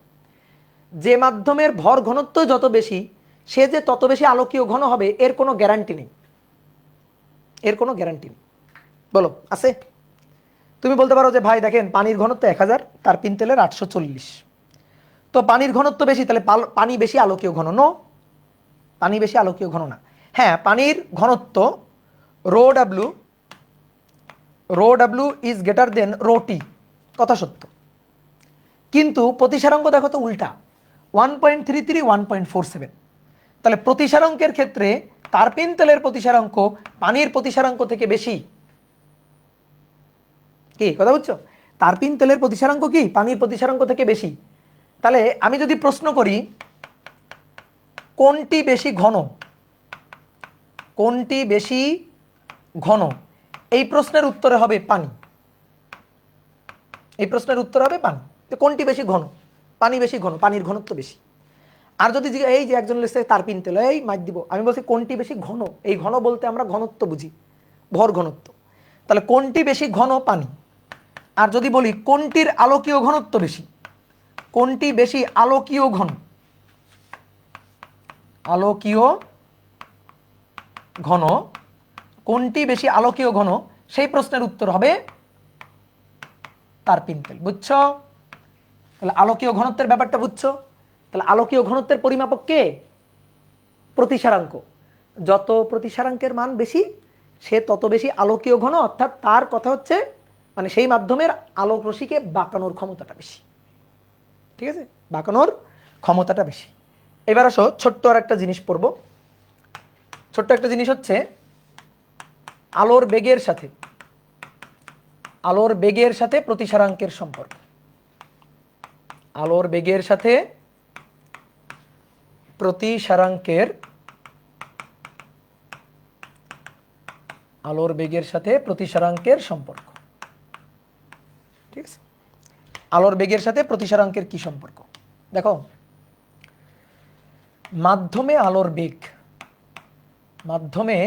যে মাধ্যমের ভর ঘনত্ব যত বেশি সে যে তত বেশি আলোকীয় ঘন হবে এর কোনো গ্যারান্টি নেই, বলো আছে? তুমি বলতে পারো যে ভাই দেখেন পানির ঘনত্ব 1000, তারপিন তেলের 840, তো পানির ঘনত্ব বেশি, তাহলে পানি বেশি আলোকীয় ঘন? নো, পানি বেশি আলোকীয় ঘন না। হ্যাঁ, পানির ঘনত্ব rho W is greater than rho T, কথা সত্য, কিন্তু প্রতিসারাঙ্ক দেখো তো উল্টা, 1.33 1.47। তাহলে প্রতিসারাঙ্কের ক্ষেত্রে তারপিন তেলের প্রতিসারাঙ্ক পানির প্রতিসারাঙ্ক থেকে বেশি। কি কথা বুঝছো? তারপিন তেলের প্রতিসারাঙ্ক কি পানির প্রতিসারাঙ্ক থেকে বেশি। তাহলে আমি যদি প্রশ্ন করি কোনটি বেশি ঘন, কোনটি বেশি ঘন, এই প্রশ্নের উত্তরে হবে পানি। এই প্রশ্নের উত্তর হবে পানি। কোনটি বেশি ঘন? পানি বেশি ঘন, পানির ঘনত্ব বেশি। আর যদি এই যে একজন লিখছে তারপিন তেল, এই মাইক দিব, আমি বলছি কোনটি বেশি ঘন, এই ঘন বলতে আমরা ঘনত্ব বুঝি, ভর ঘনত্ব। তাহলে কোনটি বেশি ঘন? পানি। আর যদি বলি কোনটির আলোকীয় ঘনত্ব বেশি, কোনটি বেশি আলোকীয় ঘন, আলোকীয় ঘন, কোনটি বেশি আলোকীয় ঘন, সেই প্রশ্নের উত্তর হবে তারপিন তেল। বুঝছো? তাহলে আলোকীয় ঘনত্বের ব্যাপারটা বুঝছো? তাহলে আলোকীয় ঘনত্বের পরিমাপক কে? প্রতিসারাঙ্ক। যত প্রতিসারাঙ্কের মান বেশি সে তত বেশি আলোকীয় ঘন, অর্থাৎ তার কথা হচ্ছে মানে সেই মাধ্যমের আলোক রশ্মিকে বাঁকানোর ক্ষমতাটা বেশি। ঠিক আছে, বাঁকানোর ক্ষমতাটা বেশি। এবার আসো ছোট্ট আর একটা জিনিস পড়বো। ছোট্ট একটা জিনিস হচ্ছে আলোর বেগের সাথে, আলোর বেগের সাথে প্রতিসারাঙ্কের সম্পর্ক। আলোর বেগের সাথে প্রতিসারাঙ্কের, আলোর বেগের সাথে প্রতিসারাঙ্কের সম্পর্ক। ঠিক আছে, আলোর বেগের সাথে প্রতিসারাঙ্কের কি সম্পর্ক? দেখো, মাধ্যমে আলোর বেগ, মাধ্যমে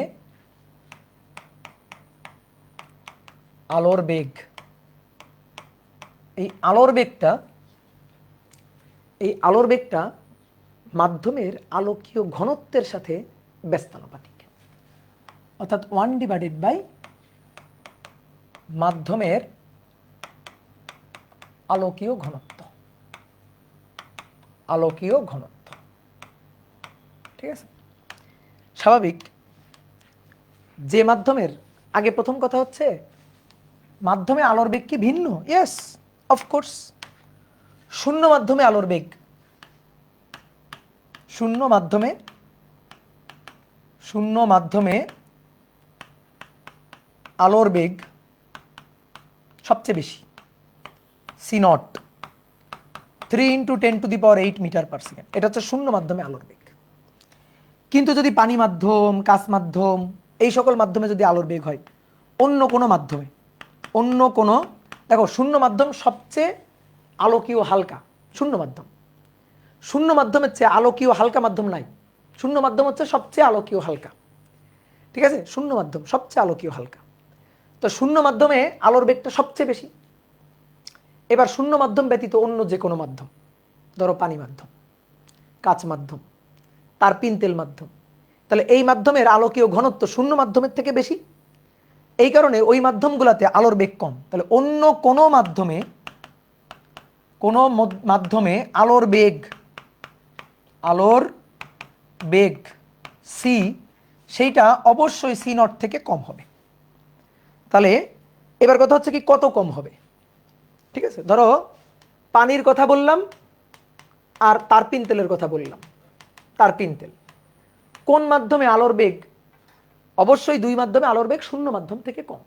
আলোর বেগ, এই আলোর বেগটা, এই আলোর বেগটা মাধ্যমের আলোকীয় ঘনত্বের সাথে ব্যস্তানুপাতিক, অর্থাৎ 1/, মাধ্যমের আলোকীয় ঘনত্ব, আলোকীয় ঘনত্ব। ঠিক আছে, স্বাভাবিক যে মাধ্যমের, আগে প্রথম কথা হচ্ছে মাধ্যমে আলোর বেগ কি ভিন্ন? Yes, of course. শূন্য মাধ্যমে আলোর বেগ, শূন্য মাধ্যমে, শূন্য মাধ্যমে আলোর বেগ সবচেয়ে বেশি, c0, 3 × 10⁸ মিটার/সেকেন্ড। এটা হচ্ছে শূন্য মাধ্যমে আলোর বেগ। কিন্তু যদি পানি মাধ্যম, কাঁচ মাধ্যম, এই সকল মাধ্যমে যদি আলোর বেগ হয়, অন্য কোনো মাধ্যমে, অন্য কোনো, দেখো শূন্য মাধ্যম সবচেয়ে আলোকীয় হালকা, শূন্য মাধ্যম, শূন্য মাধ্যমের চেয়ে আলোকীয় হালকা মাধ্যম নাই। শূন্য মাধ্যম হচ্ছে সবচেয়ে আলোকীয় হালকা। ঠিক আছে, শূন্য মাধ্যম সবচেয়ে আলোকীয় হালকা। তো শূন্য মাধ্যমে আলোর বেগটা সবচেয়ে বেশি। এবার শূন্য মাধ্যম ব্যতীত অন্য যে কোনো মাধ্যম, ধরো পানি মাধ্যম, কাঁচ মাধ্যম, তারপিন তেল মাধ্যম, তাহলে এই মাধ্যমের আলোকীয় ঘনত্ব শূন্য মাধ্যমের থেকে বেশি। এই কারণে ওই মাধ্যমগুলোতে আলোর বেগ কম। তাহলে অন্য কোনো মাধ্যমে, কোনো মাধ্যমে আলোর বেগ, আলোর বেগ সি, সেইটা অবশ্যই c0 থেকে কম হবে। তাহলে এবার কথা হচ্ছে কি কত কম হবে? ঠিক আছে, ধরো পানির কথা বললাম আর তারপিন তেলের কথা বললাম। তারপিন তেল কোন মাধ্যমে আলোর বেগ? অবশ্যই দুই মাধ্যমে আলোর বেগ শূন্য মাধ্যম থেকে কম।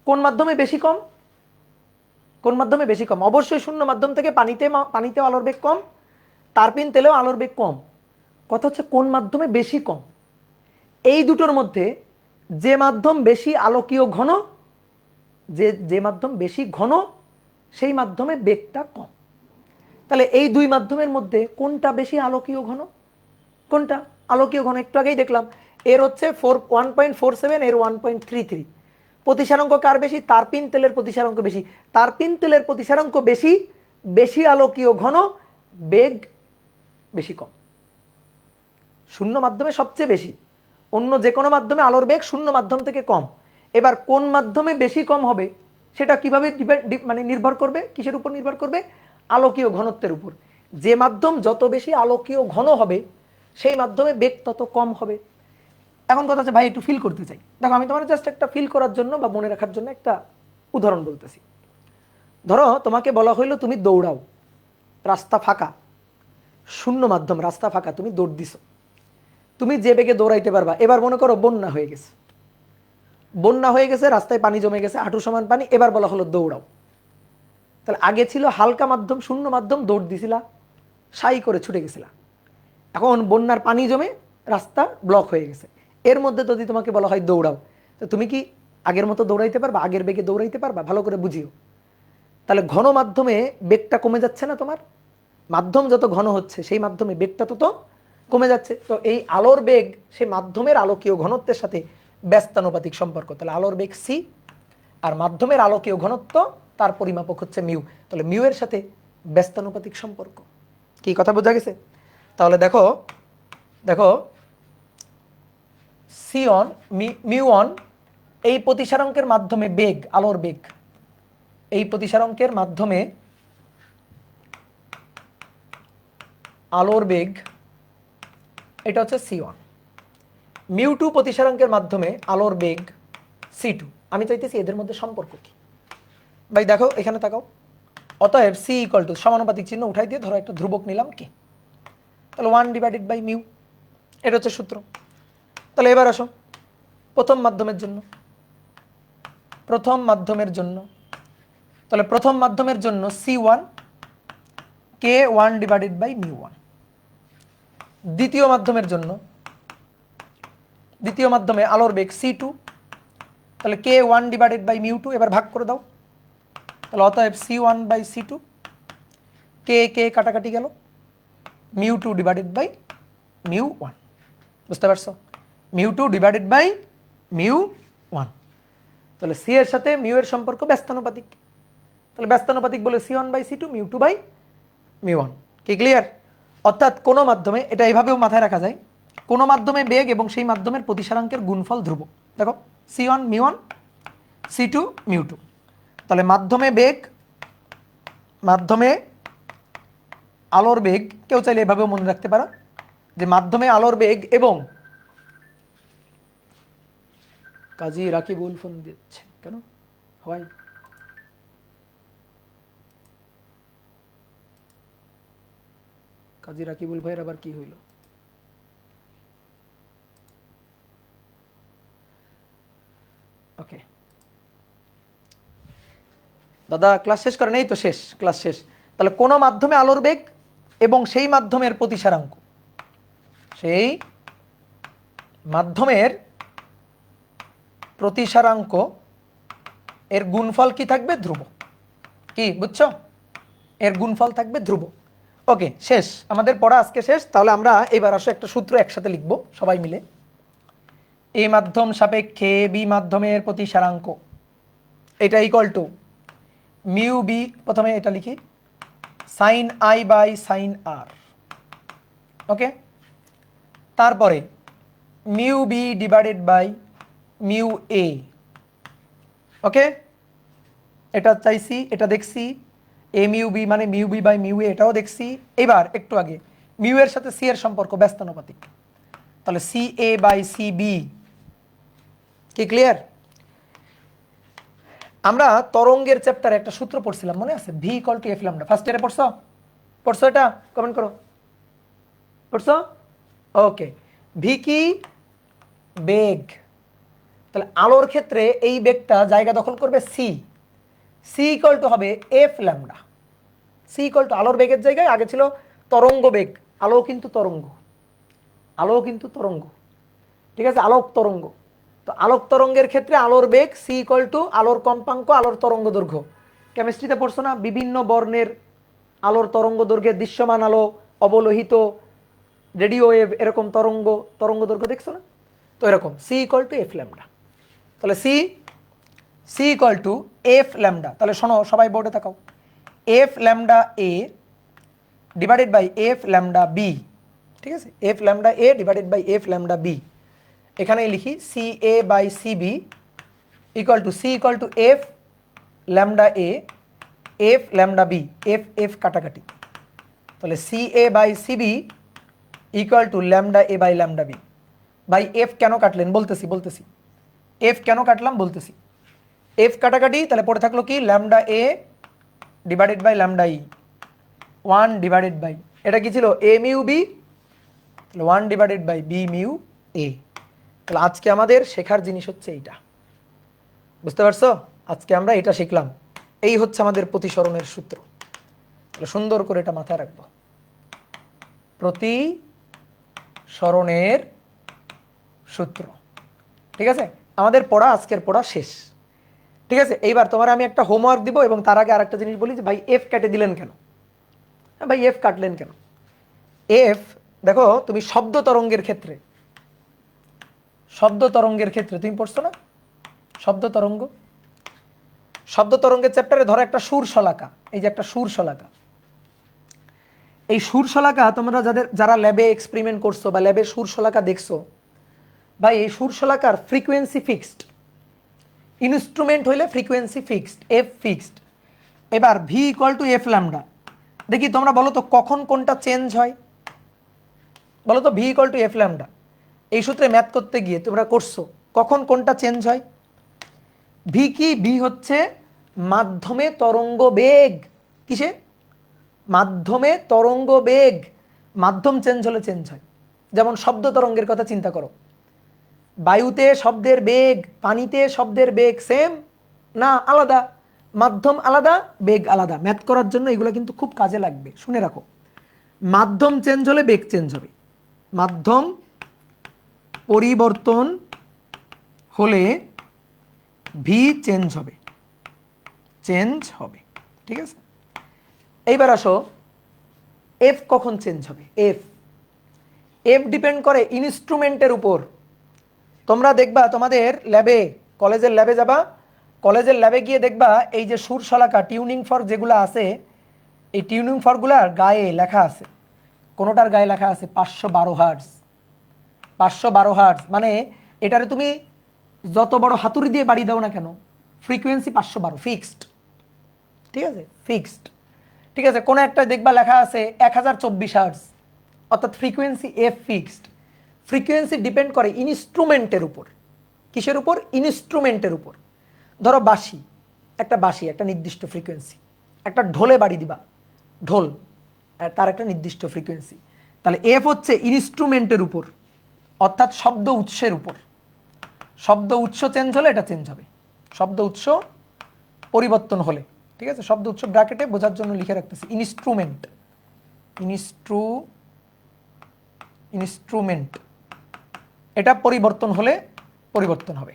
কোন মাধ্যমে বেশি কম? কোন মাধ্যমে বেশি কম? অবশ্যই শূন্য মাধ্যম থেকে পানিতেও আলোর বেগ কম, তারপিন তেলেও আলোর বেগ কম। কথা হচ্ছে কোন মাধ্যমে বেশি কম? এই দুটোর মধ্যে যে মাধ্যম বেশি আলোকীয় ঘন, যে মাধ্যম বেশি ঘন সেই মাধ্যমে বেগটা কম। তাহলে এই দুই মাধ্যমের মধ্যে কোনটা বেশি আলোকীয় ঘন? কোনটা আলোকীয় ঘন? একটু আগেই দেখলাম এর হচ্ছে 1.47, এর 1.33। প্রতিসারাঙ্ক কার বেশি? তারপিন তেলের প্রতিসারাঙ্ক বেশি। তারপিন তেলের প্রতিসারাঙ্ক বেশি, বেশি আলোকীয় ঘন, বেগ বেশি কম। শূন্য মাধ্যমে সবচেয়ে বেশি, অন্য যে কোনো মাধ্যমে আলোর বেগ শূন্য মাধ্যম থেকে কম। এবার কোন মাধ্যমে বেশি কম হবে সেটা কিভাবে মানে নির্ভর করবে? কিসের উপর নির্ভর করবে? আলোকীয় ঘনত্বের উপর। যে মাধ্যম যত বেশি আলোকীয় ঘন হবে সেই মাধ্যমে বেগ তত কম হবে। এখন কথা হচ্ছে ভাই একটু ফিল করতে চাই। দেখো আমি তোমার জাস্ট একটা ফিল করার জন্য বা মনে রাখার জন্য একটা উদাহরণ বলতেছি। ধরো তোমাকে বলা হইলো তুমি দৌড়াও, রাস্তা ফাঁকা, শূন্য মাধ্যম, রাস্তা ফাঁকা, তুমি দৌড় দিছো, তুমি যে বেগে দৌড়াইতে পারবা। এবার মনে করো বন্যা হয়ে গেছে, বন্যা হয়ে গেছে, রাস্তায় পানি জমে গেছে, হাঁটু সমান পানি। এবার বলা হলো দৌড়াও। তাহলে আগে ছিল হালকা মাধ্যম, শূন্য মাধ্যম, দৌড় দিছিলা, সাই করে ছুটে গেছিলা, এখন বন্যার পানি জমে রাস্তা ব্লক হয়ে গেছে, এর মধ্যে যদি তোমাকে বলা হয় দৌড়াও, তো তুমি কি আগের মতো দৌড়াইতে পারবা, আগের বেগে দৌড়াইতে পারবা? ভালো করে বুঝিও। তাহলে ঘন মাধ্যমে বেগটা কমে যাচ্ছে না তোমার? মাধ্যম যত ঘন হচ্ছে সেই মাধ্যমে বেগটা তত কমে যাচ্ছে। তো এই আলোর বেগ সেই মাধ্যমের আলোকীয় ঘনত্বের সাথে ব্যস্তানুপাতিক সম্পর্ক। তাহলে আলোর বেগ সি আর মাধ্যমের আলোকীয় ঘনত্ব তার পরিমাপক হচ্ছে মিউ। তাহলে মিউ এর সাথে ব্যস্তানুপাতিক সম্পর্ক। কি কথা বোঝা গেছে? তাহলে দেখো দেখো সি অন মিউ অন এই প্রতিসারাঙ্কের মাধ্যমে বেগ, আলোর বেগ, এই প্রতিসারাঙ্কের মাধ্যমে আলোর বেগ, এটা হচ্ছে C1। μ2 প্রতিসারাঙ্কের মাধ্যমে আলোর বেগ C2। আমি চাইতেছি এদের মধ্যে সম্পর্ক কি ভাই, দেখো এখানে তাকাও। অতএব C ইকুয়াল টু সমানুপাতিক চিহ্ন উঠাই দিয়ে ধরো একটা ধ্রুবক নিলাম কি, তাহলে 1/μ, এটা হচ্ছে সূত্র। তাহলে এবার আসো প্রথম মাধ্যমের জন্য, তাহলে প্রথম মাধ্যমের জন্য C1 K 1/μ1। দ্বিতীয় মাধ্যমের জন্য, দ্বিতীয় মাধ্যমে আলোর বেগ C2, তাহলে K 1/μ2, এবার ভাগ করে দাও। তাহলে অতএব C1/C2, K K কাটাকাটি গেল, μ2/μ1। বুঝতে পারছো? μ2/μ1। তাহলে সি এর সাথে মিউ এর সম্পর্ক ব্যস্তানুপাতিক, তাহলে ব্যস্তানুপাতিক বলে C1/C2 μ2/μ1। কি ক্লিয়ার? অর্থাৎ কোন মাধ্যমে, এটা এইভাবেও মাথায় রাখা যায়, কোন মাধ্যমে বেগ এবং সেই মাধ্যমের প্রতিসারাঙ্কের গুণফল ধ্রুবক। দেখো C1 μ1, C2 μ2। তাহলে মাধ্যমে বেগ, মাধ্যমে আলোর বেগ, কেউ চাইলে এভাবেও মনে রাখতে পারো যে মাধ্যমে আলোর বেগ এবং কাজী রাকিবুল ফোন দিচ্ছে কেন হয়, কাজী রাকিবুল ভাইয়ের আবার কি হইল? ওকে দাদা ক্লাস শেষ করেন? এই তো শেষ, ক্লাস শেষ। তাহলে কোন মাধ্যমে আলোর বেগ এবং সেই মাধ্যমের প্রতিসারাঙ্ক, সেই মাধ্যমের প্রতিসারাঙ্ক এর গুণফল কি থাকবে? ধ্রুবক। কি বুঝছো? এর গুণফল থাকবে ধ্রুবক। ওকে শেষ, আমাদের পড়া আজকে শেষ। তাহলে আমরা এবার আসো একটা সূত্র একসাথে লিখব সবাই মিলে। এ মাধ্যম সাপেক্ষে বি মাধ্যমের প্রতিসারাঙ্ক, এটা ইকুয়াল টু মিউ বি, প্রথমে এটা লিখি sine I by sine r. Okay, তারপরে mu B divided by mu A. Okay, এটা চাইছি, এটা দেখছি, এ মিউ বি মানে mu B by mu A, এটাও দেখছি। এবার একটু আগে মিউ এর সাথে সি এর সম্পর্ক ব্যস্তানুপাতিক, তাহলে C A by C B. কি ক্লিয়ার? আমরা তরঙ্গের চ্যাপ্টারে একটা সূত্র পড়ছিলাম, মনে আছে? V equal to F lambda. First ইয়ারে পড়ছো? পড়ছো? এটা কমেন্ট করো, পড়ছো? ওকে, ভি কি? বেগ। তাহলে আলোর ক্ষেত্রে এই বেগটা জায়গা দখল করবে সি, সি ইকুয়াল টু হবে F lambda. C equal to আলোর বেগের জায়গায় আগে ছিল তরঙ্গ বেগ, আলো কিন্তু তরঙ্গ, আলো কিন্তু তরঙ্গ, ঠিক আছে? আলোক তরঙ্গ। তো আলোক তরঙ্গের ক্ষেত্রে আলোর বেগ সি ইকুয়াল টু আলোর কম্পাঙ্ক, আলোর তরঙ্গ দৈর্ঘ্য। কেমিস্ট্রিতে পড়ছো না? বিভিন্ন বর্ণের আলোর তরঙ্গ দৈর্ঘ্যের দৃশ্যমান আলো, অবলোহিত, রেডিও ওয়েভ, এরকম তরঙ্গ, তরঙ্গ দৈর্ঘ্য দেখছো না? তো এরকম C equal to F lambda. তাহলে C equal to F lambda. তাহলে শোনো সবাই বোর্ডে তাকাও, F lambda A divided by F lambda B. ঠিক আছে, F lambda A divided by F lambda B. এখানে লিখি C A by C B equal to C equal to F lambda A F lambda B, F F কাটাকাটি। তাহলে C A by C B equal to lambda A by lambda B. ভাই এফ কেন কাটলেন? বলতেছি এফ কেন কাটলাম বলতেছি। এফ কাটাকাটি, তাহলে পড়ে থাকলো কি? Lambda A divided by lambda E, 1 divided by, এটা কি ছিল? এ মিউ বি, তাহলে 1 divided by B mu A. তাহলে আজকে আমাদের শেখার জিনিস হচ্ছে এইটা, বুঝতে পারছো? আজকে আমরা এটা শিখলাম, এই হচ্ছে আমাদের প্রতিসরণের সূত্র। তাহলে সুন্দর করে এটা মাথায় রাখবো। প্রতিসরণের সূত্র। ঠিক আছে, আমাদের পড়া আজকের পড়া শেষ। ঠিক আছে, এইবার তোমার আমি একটা হোমওয়ার্ক দিব এবং তার আগে আরেকটা জিনিস বলি যে ভাই এফ কেটে দিলেন কেন? ভাই এফ কাটলেন কেন? এফ দেখো, তুমি শব্দ তরঙ্গের ক্ষেত্রে তুমি পড়ছো না শব্দ তরঙ্গ? শব্দ তরঙ্গের চ্যাপ্টারে ধরো একটা সুর শলাকা, এই যে একটা সুর শলাকা, এই সুর শলাকা তোমরা যারা ল্যাবে এক্সপেরিমেন্ট করছো বা ল্যাবে সুর শলাকা দেখছো, ভাই এই সুর শলাকার ফ্রিকোয়েন্সি ফিক্সড, ইনস্ট্রুমেন্ট হইলে ফ্রিকোয়েন্সি ফিক্সড, এফ ফিক্সড। এবার V equal to F lambda. দেখি তোমরা বলো তো কখন কোনটা চেঞ্জ হয়? বলো তো V equal to F lambda, এই সূত্রে ম্যাথ করতে গিয়ে তোমরা করছো, কখন কোনটা চেঞ্জ হয়? ভি কি? ভি হচ্ছে মাধ্যমে তরঙ্গ বেগ। কিসে? মাধ্যমে তরঙ্গ বেগ। মাধ্যম চেঞ্জ হলে চেঞ্জ হয়। যেমন শব্দ তরঙ্গের কথা চিন্তা করো, বায়ুতে শব্দের বেগ, পানিতে শব্দের বেগ সেম না? আলাদা। মাধ্যম আলাদা, বেগ আলাদা। ম্যাথ করার জন্য এগুলো কিন্তু খুব কাজে লাগবে, শুনে রাখো। মাধ্যম চেঞ্জ হলে বেগ চেঞ্জ হবে, মাধ্যম পরিবর্তন হলে ভি চেঞ্জ হবে, ঠিক আছে। এইবার আসো, এফ কখন চেঞ্জ হবে? এফ ডিপেন্ড করে ইনস্ট্রুমেন্টের উপর। তোমরা দেখবা তোমাদের ল্যাবে, কলেজের ল্যাবে যাবা, কলেজের ল্যাবে গিয়ে দেখবা এই যে সুর শলাকা টিউনিং ফর্ক যেগুলো আছে, এই টিউনিং ফর্কগুলার গায়ে লেখা আছে, কোনোটার গায়ে লেখা আছে 512 হার্টজ। 512 হার্টজ মানে এটারে তুমি যত বড় হাতুড়ি দিয়ে বাড়ি দাও না কেন, ফ্রিকোয়েন্সি 512 ফিক্সড। ঠিক আছে, ফিক্সড। ঠিক আছে, কোনো একটা দেখবা লেখা আছে 1024 হার্টজ, অর্থাৎ frequency F fixed. Frequency depend করে ইনস্ট্রুমেন্টের উপর। কিসের উপর? ইনস্ট্রুমেন্টের উপর। ধরো বাঁশি, একটা নির্দিষ্ট ফ্রিকোয়েন্সি। একটা ঢোলে বাড়ি দিবা, ঢোল, তার একটা নির্দিষ্ট ফ্রিকোয়েন্সি। তাহলে এফ হচ্ছে ইনস্ট্রুমেন্টের উপর, অর্থাৎ শব্দ উৎসের উপর। শব্দ উৎস চেঞ্জ হলে এটা চেঞ্জ হবে, শব্দ উৎস পরিবর্তন হলে। ঠিক আছে, শব্দ উৎস ব্র্যাকেটে বোঝার জন্য লিখে রাখতেছি, ইনস্ট্রুমেন্ট এটা পরিবর্তন হলে পরিবর্তন হবে,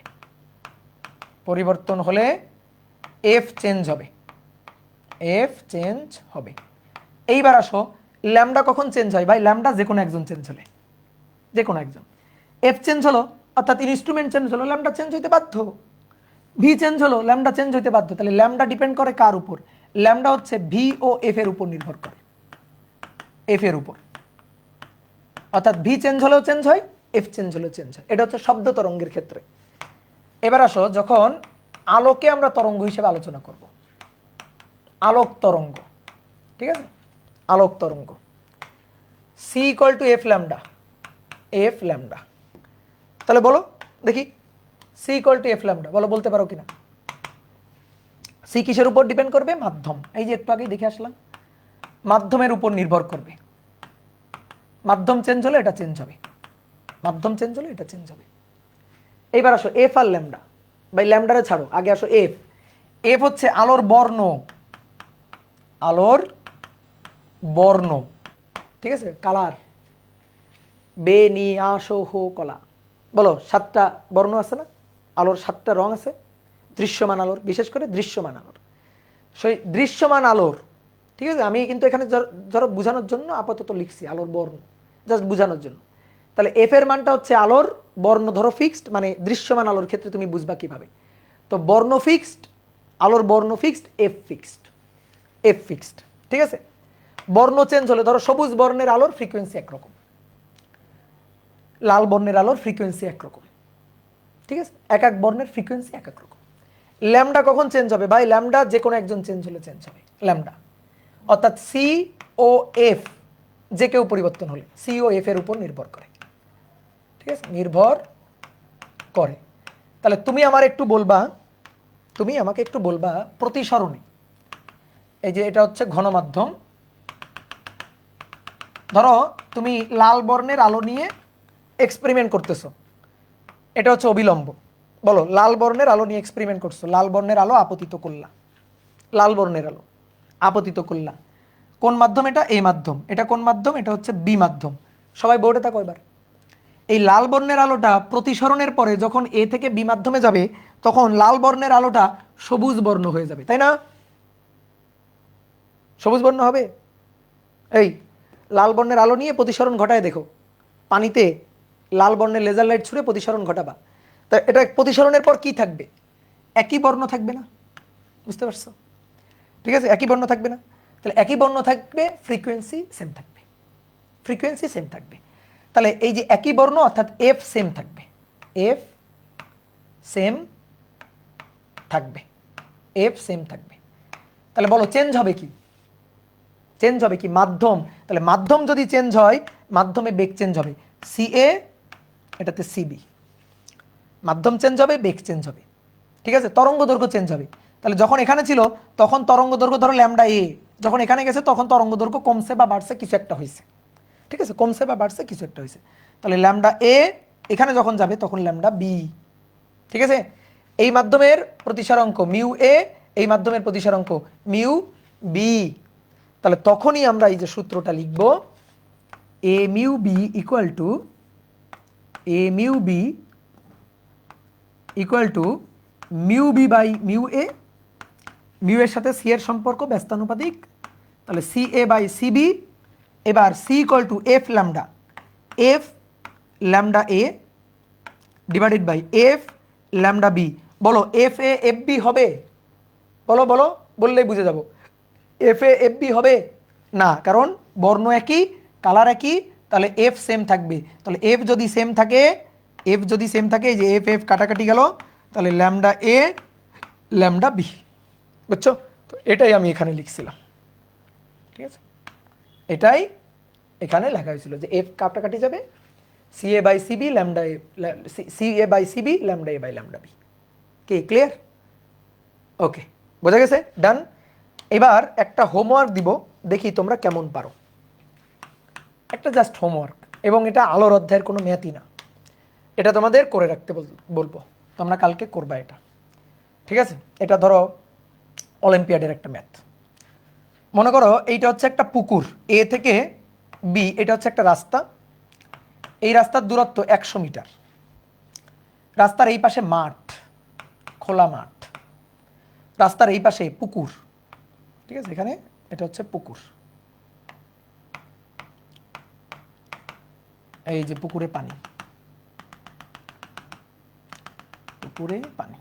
এফ চেঞ্জ হবে। এইবার আসো, ল্যামডা কখন চেঞ্জ হয়? ভাই ল্যামডা যে কোনো একজন চেঞ্জ হলে, যে কোনো একজন। এফ চেঞ্জ হলো অর্থাৎ ইনস্ট্রুমেন্ট চেঞ্জ হলো, ল্যামডা চেঞ্জ হইতে বাধ্য। ভি চেঞ্জ হলো, ল্যামডা চেঞ্জ হইতে বাধ্য। তাহলে ল্যামডা ডিপেন্ড করে কার উপর? ল্যামডা হচ্ছে ভি ও এফ এর উপর নির্ভর করে, এফ এর উপর। অর্থাৎ ভি চেঞ্জ হলেও চেঞ্জ হয়, এফ চেঞ্জ হলেও চেঞ্জ হয়। এটা হচ্ছে শব্দ তরঙ্গের ক্ষেত্রে। এবার আসো, যখন আলোকে আমরা তরঙ্গ হিসেবে আলোচনা করব, আলোক তরঙ্গ। ঠিক আছে, আলোক তরঙ্গ C equal to F lambda. তাহলে বলো দেখি, C equal to F lambda, বলো, বলতে পারো কিনা? সি কিসের উপর ডিপেন্ড করবে? মাধ্যম। এই যে একটু আগেই দেখে আসলাম, মাধ্যমের উপর নির্ভর করবে। মাধ্যম চেঞ্জ হলে এটা চেঞ্জ হবে, এইবার আসো এফ আর ল্যামডা। ভাই ল্যামডারে ছাড়ো, আগে আসো এফ। এফ হচ্ছে আলোর বর্ণ, ঠিক আছে, কালার। বে নি আসো হো কলা, বলো 7টা বর্ণ আছে না? আলোর 7টা রং আছে, দৃশ্যমান আলোর, বিশেষ করে দৃশ্যমান আলোর। সেই দৃশ্যমান আলোর, ঠিক আছে, আমি কিন্তু এখানে ধরো বোঝানোর জন্য আপাতত লিখছি আলোর বর্ণ, জাস্ট বোঝানোর জন্য। তাহলে এফ এর মানটা হচ্ছে আলোর বর্ণ, ধরো ফিক্সড, মানে দৃশ্যমান আলোর ক্ষেত্রে তুমি বুঝবা কিভাবে? তো বর্ণ ফিক্সড, আলোর বর্ণ ফিক্সড, এফ ফিক্সড। ঠিক আছে, বর্ণ চেঞ্জ হলে ধরো সবুজ বর্ণের আলোর ফ্রিকোয়েন্সি একরকম, লাল বর্ণের আলোর ফ্রিকোয়েন্সি একরকম। ঠিক আছে, এক এক বর্ণের ফ্রিকোয়েন্সি এক এক রকম। ল্যামডা কখন চেঞ্জ হবে? ভাই ল্যামডা যে কোনো একজন চেঞ্জ হলে চেঞ্জ হবে ল্যামডা, অর্থাৎ সি ও এফ যে কেউ পরিবর্তন হলে সি ও এফ এর উপর নির্ভর করে। ঠিক আছে, নির্ভর করে। তাহলে তুমি আমাকে একটু বলবা প্রতিসরণে, এই যে এটা হচ্ছে ঘনমাধ্যম, ধরো তুমি লাল বর্ণের আলো নিয়ে এক্সপেরিমেন্ট করতেছো, এটা হচ্ছে অবিলম্ব। বলো, লাল বর্ণের আলো নিয়ে এক্সপেরিমেন্ট করছো, লাল বর্ণের আলো আপতিত করলা, কোন মাধ্যম এটা? এ মাধ্যম। এটা কোন মাধ্যম? এটা হচ্ছে বি মাধ্যম। সবাই বোর্ডে তাকো এবার। এই লাল বর্ণের আলোটা প্রতিসরণের পরে যখন এ থেকে বি মাধ্যমে যাবে তখন লাল বর্ণের আলোটা সবুজ বর্ণ হয়ে যাবে, তাই না? সবুজ বর্ণ হবে। এই লাল বর্ণের আলো নিয়ে প্রতিসরণ ঘটায় দেখো, পানিতে লাল বর্ণের লেজার লাইট ছুড়ে প্রতিসরণ ঘটাবা, তা এটা প্রতিসরণের পর কি থাকবে? একই বর্ণ থাকবে না? বুঝতে পারছো? ঠিক আছে, একই বর্ণ থাকবে না? তাহলে একই বর্ণ থাকবে, ফ্রিকোয়েন্সি সেম থাকবে। ফ্রিকোয়েন্সি সেম থাকবে। তাহলে এই যে একই বর্ণ অর্থাৎ এফ সেম থাকবে, এফ সেম থাকবে, এফ সেম থাকবে। তাহলে বলো চেঞ্জ হবে কি? চেঞ্জ হবে কি? মাধ্যম। তাহলে মাধ্যম যদি চেঞ্জ হয়, মাধ্যমে বেগ চেঞ্জ হবে, সি এ এটাতে সিবি। মাধ্যম চেঞ্জ হবে, বেগ চেঞ্জ হবে। ঠিক আছে, তরঙ্গ দৈর্ঘ্য চেঞ্জ হবে। তাহলে যখন এখানে ছিল তখন তরঙ্গ দৈর্ঘ্য ধরো ল্যামডা এ, যখন এখানে গেছে তখন তরঙ্গ দৈর্ঘ্য কমছে বা বাড়ছে, কিছু একটা হয়েছে। ঠিক আছে, কমছে বা বাড়ছে, কিছু একটা হয়েছে। তাহলে ল্যামডা এ এখানে যখন যাবে তখন ল্যামডা বি। ঠিক আছে, এই মাধ্যমের প্রতিসারাঙ্ক মিউ এ, এই মাধ্যমের প্রতিসারাঙ্ক মিউ বি। তাহলে তখনই আমরা এই যে সূত্রটা লিখব, A mu B equal to, A mu B equal to mu B by mu A. Mu এর সাথে সি এর সম্পর্ক ব্যস্তানুপাতিক, তাহলে সি এ বাই সিবি। এবার C equal to F lambda, F lambda A divided by F lambda B. বলো এফ এ এফ বি হবে? বলো বলো, বললেই বুঝে যাব। এফ এ এফ বি হবে না, কারণ বর্ণ একই, কালার একই, তাহলে এফ সেম থাকবে। তাহলে এফ যদি সেম থাকে, এফ যদি সেম থাকে, এই যে এফ এফ কাটাকাটি গেল, তাহলে ল্যামডা এ ল্যামডা বি। বুঝছো? তো এটাই আমি এখানে লিখছিলাম। ঠিক আছে, এটাই এখানে লেখা হয়েছিল যে এফ কাটাকাটি যাবে, C A by C B lambda A, C A by C B lambda A by lambda B. কি ক্লিয়ার? ওকে, বোঝা গেছে? ডান। এবার একটা হোমওয়ার্ক দিব, দেখি তোমরা কেমন পারো। একটা জাস্ট হোমওয়ার্ক, এবং এটা আলোর অধ্যায়ের কোনো ম্যাথই না, এটা তোমাদের করে রাখতে বলবো, তোমরা কালকে করবা এটা। ঠিক আছে, এটা ধরো অলিম্পিয়াডের একটা ম্যাথ। মনে করো এইটা হচ্ছে একটা পুকুর, এ থেকে বি, এটা হচ্ছে একটা রাস্তা, এই রাস্তার দূরত্ব 100 মিটার। রাস্তার এই পাশে মাঠ, খোলা মাঠ, রাস্তার এই পাশে পুকুর। ঠিক আছে, এখানে এটা হচ্ছে পুকুর, এই যে পুকুরে পানি, পুকুরে পানি।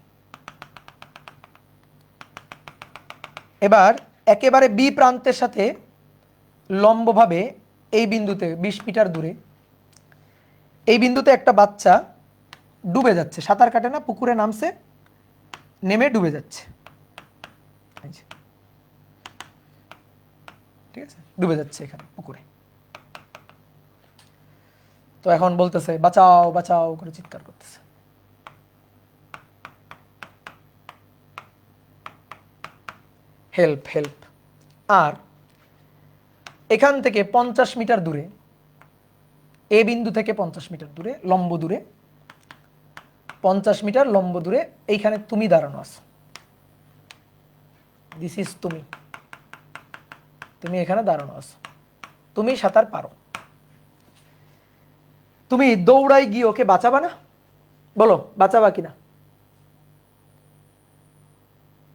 এবার একেবারে বি প্রান্তের সাথে লম্বভাবে এই বিন্দুতে 20 মিটার দূরে, এই বিন্দুতে একটা বাচ্চা ডুবে যাচ্ছে, সাঁতার কাটে না, পুকুরে নামছে, নেমে ডুবে যাচ্ছে। ঠিক আছে, ডুবে যাচ্ছে এখানে পুকুরে। তো এখন বলতেছে বাঁচাও বাঁচাও করে চিৎকার করতেছে। Help help. আর এখান থেকে 50 মিটার দূরে, এ বিন্দু থেকে 50 মিটার দূরে, লম্ব দূরে 50 মিটার লম্ব দূরে, এইখানে তুমি দাঁড়ানো আছো, দিস ইজ তুমি, তুমি এখানে দাঁড়ানো আছো, তুমি সাঁতার পারো, তুমি দৌড়াই গিয়ে ওকে বাঁচাবা না? বলো বাঁচাবা কিনা?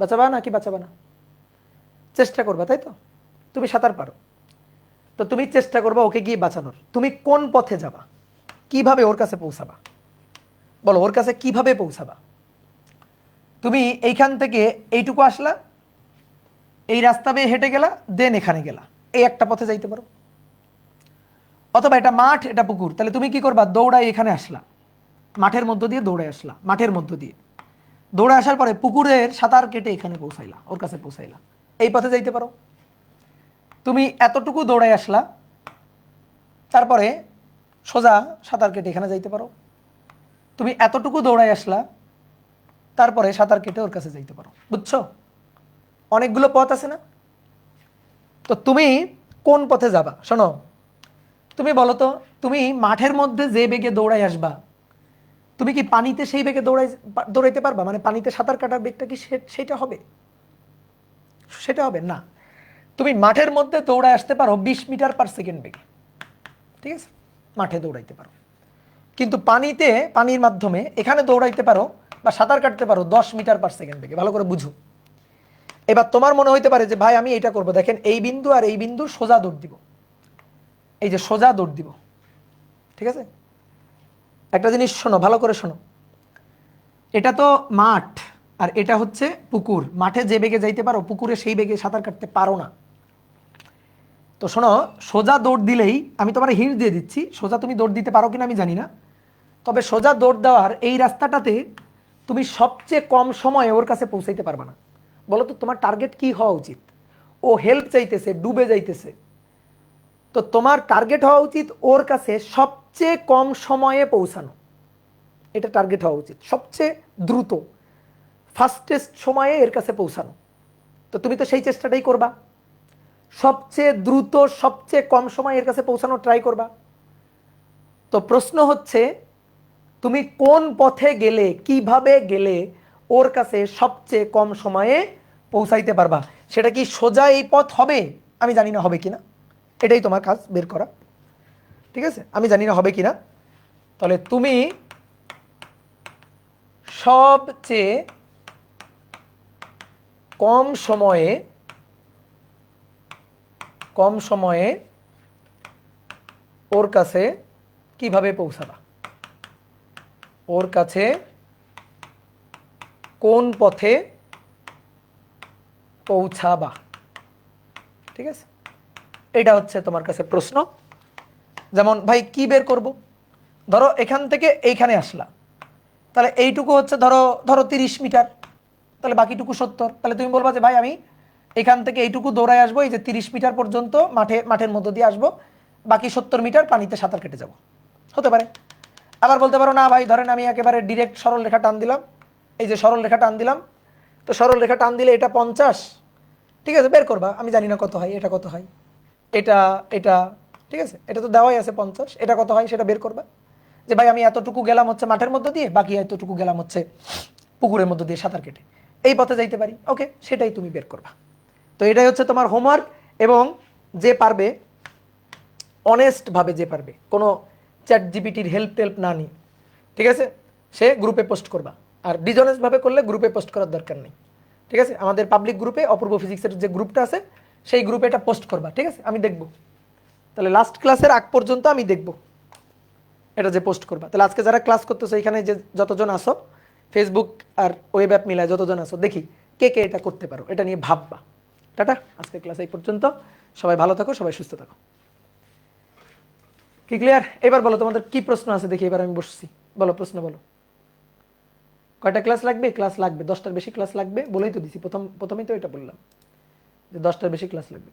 বাঁচাবা নাকি বাঁচাবা না? চেষ্টা করবা, তাই তো? তুমি সাঁতার পারো, তো তুমি চেষ্টা করবা ওকে গিয়ে বাঁচানোর। তুমি কোন পথে যাবা? কিভাবে ওর কাছে পৌঁছাবা? বলো ওর কাছে কিভাবে পৌঁছাবা? তুমি এইখান থেকে এইটুকু আসলা, এই রাস্তা বেয়ে হেঁটে গেলা, দেন এখানে গেলা, এই একটা পথে যাইতে পারো। অথবা এটা মাঠ, এটা পুকুর, তাহলে তুমি কি করবা? দৌড়াই এখানে আসলা, মাঠের মধ্য দিয়ে দৌড়ে আসলা, মাঠের মধ্য দিয়ে দৌড়ে আসার পরে পুকুরের সাঁতার কেটে এখানে পৌঁছাইলা, ওর কাছে পৌঁছাইলা, এই পথে যাইতে পারো। তুমি এতটুকু দৌড়াই আসলা, তারপরে সোজা সাঁতার কেটে এখানে যাইতে পারো। তুমি এতটুকু দৌড়াই আসলা, তারপরে সাঁতার কেটে ওর কাছে যাইতে পারো। বুঝছো? অনেকগুলো পথ আছে না? তো তুমি কোন পথে যাবা? শোনো, তুমি বলো তো, তুমি মাঠের মধ্যে যে বেগে দৌড়াই আসবা, তুমি কি পানিতে সেই বেগে দৌড়াইতে পারবা? মানে পানিতে সাঁতার কাটার বেগটা কি সেটা হবে? সেটা হবে না। তুমি মাঠের মধ্যে দৌড়ায় আসতে পারো 20 মিটার/সেকেন্ড বেগে, ঠিক আছে, মাঠে দৌড়াইতে পারো। কিন্তু পানিতে, পানির মাধ্যমে এখানে দৌড়াইতে পারো বা সাঁতার কাটতে পারো 10 মিটার/সেকেন্ড বেগে। ভালো করে বুঝো। এবার তোমার মনে হইতে পারে যে ভাই আমি এটা করব, দেখেন এই বিন্দু আর এই বিন্দু সোজা দৌড় দিব, এই যে সোজা দৌড় দিব, ঠিক আছে। একটা জিনিস শোনো, ভালো করে শোনো, এটা তো মাঠ আর এটা হচ্ছে পুকুর। মাঠে যে বেগে যাইতে পারো, পুকুরে সেই বেগে সাঁতার কাটতে পারো না। তো শোনো, সোজা দৌড় দিলেই, আমি তোমার হিন্ট দিয়ে দিচ্ছি, সোজা তুমি দৌড় দিতে পারো কিনা আমি জানি না, তবে সোজা দৌড় দেওয়ার এই রাস্তাটাতে তুমি সবচেয়ে কম সময়ে ওর কাছে পৌঁছাইতে পারবে না। বলো তো তোমার টার্গেট কি হওয়া উচিত? ও হেল্প চাইতেছে, ডুবে যাইতেছে, তো তোমার টার্গেট হওয়া উচিত ওর কাছে সবচেয়ে কম সময়ে পৌঁছানো। এটা টার্গেট হওয়া উচিত, সবচেয়ে দ্রুত, ফাস্টেস্ট সময়ে এর কাছে পৌঁছানো। তো তুমি তো সেই চেষ্টাটাই করবা, সবচেয়ে দ্রুত সবচেয়ে কম সময়ে এর কাছে পৌঁছানো ট্রাই করবা। তো প্রশ্ন হচ্ছে তুমি কোন পথে গেলে, কিভাবে গেলে ওর কাছে সবচেয়ে কম সময়ে পৌঁছাইতে পারবা। সেটা কি সোজা এই পথ হবে? আমি জানি না হবে কিনা, এটাই তোমার কাজ বের করা, ঠিক আছে। আমি জানি না হবে কিনা। তাহলে তুমি সবচেয়ে কম সময়ে ওর কাছে কিভাবে পৌঁছাবা, ওর কাছে কোন পথে পৌঁছাবা, ঠিক আছে। এটা হচ্ছে তোমার কাছে প্রশ্ন। যেমন ভাই কি বের করব, ধরো এখান থেকে এইখানে আসলা, তাহলে এইটুকু হচ্ছে ধরো ধরো 30 মিটার, তাহলে বাকিটুকু 70। তাহলে তুমি বলবা যে ভাই আমি এখান থেকে এইটুকু দৌড়ায় আসবো, এই যে 30 মিটার পর্যন্ত মাঠের মধ্য দিয়ে আসবো, বাকি 70 মিটার পানিতে সাঁতার কেটে যাব, হতে পারে। আবার বলতে পারো না ভাই ধরেন আমি একেবারে ডিরেক্ট সরল রেখা টান দিলাম, এই যে সরল রেখা টান দিলাম, তো সরল রেখা টান দিলে এটা 50, ঠিক আছে, বের করবা। আমি জানি না কত হয়, এটা কত হয়, এটা এটা ঠিক আছে, এটা তো দেওয়াই আছে 50, এটা কত হয় সেটা বের করবা। যে ভাই আমি এতটুকু গেলাম হচ্ছে মাঠের মধ্য দিয়ে, বাকি এতটুকু গেলাম হচ্ছে পুকুরের মধ্য দিয়ে সাঁতার কেটে, এই পথে যাইতে পারি, ওকে, সেটাই তুমি বের করবা। তো এটাই হচ্ছে তোমার হোমওয়ার্ক। এবং যে পারবে, অনেস্টভাবে যে পারবে, কোনো চ্যাট জিপিটির হেল্প না নিয়ে, ঠিক আছে, সে গ্রুপে পোস্ট করবা। আর ডিজনেসভাবে করলে গ্রুপে পোস্ট করার দরকার নেই, ঠিক আছে। আমাদের পাবলিক গ্রুপে অপূর্ব ফিজিক্সের যে গ্রুপটা আছে সেই গ্রুপে এটা পোস্ট করবা, ঠিক আছে, আমি দেখব। তাহলে লাস্ট ক্লাসের আগ পর্যন্ত আমি দেখব এটা যে পোস্ট করবা। তাহলে আজকে যারা ক্লাস করতেছো এখানে যে যতজন আসো, ফেসবুক আর ওয়েব অ্যাপ মিলায় যতজন আসো, দেখি কে কে এটা করতে পারো, এটা নিয়ে ভাববা। টাটা, আজকের ক্লাস এই পর্যন্ত। সবাই ভালো থাকো, সবাই সুস্থ থাকো। কি ক্লিয়ার? এবার বলো তোমাদের কি প্রশ্ন আছে দেখি, এবার আমি বসছি, বলো প্রশ্ন বলো। কয়টা ক্লাস লাগবে? ক্লাস লাগবে 10টার বেশি ক্লাস লাগবে, বলেই তো দিছি, প্রথমেই তো এটা বললাম যে 10টার বেশি ক্লাস লাগবে।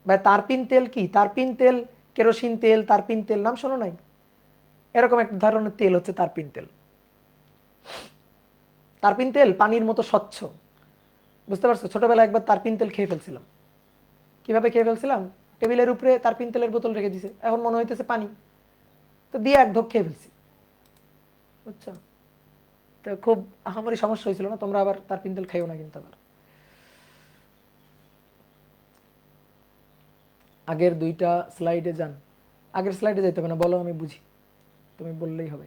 ভাই তারপিন তেল কি? তারপিন তেল, কেরোসিন তেল, তারপিন তেল নাম শোনো নাই? এরকম এক ধরনের তেল হচ্ছে তারপিন তেল। তারপিন তেল পানির মতো স্বচ্ছ, বুঝতে পারছো? ছোটবেলায় একবার তারপিন তেল খেয়ে ফেলছিলাম। কিভাবে খেয়ে ফেলছিলাম? টেবিলের উপরে তারপিন তেলের বোতল রেখে দিছে, এখন মনে হইতেছে পানি, তো দিয়ে এক ঢোক খেয়ে ফেলছি, বুঝছো? তো খুব আহামরি সমস্যা হয়েছিল না। তোমরা আবার তারপিন তেল খাইও না কিন্তু আবার। আগের 2টা স্লাইডে যান। আগের স্লাইডে যাইতে হবে না, বলো, আমি বুঝি, তুমি বললেই হবে।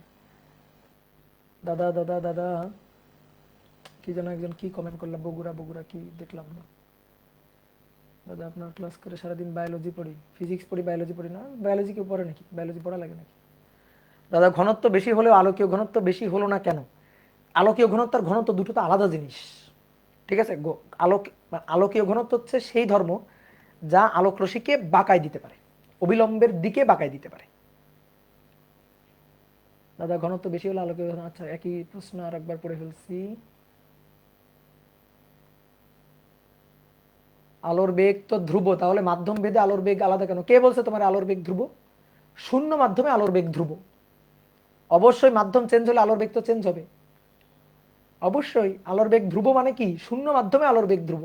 দাদা দাদা দাদা, কি যেন একজন কি কমেন্ট করলাম, বগুড়া বগুড়া কি দেখলাম না। দাদা আপনার ক্লাস করে সারাদিন বায়োলজি পড়ি, ফিজিক্স পড়ি, বায়োলজি পড়ি না। বায়োলজি কেউ পড়ে নাকি? বায়োলজি পড়া লাগে নাকি? দাদা ঘনত্ব বেশি হলেও আলোকীয় ঘনত্ব বেশি হলো না কেন? আলোকীয় ঘনত্ব আর ঘনত্ব দুটো তো আলাদা জিনিস, ঠিক আছে। আলোকীয় ঘনত্ব হচ্ছে সেই ধর্ম যা আলোক রশ্মিকে বাঁকায় দিতে পারে, অবিলম্বের দিকে বাঁকায় দিতে পারে। দাদা ঘনত্ব বেশি হলে আলোকীয় ঘনত্ব, আচ্ছা একই প্রশ্ন আর একবার পড়ে ফেলছি। আলোর বেগ তো ধ্রুব, তাহলে মাধ্যম ভেদে আলোর বেগ আলাদা কেন? কে বলছে তোমার আলোর বেগ ধ্রুব? শূন্য মাধ্যমে আলোর বেগ ধ্রুব। অবশ্যই মাধ্যম চেঞ্জ হলে আলোর বেগ তো চেঞ্জ হবে, অবশ্যই। আলোর বেগ ধ্রুব মানে কি? শূন্য মাধ্যমে আলোর বেগ ধ্রুব।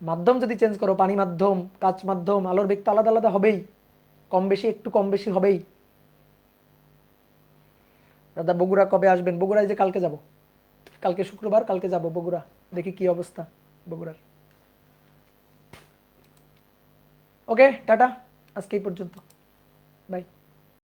মাধ্যম যদি চেঞ্জ করো, পানি মাধ্যম, কাঁচ মাধ্যম, আলোর বেগ তো আলাদা আলাদা হবেই, কম বেশি, একটু কম বেশি হবেই। দাদা বগুড়া কবে আসবেন? বগুড়ায় যে কালকে যাব, কালকে শুক্রবার, কালকে যাব বগুড়া, দেখি কি অবস্থা বগুড়ার। ওকে, টাটা, আজকে এই পর্যন্ত, বাই।